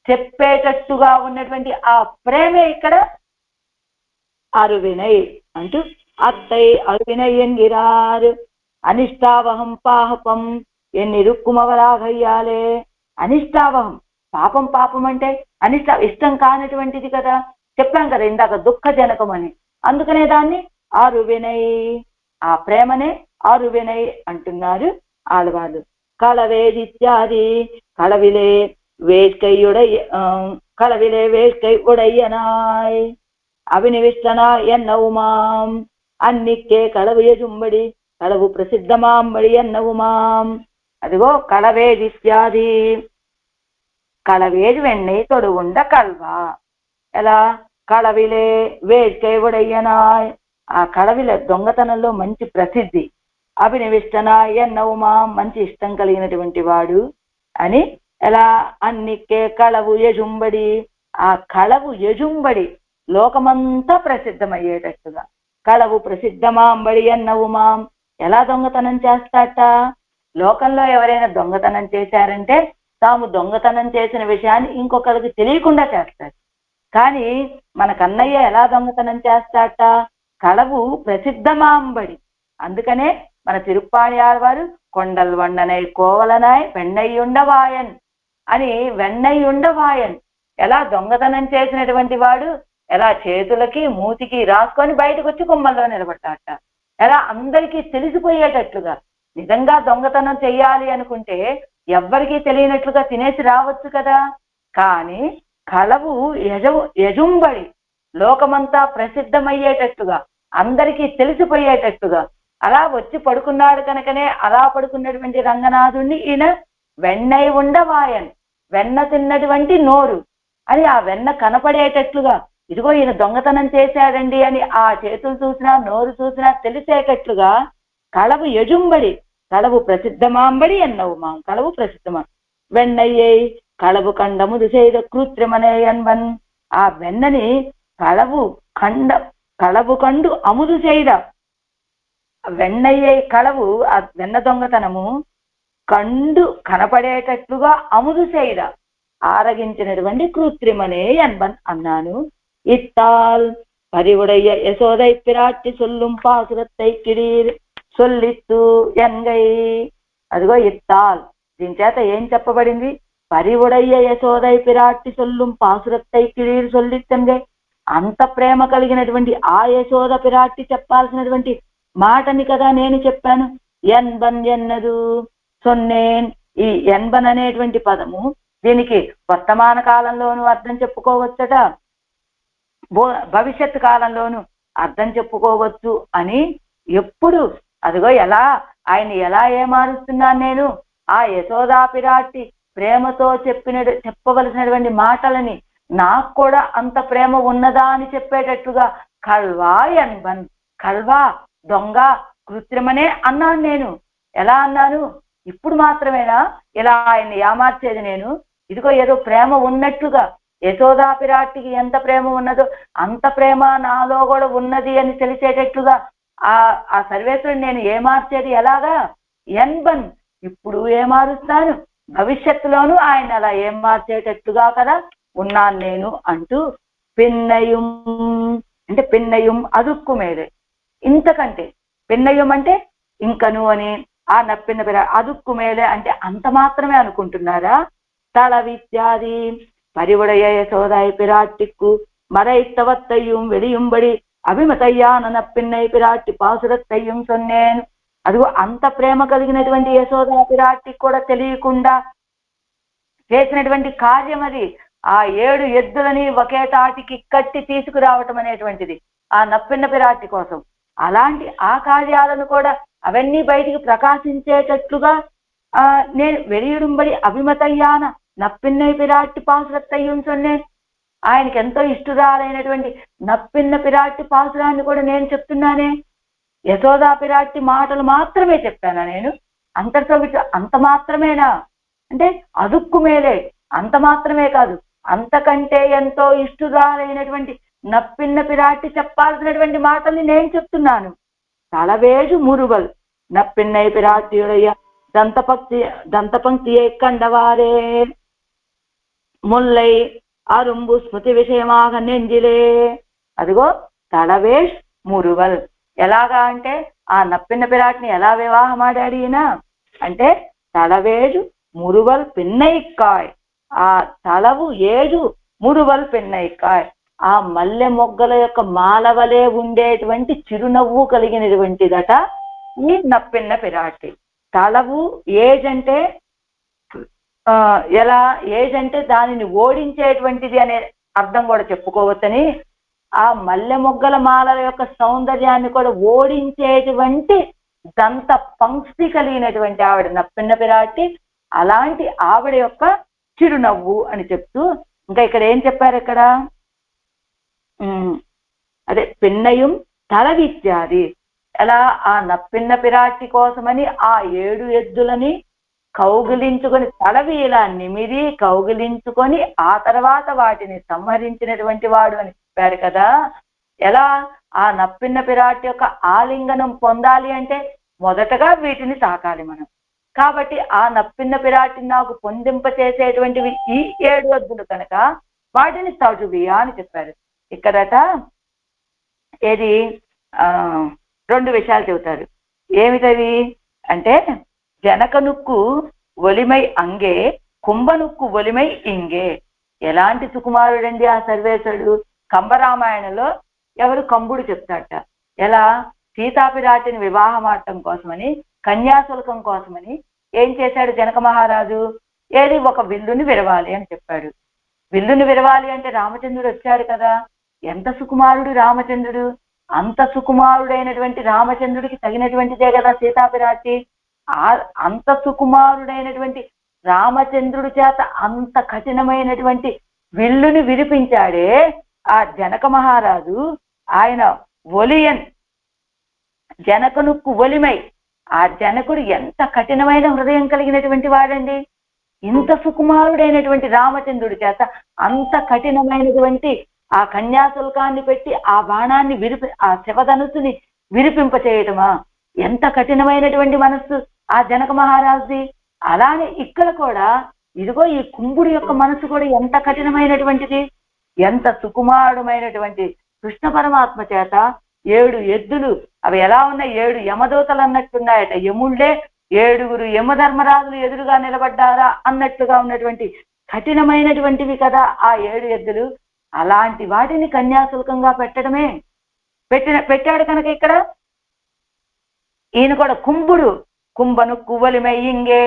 [SPEAKER 1] చెప్పేటట్టుగా ఉన్నటువంటి ఆ ప్రేమే ఇక్కడ అరువినయ్ అంటూ అత్తై అరువినయ్ ఎన్గిరారు అనిష్టావహం పాపం ఎన్నిరుక్కుమవరాగయ్యాలే. అనిష్టావహం పాపం, పాపం అంటే ఇష్టం కానటువంటిది కదా, చెప్పాం కదా ఇందాక దుఃఖజనకం అని. అందుకనే దాన్ని అరువినయ్, ఆ ప్రేమనే అరువినయ్ అంటున్నారు ఆళ్వాళ్ళు. களவேதித்யாதி களவிலே வேட்கை உடையனாய் அபினிவிஷ்டனாய் என்ன உமாம் అన్నిక్కే కళవు యజుంబడి కళవు ప్రసిద్ధమాంబడి అన్న ఉమాం. అదిగో களவேதித்యాది, களவேది వెన్నై తొడుగుండ కల్వా. ఎలా களவிலே వేட்கை உடையனாய், ఆ కళవిల దొంగతనంలో మంచి ప్రసిద్ధి. అభినివిష్టనాయ్ అన్న ఉమాం మంచి ఇష్టం కలిగినటువంటి వాడు అని. ఎలా అన్నిక్కే కళవు యజుంబడి, ఆ కళవు యజుంబడి లోకమంతా ప్రసిద్ధమయ్యేటట్టుగా. కళవు ప్రసిద్ధమాంబడి అన్న ఉమాం. ఎలా దొంగతనం చేస్తాట, లోకంలో ఎవరైనా దొంగతనం చేశారంటే తాము దొంగతనం చేసిన విషయాన్ని ఇంకొకరికి తెలియకుండా చేస్తారు. కానీ మన కన్నయ్య ఎలా దొంగతనం చేస్తాట, కళవు ప్రసిద్ధమాంబడి. అందుకనే మన తిరుప్పాణి ఆళ్వారు కొండల్ వండనై కోవలనాయ్ వెన్నయ్యుండవాయన్ అని వెన్నయ్యుండవాయన్. ఎలా దొంగతనం చేసినటువంటి వాడు ఎలా చేతులకి మూతికి రాసుకొని బయటకు వచ్చి కుమ్మల్లో నిలబడతాట. ఎలా అందరికీ తెలిసిపోయేటట్లుగా నిజంగా దొంగతనం చెయ్యాలి అనుకుంటే ఎవ్వరికీ తెలియనట్లుగా తినేసి రావచ్చు కదా. కానీ కళవు యజుంబడి లోకమంతా ప్రసిద్ధమయ్యేటట్టుగా, అందరికీ తెలిసిపోయేటట్టుగా అలా వచ్చి పడుకున్నాడు కనుకనే అలా పడుకున్నటువంటి రంగనాథుణ్ణి ఈయన వెన్నై ఉండవాయన్, వెన్న తిన్నటువంటి నోరు అని ఆ వెన్న కనపడేటట్లుగా, ఇదిగో ఈయన దొంగతనం చేశాడండి అని ఆ చేతులు చూసినా నోరు చూసినా తెలిసేటట్లుగా களவு எஜும்படி, களவு பிரசித்தமாம்படி என்னவுமாம், களவு பிரசித்தமா వెన్నయ్యే களவு కండముదు செய்த కృత్రిమనే என்பன். ఆ వెన్నని களவு కండు అముదు செய்த వెన్నయ్యే களவு, ఆ వెన్న దొంగతనము కండు కనపడేటట్లుగా అముదు செய்த ఆరగించినటువంటి కృత్రిమనే என்பன் అన్నాను. ఇత్తాల్ పరివుడయ్య యశోదై పిరాట్టి సొల్లుం పాసురత్తై కిడీర్ సొల్లిత్తు ఎన్గై. అదిగో ఇత్తాల్, దీని చేత ఏం చెప్పబడింది? పరివుడయ్య యశోదై పిరాట్టి సొల్లుం పాసురత్తై కిడీర్ సొల్లిత్తెన్గై. అంత ప్రేమ కలిగినటువంటి ఆ యశోద పిరాట్టి చెప్పాల్సినటువంటి మాటని కదా నేను చెప్పాను. ఎన్బన్ ఎన్నదు సొన్నేన్. ఈ ఎన్బన్ అనేటువంటి పదము దీనికి వర్తమాన కాలంలోనూ అర్థం చెప్పుకోవచ్చట, భవిష్యత్తు కాలంలోనూ అర్థం చెప్పుకోవచ్చు అని ఎప్పుడు అదిగో ఎలా ఆయన ఎలా ఏమారుస్తున్నాను నేను, ఆ యశోదా పిరాట్టి ప్రేమతో చెప్పవలసినటువంటి మాటలని నాకు కూడా అంత ప్రేమ ఉన్నదా అని చెప్పేటట్టుగా కల్వా ఎన్బన్, కల్వా దొంగ కృత్రిమనే అన్నాను నేను. ఎలా అన్నాను? ఇప్పుడు మాత్రమేనా ఇలా ఆయన్ని ఏమార్చేది నేను? ఇదిగో ఏదో ప్రేమ ఉన్నట్లుగా, యశోదా పిరాట్టికి ఎంత ప్రేమ ఉన్నదో అంత ప్రేమ నాలో కూడా ఉన్నది అని తెలిసేటట్లుగా ఆ సర్వేశ్వరుని నేను ఏమార్చేది ఎలాగా? ఎన్బన్, ఇప్పుడు ఏమారుస్తాను, భవిష్యత్తులోనూ ఆయన అలా ఏమార్చేటట్టుగా కదా ఉన్నాను నేను అంటూ పిన్నయం అంటే పిన్నయం అదుక్కు మేలే. ఇంతకంటే పిన్నయం అంటే ఇంకను అని, ఆ నప్పిన పిర అదుక్కు మేలే అంటే అంత మాత్రమే అనుకుంటున్నారా? తళ విద్యాది పరివుడయ యశోదాయ పిరాట్టిక్కు మరైత్తవత్తయ్యం వెలియుంబడి అభిమతయ్యాన నప్పిన్నై పిరాట్టి పాసురత్తయ్యం సొన్నేను. అదిగో అంత ప్రేమ కలిగినటువంటి యశోదా పిరాట్టికి కూడా తెలియకుండా చేసినటువంటి కార్యం అది. ఆ 7 ఎద్దులని ఒకే తాటికి కట్టి తీసుకురావటం అనేటువంటిది ఆ నప్పిన్న పిరాట్టి కోసం. అలాంటి ఆ కార్యాలను కూడా అవన్నీ బయటికి ప్రకాశించేటట్లుగా నేను వెలియుడుంబడి అభిమతయ్యాన నప్పిన్నై పిరాట్టి పాసురత్తయ్యం సొన్నేను. ఆయనకి ఎంతో ఇష్టరాలైనటువంటి నప్పిన్న పిరాట్టి పాసురాన్ని కూడా నేను చెప్తున్నానే. యశోదా పిరాట్టి మాటలు మాత్రమే చెప్పానా నేను? అంతటితో అంత మాత్రమేనా అంటే అదుక్కు మేలే, అంత మాత్రమే కాదు, అంతకంటే ఎంతో ఇష్టరాలైనటువంటి నప్పిన్న పిరాట్టి చెప్పాల్సినటువంటి మాటల్ని నేను చెప్తున్నాను. తలవేజు మురువల్ నప్పిన్నై పిరాట్టియుడయ్య దంతపంక్తియే కండవారే ముల్లై అరుంబు స్మృతి విషయమాగ నెంజిలే. అదిగో తలవేష్ మురువల్, ఎలాగా అంటే ఆ నప్పిన్న పిరాటిని ఎలా వివాహం ఆడాడు ఈయన అంటే తలవేజు మురువల్ పిన్నైక్కాయ్, ఆ తలవు ఏజు మురువల్ పిన్నైక్కాయ్, ఆ మల్లె మొగ్గల యొక్క మాలవలే ఉండేటువంటి చిరునవ్వు కలిగినటువంటిదట ఈ నప్పిన్న పిరాటి. తలవు ఏజ్ అంటే ఎలా, ఏజ్ అంటే దానిని ఓడించేటువంటిది అనే అర్థం కూడా చెప్పుకోవచ్చని, ఆ మల్లె మొగ్గల మాలల యొక్క సౌందర్యాన్ని కూడా ఓడించేటువంటి దంత పంక్తి కలిగినటువంటి ఆవిడ నప్పిన్న పిరాటి. అలాంటి ఆవిడ యొక్క చిరునవ్వు అని చెప్తూ ఇంకా ఇక్కడ ఏం చెప్పారు? ఇక్కడ అదే పిన్నయం తల విద్యాది, ఎలా ఆ నప్పిన్న పిరాటి కోసమని ఆ 7 ఎద్దులని కౌగిలించుకొని తలవి ఇలా నిమిరి కౌగిలించుకొని ఆ తర్వాత వాటిని సంహరించినటువంటి వాడు అని చెప్పారు కదా. ఎలా ఆ నప్పిన్న పిరాటి యొక్క ఆలింగనం పొందాలి అంటే మొదటగా వీటిని తాకాలి మనం. కాబట్టి ఆ నప్పిన్న పిరాటిని నాకు పొందింప చేసేటువంటివి ఈ 7 ఎద్దులు కనుక వాటిని తజువియా అని చెప్పారు. ఇక్కడట ఏది 2 విషయాలు చెబుతారు. ఏమిటవి అంటే జనకనుక్కు ఒలిమై అంగే కుంభనుక్కు ఒలిమై ఇంగే. ఎలాంటి సుకుమారుడండి ఆ సర్వేశ్వరుడు! కంబరామాయణంలో ఎవరు కంబుడు చెప్తాడట, ఎలా సీతాపిరాటిని వివాహం ఆడటం కోసమని కన్యాశుల్కం కోసమని ఏం చేశాడు జనక మహారాజు? ఏది ఒక విల్లుని విరవాలి అని చెప్పాడు. విల్లుని విరవాలి అంటే రామచంద్రుడు వచ్చాడు కదా. ఎంత సుకుమారుడు రామచంద్రుడు! అంత సుకుమారుడైనటువంటి రామచంద్రుడికి తగినటువంటిదే కదా సీతాపిరాటి. అంత సుకుమారుడైనటువంటి రామచంద్రుడి చేత అంత కఠినమైనటువంటి విల్లుని విరిపించాడే ఆ జనక మహారాజు. ఆయన ఒలియన్ జనకునుకు ఒలిమై. ఆ జనకుడు ఎంత కఠినమైన హృదయం కలిగినటువంటి వాడండి. ఇంత సుకుమారుడైనటువంటి రామచంద్రుడి చేత అంత కఠినమైనటువంటి ఆ కన్యాశుల్కాన్ని పెట్టి ఆ బాణాన్ని ఆ శివధనుసుని విరిపింప చేయటమా? ఎంత కఠినమైనటువంటి మనస్సు ఆ జనక మహారాజుది. అలానే ఇక్కడ కూడా ఇదిగో ఈ కుంభుడి యొక్క మనసు కూడా ఎంత కఠినమైనటువంటిది. ఎంత సుకుమారుడమైనటువంటి కృష్ణ పరమాత్మ చేత 7 ఎద్దులు, అవి ఎలా ఉన్నాయి? 7 యమదూతలు అన్నట్టున్నాయట. యముళ్లే 7 యమధర్మరాజులు ఎదురుగా నిలబడ్డారా అన్నట్లుగా ఉన్నటువంటి కఠినమైనటువంటివి కదా ఆ 7 ఎద్దులు. అలాంటి వాటిని కన్యాశుల్కంగా పెట్టడమే పెట్టాడు కనుక ఇక్కడ ఈయన కూడా కుంభుడు. కుంభను కువ్వలిమయ్యింగే.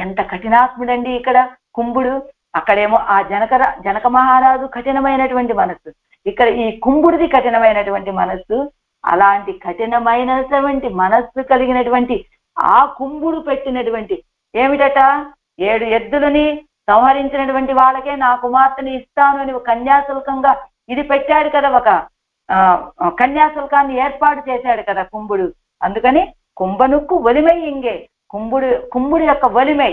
[SPEAKER 1] ఎంత కఠినాత్ముడండి ఇక్కడ కుంభుడు. అక్కడేమో ఆ జనక మహారాజు కఠినమైనటువంటి మనస్సు, ఇక్కడ ఈ కుంభుడిది కఠినమైనటువంటి మనస్సు. అలాంటి కఠినమైనటువంటి మనస్సు కలిగినటువంటి ఆ కుంభుడు పెట్టినటువంటి ఏమిటట? 7 ఎద్దులని సంహరించినటువంటి వాళ్ళకే నా కుమార్తెని ఇస్తాను అని కన్యాశుల్కంగా ఇది పెట్టాడు కదా. ఒక కన్యాశుల్కాన్ని ఏర్పాటు చేశాడు కదా కుంభుడు. అందుకని కుంభనుక్కు ఒలిమై ఇంగే. కుంభుడి యొక్క ఒలిమై,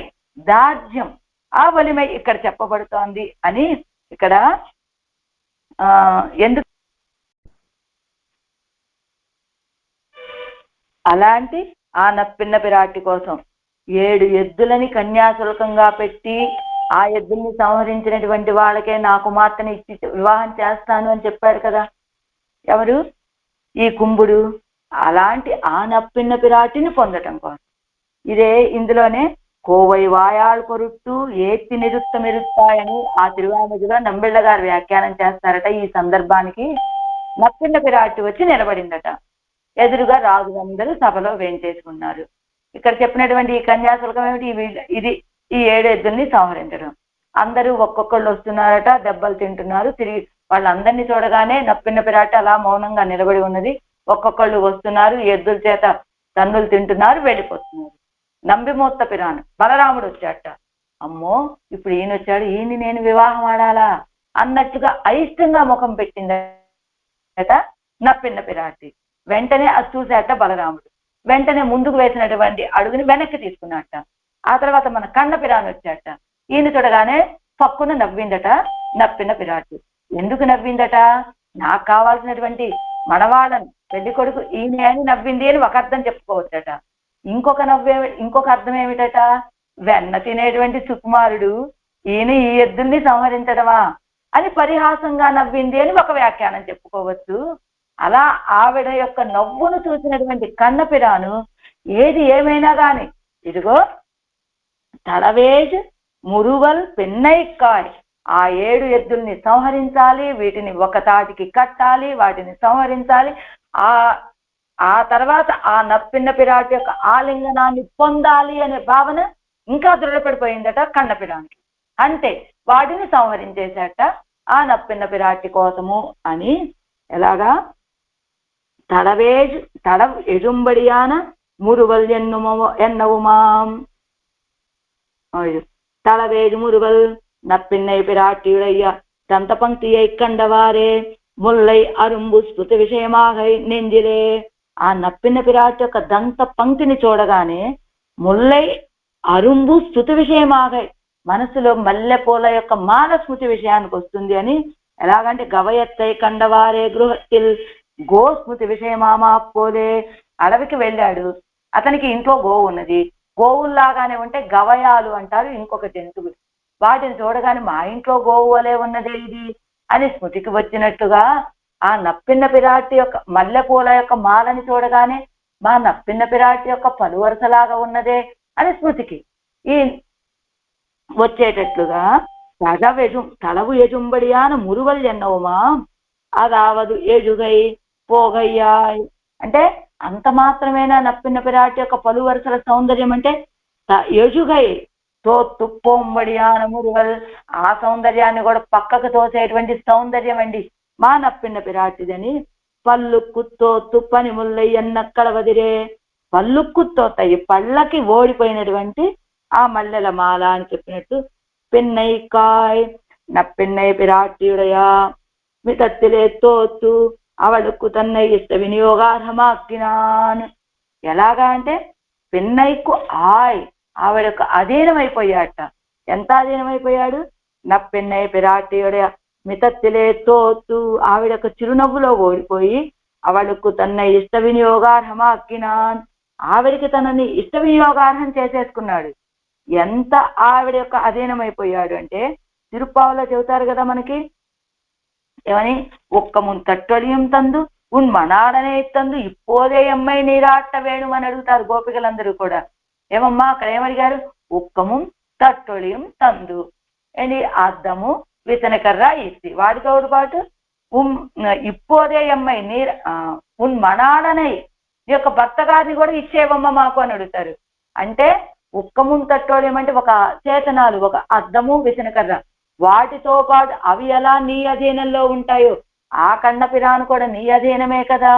[SPEAKER 1] దార్ఢ్యం, ఆ ఒలిమై ఇక్కడ చెప్పబడుతోంది అని ఇక్కడ ఎందుకు అలాంటి ఆ నప్పిన్న పిరాటి కోసం 7 ఎద్దులని కన్యాశుల్కంగా పెట్టి ఆ ఎద్దుల్ని సంహరించినటువంటి వాళ్ళకే నా కుమార్తెని ఇచ్చి వివాహం చేస్తాను అని చెప్పాడు కదా ఎవరు? ఈ కుంభుడు. అలాంటి ఆ నప్పిన్న పిరాటిని పొందటం కోసం ఇదే ఇందులోనే కోవై వాయాళ్ పొరుట్టు ఏత్తి నిరుత్తమిరుత్తాయని ఆ తిరువామదిలో నంబిళ్ళ గారు వ్యాఖ్యానం చేస్తారట. ఈ సందర్భానికి నప్పిన్న పిరాటి వచ్చి నిలబడిందట. ఎదురుగా రాజులందరూ సభలో వేంచేసుకున్నారు. ఇక్కడ చెప్పినటువంటి ఈ కన్యాశుల్కం ఏమిటి? ఇది ఈ 7 ఎద్దుల్ని సంహరించడం. అందరూ ఒక్కొక్కళ్ళు వస్తున్నారట, దెబ్బలు తింటున్నారు. తిరిగి వాళ్ళందరినీ చూడగానే నప్పిన్న పిరాటి అలా మౌనంగా నిలబడి ఉన్నది. ఒక్కొక్కళ్ళు వస్తున్నారు, ఎద్దుల చేత తన్నులు తింటున్నారు, వెళ్ళిపోతున్నారు. నంబిమూర్త పిరాను బలరాముడు వచ్చాట. అమ్మో, ఇప్పుడు ఈయన వచ్చాడు, ఈయన్ని నేను వివాహం ఆడాలా అన్నట్టుగా అయిష్టంగా ముఖం పెట్టిందట నప్పిన్న పిరాటి. వెంటనే అది చూశాట బలరాముడు. వెంటనే ముందుకు వేసినటువంటి అడుగుని వెనక్కి తీసుకున్నట్ట. ఆ తర్వాత మన కన్న పిరాను వచ్చాట. ఈయన చూడగానే పక్కున నవ్విందట నప్పిన పిరాటి. ఎందుకు నవ్విందట? నాకు కావాల్సినటువంటి మనవాళ్ళని పెళ్లి కొడుకు ఈయన అని నవ్వింది అని ఒక అర్థం చెప్పుకోవచ్చట. ఇంకొక అర్థం ఏమిటట? వెన్న తినేటువంటి సుకుమారుడు ఈయన ఈ ఎద్దుల్ని సంహరించడమా అని పరిహాసంగా నవ్వింది అని ఒక వ్యాఖ్యానం చెప్పుకోవచ్చు. అలా ఆవిడ యొక్క నవ్వును చూసినటువంటి కన్నపిరాను ఏది ఏమైనా గాని ఇదిగో తడవేజ్ మురువల్ పెన్నైకాయ్, ఆ 7 ఎద్దుల్ని సంహరించాలి, వీటిని ఒక తాటికి కట్టాలి, వాటిని సంహరించాలి. ఆ తర్వాత ఆ నప్పిన్న పిరాటి యొక్క ఆలింగనాన్ని పొందాలి అనే భావన ఇంకా దృఢపడిపోయిందట కన్నపిరానికి. అంతే, వాటిని సంహరించేశాట ఆ నప్పిన్న పిరాటి కోసము అని. ఎలాగా? తడవ్ ఎజుంబడియాన మురువల్ ఎన్నవుమాం. తళవేజు మురువల్ నప్పిన్నై పిరాட்டியுடைய దంత పంక్తిயை కండవారే ముల్లై అరుంబు స్మృతి విషయమాగై నెంజిలే. ఆ నప్పిన్న పిరాటి యొక్క దంత పంక్తిని చూడగానే ముల్లై అరుంబు స్మృతి విషయమాగై, మనసులో మల్లెపూల యొక్క మాల స్మృతి విషయానికి వస్తుంది అని. ఎలాగంటే గవయత్తై కండవారే గృహతిల్ గో స్మృతి విషయమామా పోలే. అడవికి వెళ్ళాడు, అతనికి ఇంట్లో గోవు ఉన్నది. గోవుల్లాగానే ఉంటే గవయాలు అంటారు ఇంకొక జంతువులు. వాటిని చూడగానే మా ఇంట్లో గోవు వలె ఉన్నదే ఇది అని స్మృతికి వచ్చినట్టుగా ఆ నప్పిన్న పిరాటి యొక్క మల్లెపూల యొక్క మాలని చూడగానే మా నప్పిన్న పిరాటి యొక్క పలువరసలాగా ఉన్నదే అని స్మృతికి ఈ వచ్చేటట్లుగా తడవు ఎజుంబడియాన మురువల్ ఎన్నవుమా అదావదు ఎజుగై పోగయ్యాయ్. అంటే అంత మాత్రమేనా నప్పిన పిరాటి యొక్క పలు వరుసల సౌందర్యం అంటే ఎజుగై తోత్తుపోంబడియాన మురుగల్, ఆ సౌందర్యాన్ని కూడా పక్కకు తోసేటువంటి సౌందర్యం అండి మా నప్పిన పిరాటిదని. పల్లుక్కుతో తుప్పని ముల్లయ్యన్నక్కడ వదిరే, పల్లుక్కుతోతాయి పళ్ళకి ఓడిపోయినటువంటి ఆ మల్లెల మాల అని చెప్పినట్టు. పిన్నై కాయ్ నప్పిన్నై పిరాటియుడయా మితత్తిలే తోత్తు అవளுக்கு తన్னை ఇష్ట వినియోగార్హమాక్కినాన్. ఎలాగా అంటే పిన్నైకు ఆయ్ ఆవిడకు అధీనమైపోయాట. ఎంత అధీనమైపోయాడు? నప్పిన్నై పిరాటియుడయ మితత్తిలే తోత్తు ఆవిడకు చిరునవ్వులో ఓడిపోయి అవளுக்கு తన్னை ఇష్ట వినియోగార్హమాక్కినాన్ ఆవిడికి తనని ఇష్ట వినియోగార్హం చేసేసుకున్నాడు. ఎంత ఆవిడ యొక్క అధీనమైపోయాడు అంటే తిరుప్పావలో చెబుతారు కదా మనకి ఏమని, ఒక్క ముంతట్టొడియం తందు ఉన్ మనాడనే తందు ఇప్పోదే అమ్మాయి నీరాట వేణు అని అడుగుతారు గోపికలందరూ కూడా. ఏమమ్మా అక్కడ ఏమడిగారు? ఒక్కము తట్టొడియం తందు ఏంటి, అద్దము వితనకర్ర ఇస్తి వాటితో పాటు ఇప్పోదే అమ్మాయి నీరు ఉన్ మనాడనై నీ యొక్క భర్త గారిని కూడా ఇచ్చేవమ్మ మాకు అని అడుగుతారు. అంటే ఉక్కముం తట్టోలేం అంటే ఒక చేతనాలు, ఒక అద్దము విసనకర్ర, వాటితో పాటు అవి ఎలా నీ అధీనంలో ఉంటాయో ఆ కన్నపిరాను కూడా నీ అధీనమే కదా.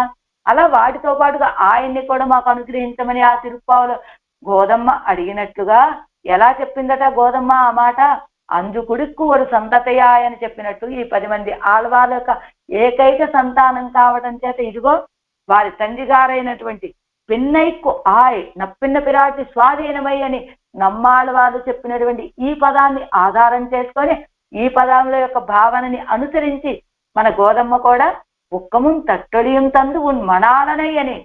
[SPEAKER 1] అలా వాటితో పాటుగా ఆయన్ని కూడా మాకు అనుగ్రహించమని ఆ తిరుప్పావులో గోదమ్మ అడిగినట్లుగా ఎలా చెప్పిందట గోదమ్మ ఆ మాట? అంజుకుడిక్కు ఒక సంతతయా అని చెప్పినట్టు ఈ 10 మంది ఆళ్వార్ల యొక్క ఏకైక సంతానం కావడం చేత ఇదిగో వారి తండ్రి గారైనటువంటి పిన్నైకు ఆయ్ నప్పిన్న పిరాటి స్వాధీనమై అని నమ్మాళ్ళవారు చెప్పినటువంటి ఈ పదాన్ని ఆధారం చేసుకొని ఈ పదాల యొక్క భావనని అనుసరించి మన గోదమ్మ కూడా ఉక్కముం తట్టొడియం తందు ఉన్ మనాలనై అని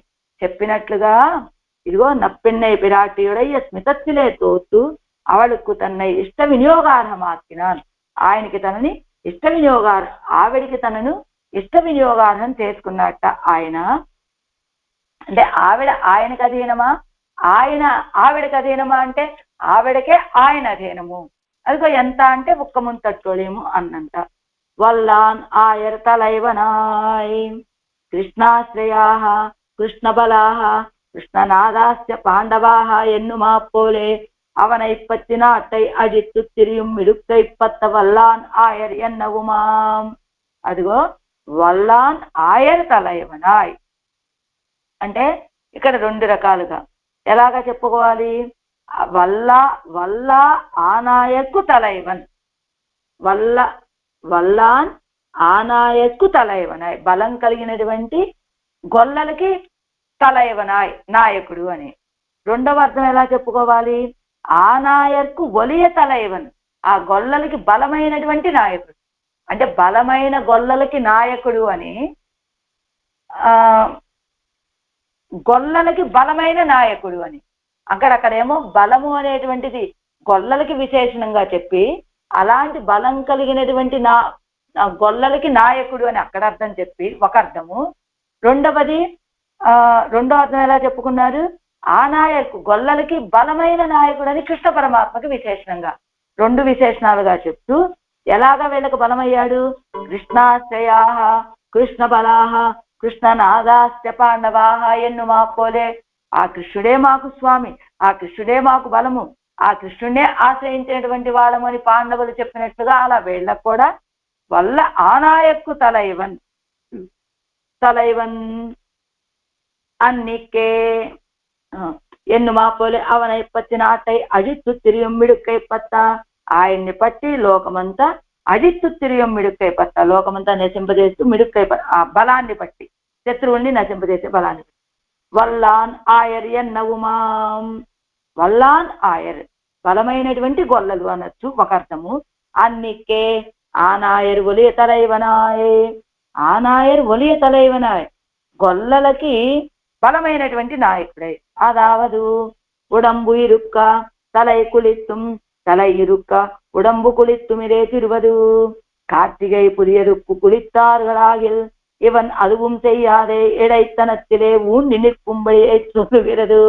[SPEAKER 1] చెప్పినట్లుగా ఇదిగో నప్పిన్నై పిరాటియుడయ్య స్మితత్తిలే తోత్తు అవளுக்கு తన్னை ఇష్ట వినియోగార్హమాకినాన్ ఆయనకి తనని ఇష్ట ఆవిడికి తనను ఇష్ట వినియోగార్హం చేసుకున్నట్ట ఆయన. అంటే ఆవిడ ఆయనకు అధీనమా, ఆయన ఆవిడకి అధీనమా అంటే ఆవిడకే ఆయన అధీనము. అదిగో ఎంత అంటే ఒక్క ముంతట్టోలేము అన్నంట. వల్లాన్ ఆయర తలైవనాయ్ కృష్ణాశ్రయా కృష్ణబలాహ కృష్ణనాదాస్య పాండవాహ ఎన్నుమా పోలే அவனை இப்பத்தி நாட்டை அழித்து திரியும் மிடுக்கை பத்த வல்லான் ஆயர் என்னவுமாம். అదిగో వల్లాన్ ఆయర్ తలైవనాయ్ అంటే ఇక్కడ 2 రకాలుగా ఎలాగా చెప్పుకోవాలి? వల్లా ఆనాయకు తలైవన్, వల్లాన్ ఆనాయకు తలైవనాయ్ బలం కలిగినటువంటి గొల్లలకి తలైవనాయ్ నాయకుడు అని. రెండవ అర్థం ఎలా చెప్పుకోవాలి? ఆనాయర్కు ఒలియ తలైవన్ ఆ గొల్లలకి బలమైనటువంటి నాయకుడు, అంటే బలమైన గొల్లలకి నాయకుడు అని, గొల్లలకి బలమైన నాయకుడు అని. అక్కడేమో బలము అనేటువంటిది గొల్లలకి విశేషణంగా చెప్పి అలాంటి బలం కలిగినటువంటి గొల్లలకి నాయకుడు అని అక్కడ అర్థం చెప్పి ఒక అర్థము. రెండో అర్థం ఎలా చెప్పుకున్నారు? ఆ నాయకు గొల్లలకి బలమైన నాయకుడు అని కృష్ణ పరమాత్మకి విశేషణంగా 2 విశేషణాలుగా చెప్తూ ఎలాగా వీళ్ళకు బలమయ్యాడు? కృష్ణాశ్రయా కృష్ణ బలాహ కృష్ణనాదాస్య పాండవాహ ఎన్నుమా పోలే ఆ కృష్ణుడే మాకు స్వామి, ఆ కృష్ణుడే మాకు బలము, ఆ కృష్ణుడే ఆశ్రయించినటువంటి వాళ్ళము అని పాండవులు చెప్పినట్లుగా అలా వీళ్ళకు కూడా వల్ల ఆనాయక్కు తలైవన్ అన్నికే ఎన్నుమా పోలే అవనై పత్తి నాటై అజిత్తు తిరియం మిడుక్కై పత్త ఆయన్ని పట్టి లోకమంతా అజిత్తు తిరియం మిడుక్కై పత్త లోకమంతా నశింపజేస్తూ మిడుక్కై ఆ బలాన్ని పట్టి శత్రువుల్ని నశింపజేసే బలాన్ని. వల్లాన్ ఆయర్ ఎన్నవుమాం వల్లాన్ ఆయర్ బలమైనటువంటి గొల్లలు అనొచ్చు ఒక అర్థము. అన్నికే ఆనాయర్ ఒలియ తలైవనాయ్ ఆనాయర్ ఒలియ తలైవనాయ్ గొల్లలకి బలమైనటువంటి నాయకుడే. అదావదు ఉడంబు ఇరుక్క తలై కుళిత్తుం தலை இருக்க உடம்பு குளித்துமிரே திருவது கார்த்திகை புதியருக்கு குளித்தார்களாகில் இவன் அதுவும் செய்யாதே இடைத்தனத்திலே ஊன்றி நிற்கும்படியை சொல்லுகிறது.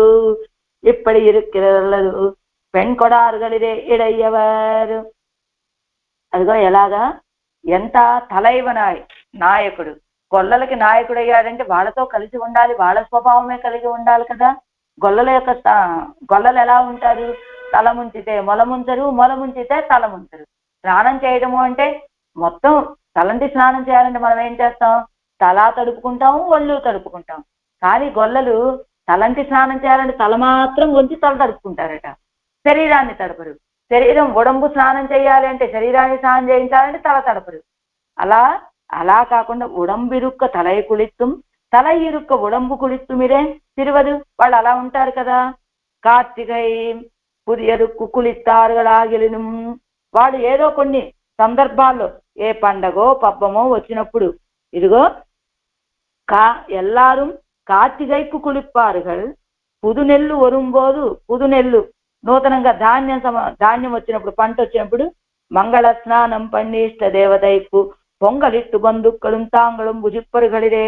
[SPEAKER 1] இப்படி இருக்கிறது பெண் கொடார்களிலே இடையவர். అదిగో ఎలాగా ఎంత తలైవనాయ్ నాయకుడు గొల్లలకి నాయకుడు అయ్యాడంటే వాళ్ళతో కలిసి ఉండాలి, వాళ్ళ స్వభావమే కలిగి ఉండాలి కదా. గొల్లల యొక్క గొల్లలు ఎలా ఉంటారు? తల ముంచితే మొల ముంచరు, మొల ముంచితే తల ముంచరు. స్నానం చేయడము అంటే మొత్తం తలంటి స్నానం చేయాలంటే మనం ఏం చేస్తాం? తల తడుపుకుంటాము, ఒళ్ళు తడుపుకుంటాం. కానీ గొల్లలు తలంటి స్నానం చేయాలంటే తల మాత్రం వంచి తల తడుపుకుంటారట, శరీరాన్ని తడపరు. శరీరం ఉడంబు స్నానం చేయాలి అంటే, శరీరాన్ని స్నానం చేయించాలంటే తల తడపరు. అలా అలా కాకుండా ఉడంబిరుక్క తలై కుళిత్తుం తల ఇరుక్క ఉడంబు కుళిత్తుమిరే తిరువదు. వాళ్ళు అలా ఉంటారు కదా. కార్తికై పుదియరుక్కు కుళిత్తారుగలాగిలిను. వాడు ఏదో కొన్ని సందర్భాల్లో ఏ పండగో పబ్బమో వచ్చినప్పుడు ఇదిగో எல்லாரும் కార్తికైకు కుళిప్పారుగల్ పుదునెల్లు వరుంబోదు. పుదునెల్లు నూతనంగా ధాన్యం వచ్చినప్పుడు, పంట వచ్చినప్పుడు మంగళ స్నానం పండి ఇష్ట దేవతైకు పొంగలిట్టు బంధుక్కలు తాంగళం భుజిప్పరుగలిరే.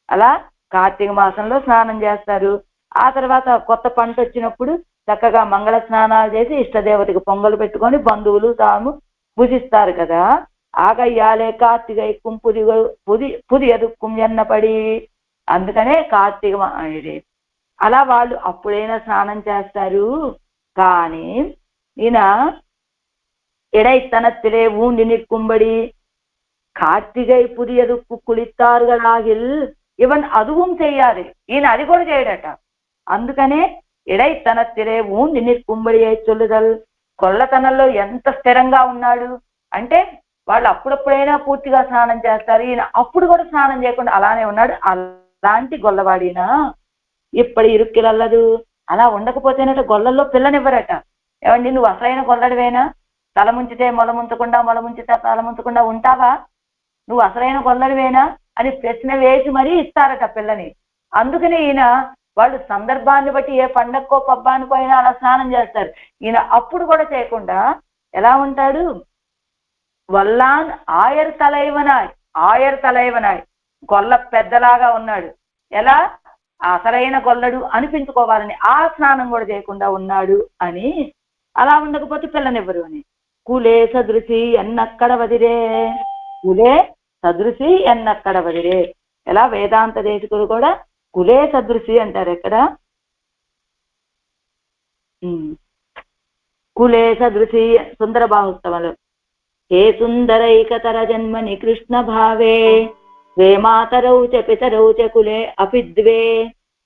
[SPEAKER 1] అలా కార్తీక మాసంలో స్నానం చేస్తారు. ఆ తర్వాత కొత్త పంట వచ్చినప్పుడు చక్కగా మంగళ స్నానాలు చేసి ఇష్టదేవతకి పొంగలు పెట్టుకొని బంధువులు తాము భుజిస్తారు కదా. ఆగయ్యాలే కార్తీకైకుం పుది ఎదుక్కుం ఎన్నపడి. అందుకనే కార్తీక ఇది అలా వాళ్ళు అప్పుడైనా స్నానం చేస్తారు. కానీ ఈయన ఇడైతనత్తిలే ఊండి నిற்கும்படி కార్తిகை புதியதுக்கு குளித்தார்களாகில் ఇవన్ అదువం చెయ్యాలి. ఈయన అది కూడా చేయడట. అందుకనే ఇడైతనత్తిలే ఊండి నిற்கும்படி చొల్లుదల్. కొల్లతనంలో ఎంత స్థిరంగా ఉన్నాడు అంటే వాళ్ళు అప్పుడప్పుడైనా పూర్తిగా స్నానం చేస్తారు, ఈయన అప్పుడు కూడా స్నానం చేయకుండా అలానే ఉన్నాడు. అలాంటి గొల్లవాడినా ఇప్పటి ఇరుక్కిలల్లదు. అలా ఉండకపోతేనట గొల్లల్లో పిల్లనివ్వరట. ఏమండి నువ్వు అసలైన గొల్లడివేనా? తల ముంచితే మొల ముంచకుండా, మొల ముంచితే తల ముంచకుండా ఉంటావా? నువ్వు అసలైన గొల్లడివేనా అని ప్రశ్న వేసి మరీ ఇస్తారట పిల్లని. అందుకని ఈయన వాళ్ళు సందర్భాన్ని బట్టి ఏ పండక్కో పబ్బానికో అయినా అలా స్నానం చేస్తారు. ఈయన అప్పుడు కూడా చేయకుండా ఎలా ఉంటాడు? వల్లాన్ ఆయర్ తలైవనాయ్ గొల్ల పెద్దలాగా ఉన్నాడు. ఎలా? అసలైన గొల్లడు అనిపించుకోవాలని ఆ స్నానం కూడా చేయకుండా ఉన్నాడు అని. అలా ఉండకపోతే పిల్లనివ్వరు అని. కులే సదృశి ఎన్నక్కడ వదిరే. కులే సదృశి ఎన్నక్కడ వదిరే. ఎలా వేదాంత దేశకులు కూడా కులే సదృశి అంటారు. ఎక్కడ? కులే సదృశి సుందర బాహుస్తవంలో హే సుందరైకతర జన్మని కృష్ణ భావే స్వే మాతరౌ చ పితరౌ చ కులే అపిద్వే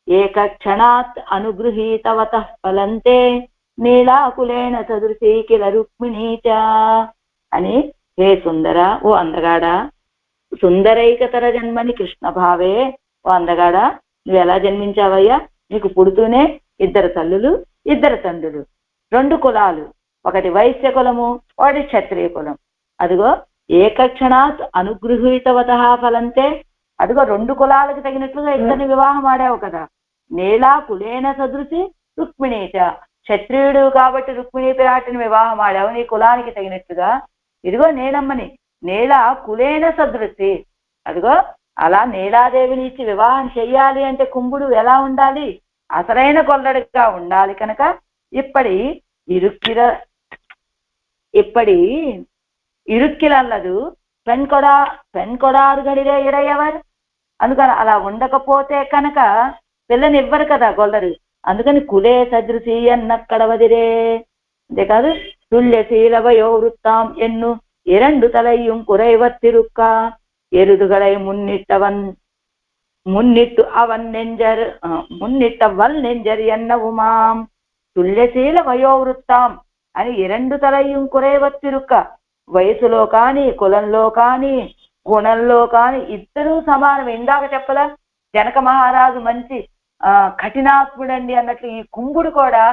[SPEAKER 1] ఏక క్షణాత్ అనుగృహీతవతః ఫలంతే నీలాకులేన సదృశీ కిల రుక్మిణీచ అని. హే సుందర, ఓ అందగాడా, సుందరైకతర జన్మని కృష్ణ భావే, ఓ అందగాడా నువ్వు ఎలా జన్మించావయ్యా? నీకు పుడుతూనే 2 తల్లులు 2 తండ్రులు, 2 కులాలు, ఒకటి వైశ్య కులము, ఒకటి క్షత్రియ కులం. అదిగో ఏకక్షణాత్ అనుగృహీతవత ఫలంతే. అదిగో 2 కులాలకు తగినట్లుగా ఇద్దరిని వివాహం ఆడావు కదా. నేలా కులేన సదృశి రుక్మిణీచ, క్షత్రియుడు కాబట్టి రుక్మిణీ పిరాటిని వివాహం ఆడావు నీ కులానికి తగినట్టుగా. ఇదిగో నేనమ్మని నేలా కులేన సదృశి. అదిగో అలా నీలాదేవిని ఇచ్చి వివాహం చెయ్యాలి అంటే కుంభుడు ఎలా ఉండాలి? అసలైన గొల్లడిగా ఉండాలి. కనుక ఇప్పటి ఇరుక్కిలల్లదు పెన్కొడారుగడిరే ఇడయవర్. అందుకని అలా ఉండకపోతే కనుక పిల్లనివ్వరు కదా గొల్లరు. అందుకని కులే సదృశి ఎన్నక్కడ వదిరే. అంతేకాదు తుల్యశీల వయోవృత్తాం ఎన్ను 2 தலையும் குறைவத்திருக்க எருதுகளை మున్నిట్టవల్ నెంజర్ ఎన్నవుమాం. తుల్యశీల వయోవృత్తాం అని 2 தலையும் కురైవత్తిరుక్క. వయసులో కానీ, కులంలో కానీ, గుణంలో కానీ ఇద్దరూ సమానం. ఇందాక చెప్పలా జనక మహారాజు మంచి కఠినాత్ముడండి అన్నట్లు ఈ కుంభుడు కూడా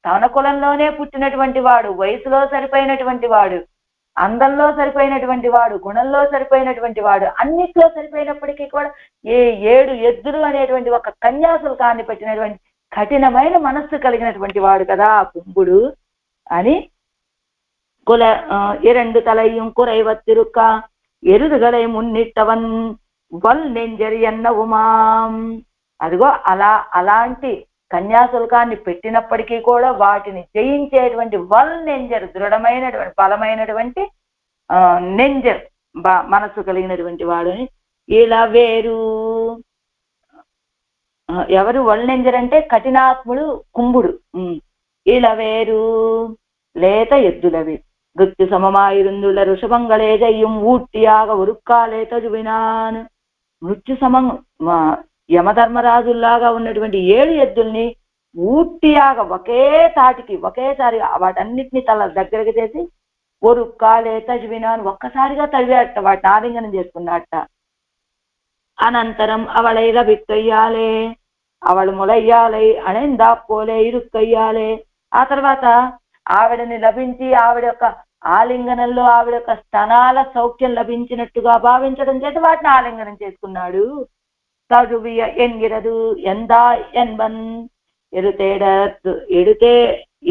[SPEAKER 1] తన కులంలోనే పుట్టినటువంటి వాడు, వయసులో సరిపోయినటువంటి వాడు, అందంలో సరిపోయినటువంటి వాడు, గుణంలో సరిపోయినటువంటి వాడు, అన్నిట్లో సరిపోయినప్పటికీ కూడా 7 ఎద్దులు అనేటువంటి ఒక కన్యాశుల్కాన్ని పెట్టినటువంటి కఠినమైన మనస్సు కలిగినటువంటి వాడు కదా కుంభుడు అని. 2 தலையும் குறைவத்திருக்க ఎరుదుగలై మున్నిట్టవన్ వల్ నెంజరి ఎన్నవుమాం. అదిగో అలాంటి కన్యాశుల్కాన్ని పెట్టినప్పటికీ కూడా వాటిని జయించేటువంటి వల్ నెంజర్, దృఢమైనటువంటి బలమైనటువంటి నెంజర్ మనస్సు కలిగినటువంటి వాడు అని. ఇలా వేరు. ఎవరు వల్నెంజరంటే కఠినాత్ముడు కుంభుడు. ఇలా వేరు లేత ఎద్దులవి మృత్యు సమమాയിരുందుల ఋషభంగళే జయ్యం ఊట్టియాగ ఉరుక్కాలేత జువినాన్. మృత్యు సమం యమధర్మరాజుల్లాగా ఉన్నటువంటి 7 ఎద్దుల్ని ఊట్టియాగ ఒకే తాటికి ఒకేసారి వాటన్నిటిని తల దగ్గరకు చేసి ఉరుక్కాలేత జువినాన్ ఒక్కసారిగా తవ్వేట వాటిని ఆలింగనం చేసుకున్నట్ట. అనంతరం అవళైల విక్కయ్యాలే అవಳು ములయ్యాలై అణెందా పోలే ఇరుక్కయ్యాలే. ఆ తర్వాత ఆవిడని లభించి ఆవిడ యొక్క ఆలింగనంలో ఆవిడ యొక్క స్తనాల సౌఖ్యం లభించినట్టుగా భావించడం చేత వాటిని ఆలింగనం చేసుకున్నాడు. తడువియ ఎన్గిరదు ఎందా ఎన్బన్ ఎరుతేడ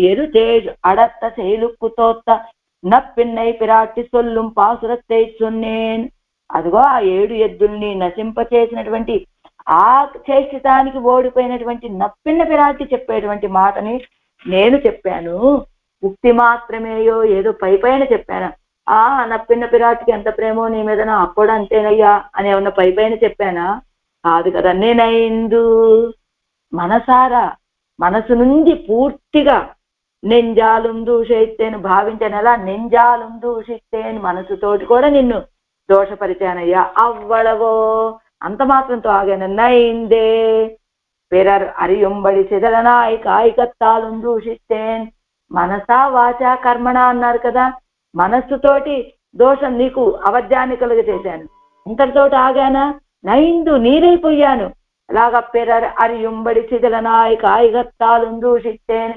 [SPEAKER 1] ఎరుతేజ్ అడత్త செயலுக்கு தோத்த నప్పిన్నై పిరాటి సొల్లుం పాసురత్తై సొన్నేన్. అదిగో ఆ 7 ఎద్దుల్ని నశింపచేసినటువంటి ఆ చేష్టితానికి ఓడిపోయినటువంటి నప్పిన్న పిరాటి చెప్పేటువంటి మాటని నేను చెప్పాను. ఉక్తి మాత్రమేయో ఏదో పైన చెప్పాను. నప్పిన్న పిరాటికి ఎంత ప్రేమో నీ మీద అప్పుడు అంతేనయ్యా అని ఏమన్నా పైన చెప్పానా? కాదు కదా. నేనైందు మనసారా మనసు నుండి పూర్తిగా నెంజాలుం దూషిస్తేను భావించాను. ఎలా నెంజాలుం దూషిస్తేను మనసుతోటి కూడా నిన్ను దోషపరిచానయ్యా. అవ్వళవో అంత మాత్రంతో ఆగాను. నైందే పిరర్ అరియుంబడి సిదలనాయ్ కాయికత్తాలుం దూషిస్తేన్. మనసా వాచా కర్మణ అన్నారు కదా. మనస్సుతోటి దోషం నీకు అవధ్యాన్ని కలుగ చేశాను, ఇంతటితోటి ఆగానా? నైందు నీరైపోయాను. అలాగా పిరర్ అరియుంబడి సిదలనాయ్ కాయికత్తాలుం దూషిస్తేన్.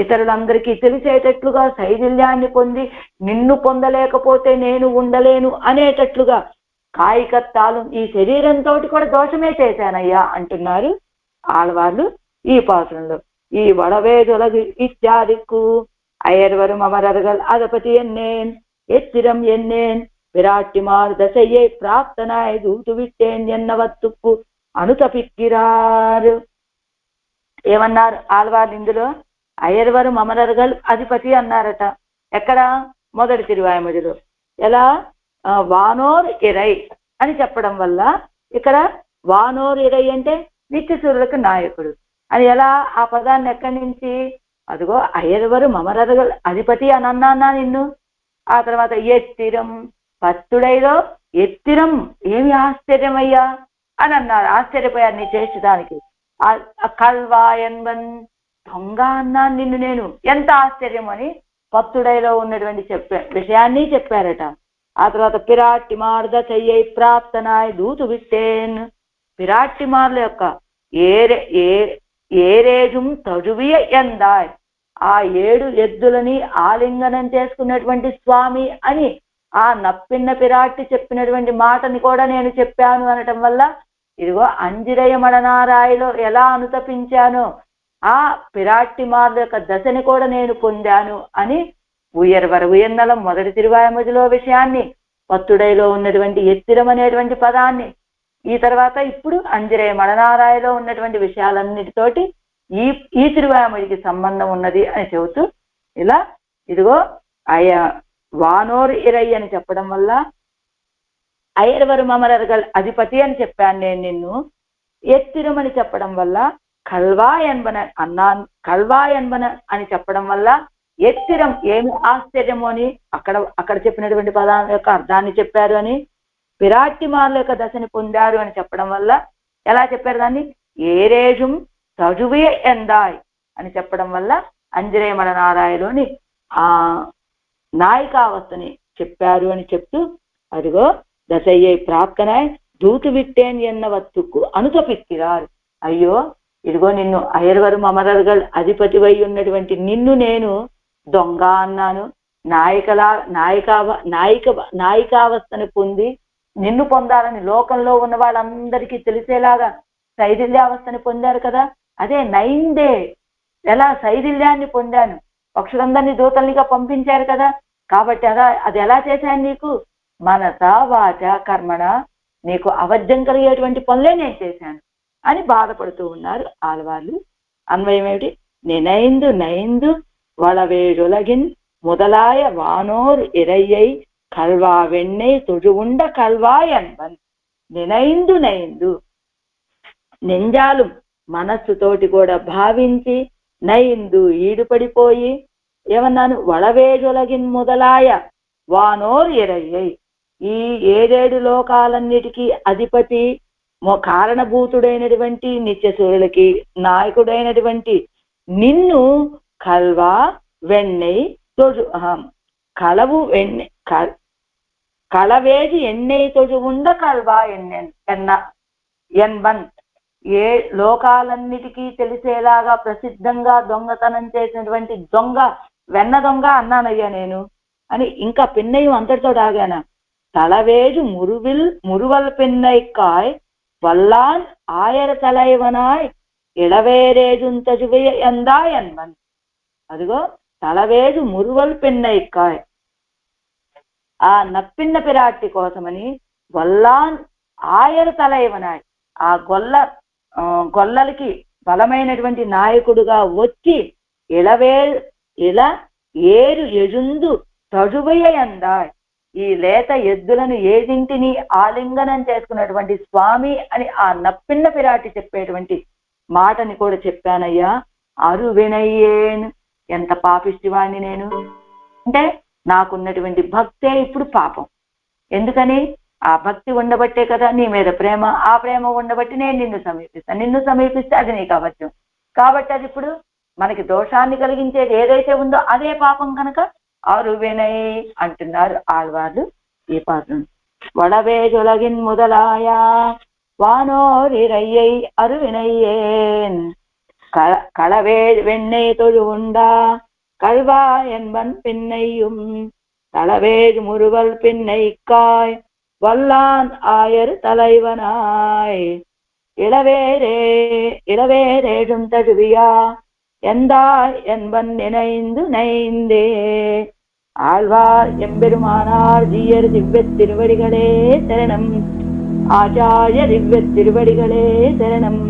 [SPEAKER 1] ఇతరులందరికీ తెలిసేటట్లుగా శైథిల్యాన్ని పొంది నిన్ను పొందలేకపోతే నేను ఉండలేను అనేటట్లుగా కాయికత్తాలు ఈ శరీరంతో కూడా దోషమే చేశానయ్యా అంటున్నారు ఆళ్వార్లు ఈ పాత్రంలో. ఈ వడవేదులగు ఇత్యాదికు అయర్వరు అమరர்கள் అదపతి ఎన్నేన్ ఎత్తిరం ఎన్నేన్ విరాట్టిమార్ దశయ్యే ప్రాప్తనాయ దూతు విట్టేన్ ఎన్నవత్తుకు అనుతపిక్కిరారు. ఏమన్నారు ఆళ్వార్లు ఇందులో? అయర్వరు అమరர்கள் అధిపతి అన్నారట. ఎక్కడ? మొదటి తిరువాయిమొழிలో. ఎలా? వానోర్ ఇరై అని చెప్పడం వల్ల ఇక్కడ వానోర్ ఇరై అంటే నిత్యసూరులకు నాయకుడు అని. ఎలా ఆ పదాన్ని ఎక్కడి నుంచి? అదిగో అయర్వరు అమరர்கள் అధిపతి అని అన్నా నిన్ను. ఆ తర్వాత ఎత్తిరం పత్తుడైలో ఎత్తిరం ఏమి ఆశ్చర్యమయ్యా అని అన్నారు. ఆశ్చర్యపోయారు నీ చేసేదానికి. కల్వాయన్వన్ దొంగ అన్నాను నిన్ను నేను, ఎంత ఆశ్చర్యం అని పత్తుడైలో ఉన్నటువంటి విషయాన్ని చెప్పారట. ఆ తర్వాత పిరాట్టిమార్ దశయ్యై ప్రాప్తనాయ్ దూతు విట్టేన్. పిరాట్టిమార్ల యొక్క ఏరేజుం తజువియ ఎందాయ్. ఆ 7 ఎద్దులని ఆలింగనం చేసుకున్నటువంటి స్వామి అని ఆ నప్పిన్న పిరాట్టి చెప్పినటువంటి మాటని కూడా నేను చెప్పాను అనటం వల్ల ఇదిగో అంజిరయ మడనారాయిలో ఎలా అనుతపించానో ఆ పిరాట్టిమార్ల యొక్క దశని కూడా నేను పొందాను అని ఉయర్నలం మొదటి తిరువాయిమొழிలో విషయాన్ని, పత్తుడైలో ఉన్నటువంటి ఎత్తిరం అనేటువంటి పదాన్ని, ఈ తర్వాత ఇప్పుడు అంజిరయ మడనారాయిలో ఉన్నటువంటి విషయాలన్నిటితోటి ఈ తిరువాయిమొழிకి సంబంధం ఉన్నది అని చెబుతూ ఇలా ఇదిగో వానోర్ ఇరై అని చెప్పడం వల్ల అయర్వరు అమరர்கள் అధిపతి అని చెప్పాను నేను నిన్ను. ఎత్తిరం అని చెప్పడం వల్ల కల్వాయన్బన అని చెప్పడం వల్ల ఎత్తిరం ఏమి ఆశ్చర్యము అని అక్కడ చెప్పినటువంటి పదాల యొక్క అర్థాన్ని చెప్పారు అని, పిరాట్టిమార్ల యొక్క దశని పొందారు అని చెప్పడం వల్ల ఎలా చెప్పారు దాన్ని? ఏరేజుం తజువియ ఎందాయ్ అని చెప్పడం వల్ల అంజిరయ మడనారాయలోని ఆ నాయికావస్థని చెప్పారు అని చెప్తూ అదిగో దశయ్యై ప్రాప్తనాయ్ దూతు విట్టేన్ ఎన్నవత్తుకు అనుతపిక్కిరారు. అయ్యో ఇదిగో నిన్ను అయర్వరు అమరர்கள் అధిపతి వై ఉన్నటువంటి నిన్ను నేను దొంగ అన్నాను. నాయికావస్థను పొంది నిన్ను పొందాలని లోకంలో ఉన్న వాళ్ళందరికీ తెలిసేలాగా శైథిల్యావస్థని పొందారు కదా. అదే నైందే ఎలా శైథిల్యాన్ని పొందాను, పక్షులందరినీ దూతల్నిగా పంపించారు కదా. కాబట్టి అది ఎలా చేశాను? నీకు మనస వాచ కర్మణ నీకు అబద్ధం కలిగేటువంటి పనులే నేను చేశాను అని బాధపడుతూ ఉన్నారు ఆళ్వార్లు. అన్వయం ఏమిటి? నైందు వళవేడులగిన్ முதலாய வானோர் இறையை கல்வா வெண்ணெய் தொழுவுண்ட கல்வாய் அன்பன். నినైందు నైందు నెంజాలు మనస్సుతోటి కూడా భావించి నైందు ఈడుపడిపోయి ఏమన్నాను వళవేజొలగిన్ మొదలాయ వానోర్ ఎరయ్యై ఈ 7 లోకాలన్నిటికీ అధిపతి కారణభూతుడైనటువంటి నిత్యసూరులకి నాయకుడైనటువంటి నిన్ను కల్వా వెన్నై తొజు కలవు వెన్నె களவேజి ఎన్నై తొజు ఉండ కల్వా ఎన్బన్ ఏ లోకాలన్నిటికీ తెలిసేలాగా ప్రసిద్ధంగా దొంగతనం చేసినటువంటి దొంగ వెన్న దొంగ అన్నానయ్యా నేను అని ఇంకా పిన్నయ్యం అంతటితో ఆగానా తలవేజు మురువల్ పిన్నైకాయ్ వల్లాన్ ఆయర తలైవనాయ్ ఇళవేరేజుంతజువయ ఎందా ఎన్మన్ అదిగో తలవేజు మురువల్ పిన్నైకాయ్ ఆ నప్పిన్న పిరాట్టి కోసమని వల్లాన్ ఆయర తలైవనాయ్ ఆ గొల్లలకి బలమైనటువంటి నాయకుడుగా వచ్చి ఇళ ఏరు ఎజుందు తజువయ ఎందాయ్ ఈ లేత ఎద్దులను ఏదింటిని ఆలింగనం చేసుకున్నటువంటి స్వామి అని ఆ నప్పిన్న పిరాటి చెప్పేటువంటి మాటని కూడా చెప్పానయ్యా అరువినయ్యేను ఎంత పాపిష్టివాణ్ణి నేను అంటే నాకున్నటువంటి భక్తే ఇప్పుడు పాపం ఎందుకని ఆ భక్తి ఉండబట్టే కదా నీ మీద ప్రేమ ఆ ప్రేమ ఉండబట్టి నేను నిన్ను సమీపిస్తే అది నీకు అబద్ధం కాబట్టి అది ఇప్పుడు మనకి దోషాన్ని కలిగించేది ఏదైతే ఉందో అదే పాపం కనుక అరువినై అంటున్నారు ఆళ్వార్లు ఈ పాత్రం వడవేజొలగిన్ మొదలాయా వానోరిరయ్యై అరువినయ్యేన్ களவே வெண்ணை தொழு உண்டா கல்வா என்பன் பின்னையும் தளவேஜ் முறுவல் பின்னைக்காய் வல்லான் ஆயர் தலைவனாய் இளவேரேடும் தழுவியா எந்தாய் என்பன் நினைந்து நைந்தே ஆழ்வார் எம்பெருமானார் ஜீயர் திவ்ய திருவடிகளே சரணம் ஆச்சாரிய திவ்ய திருவடிகளே சரணம்.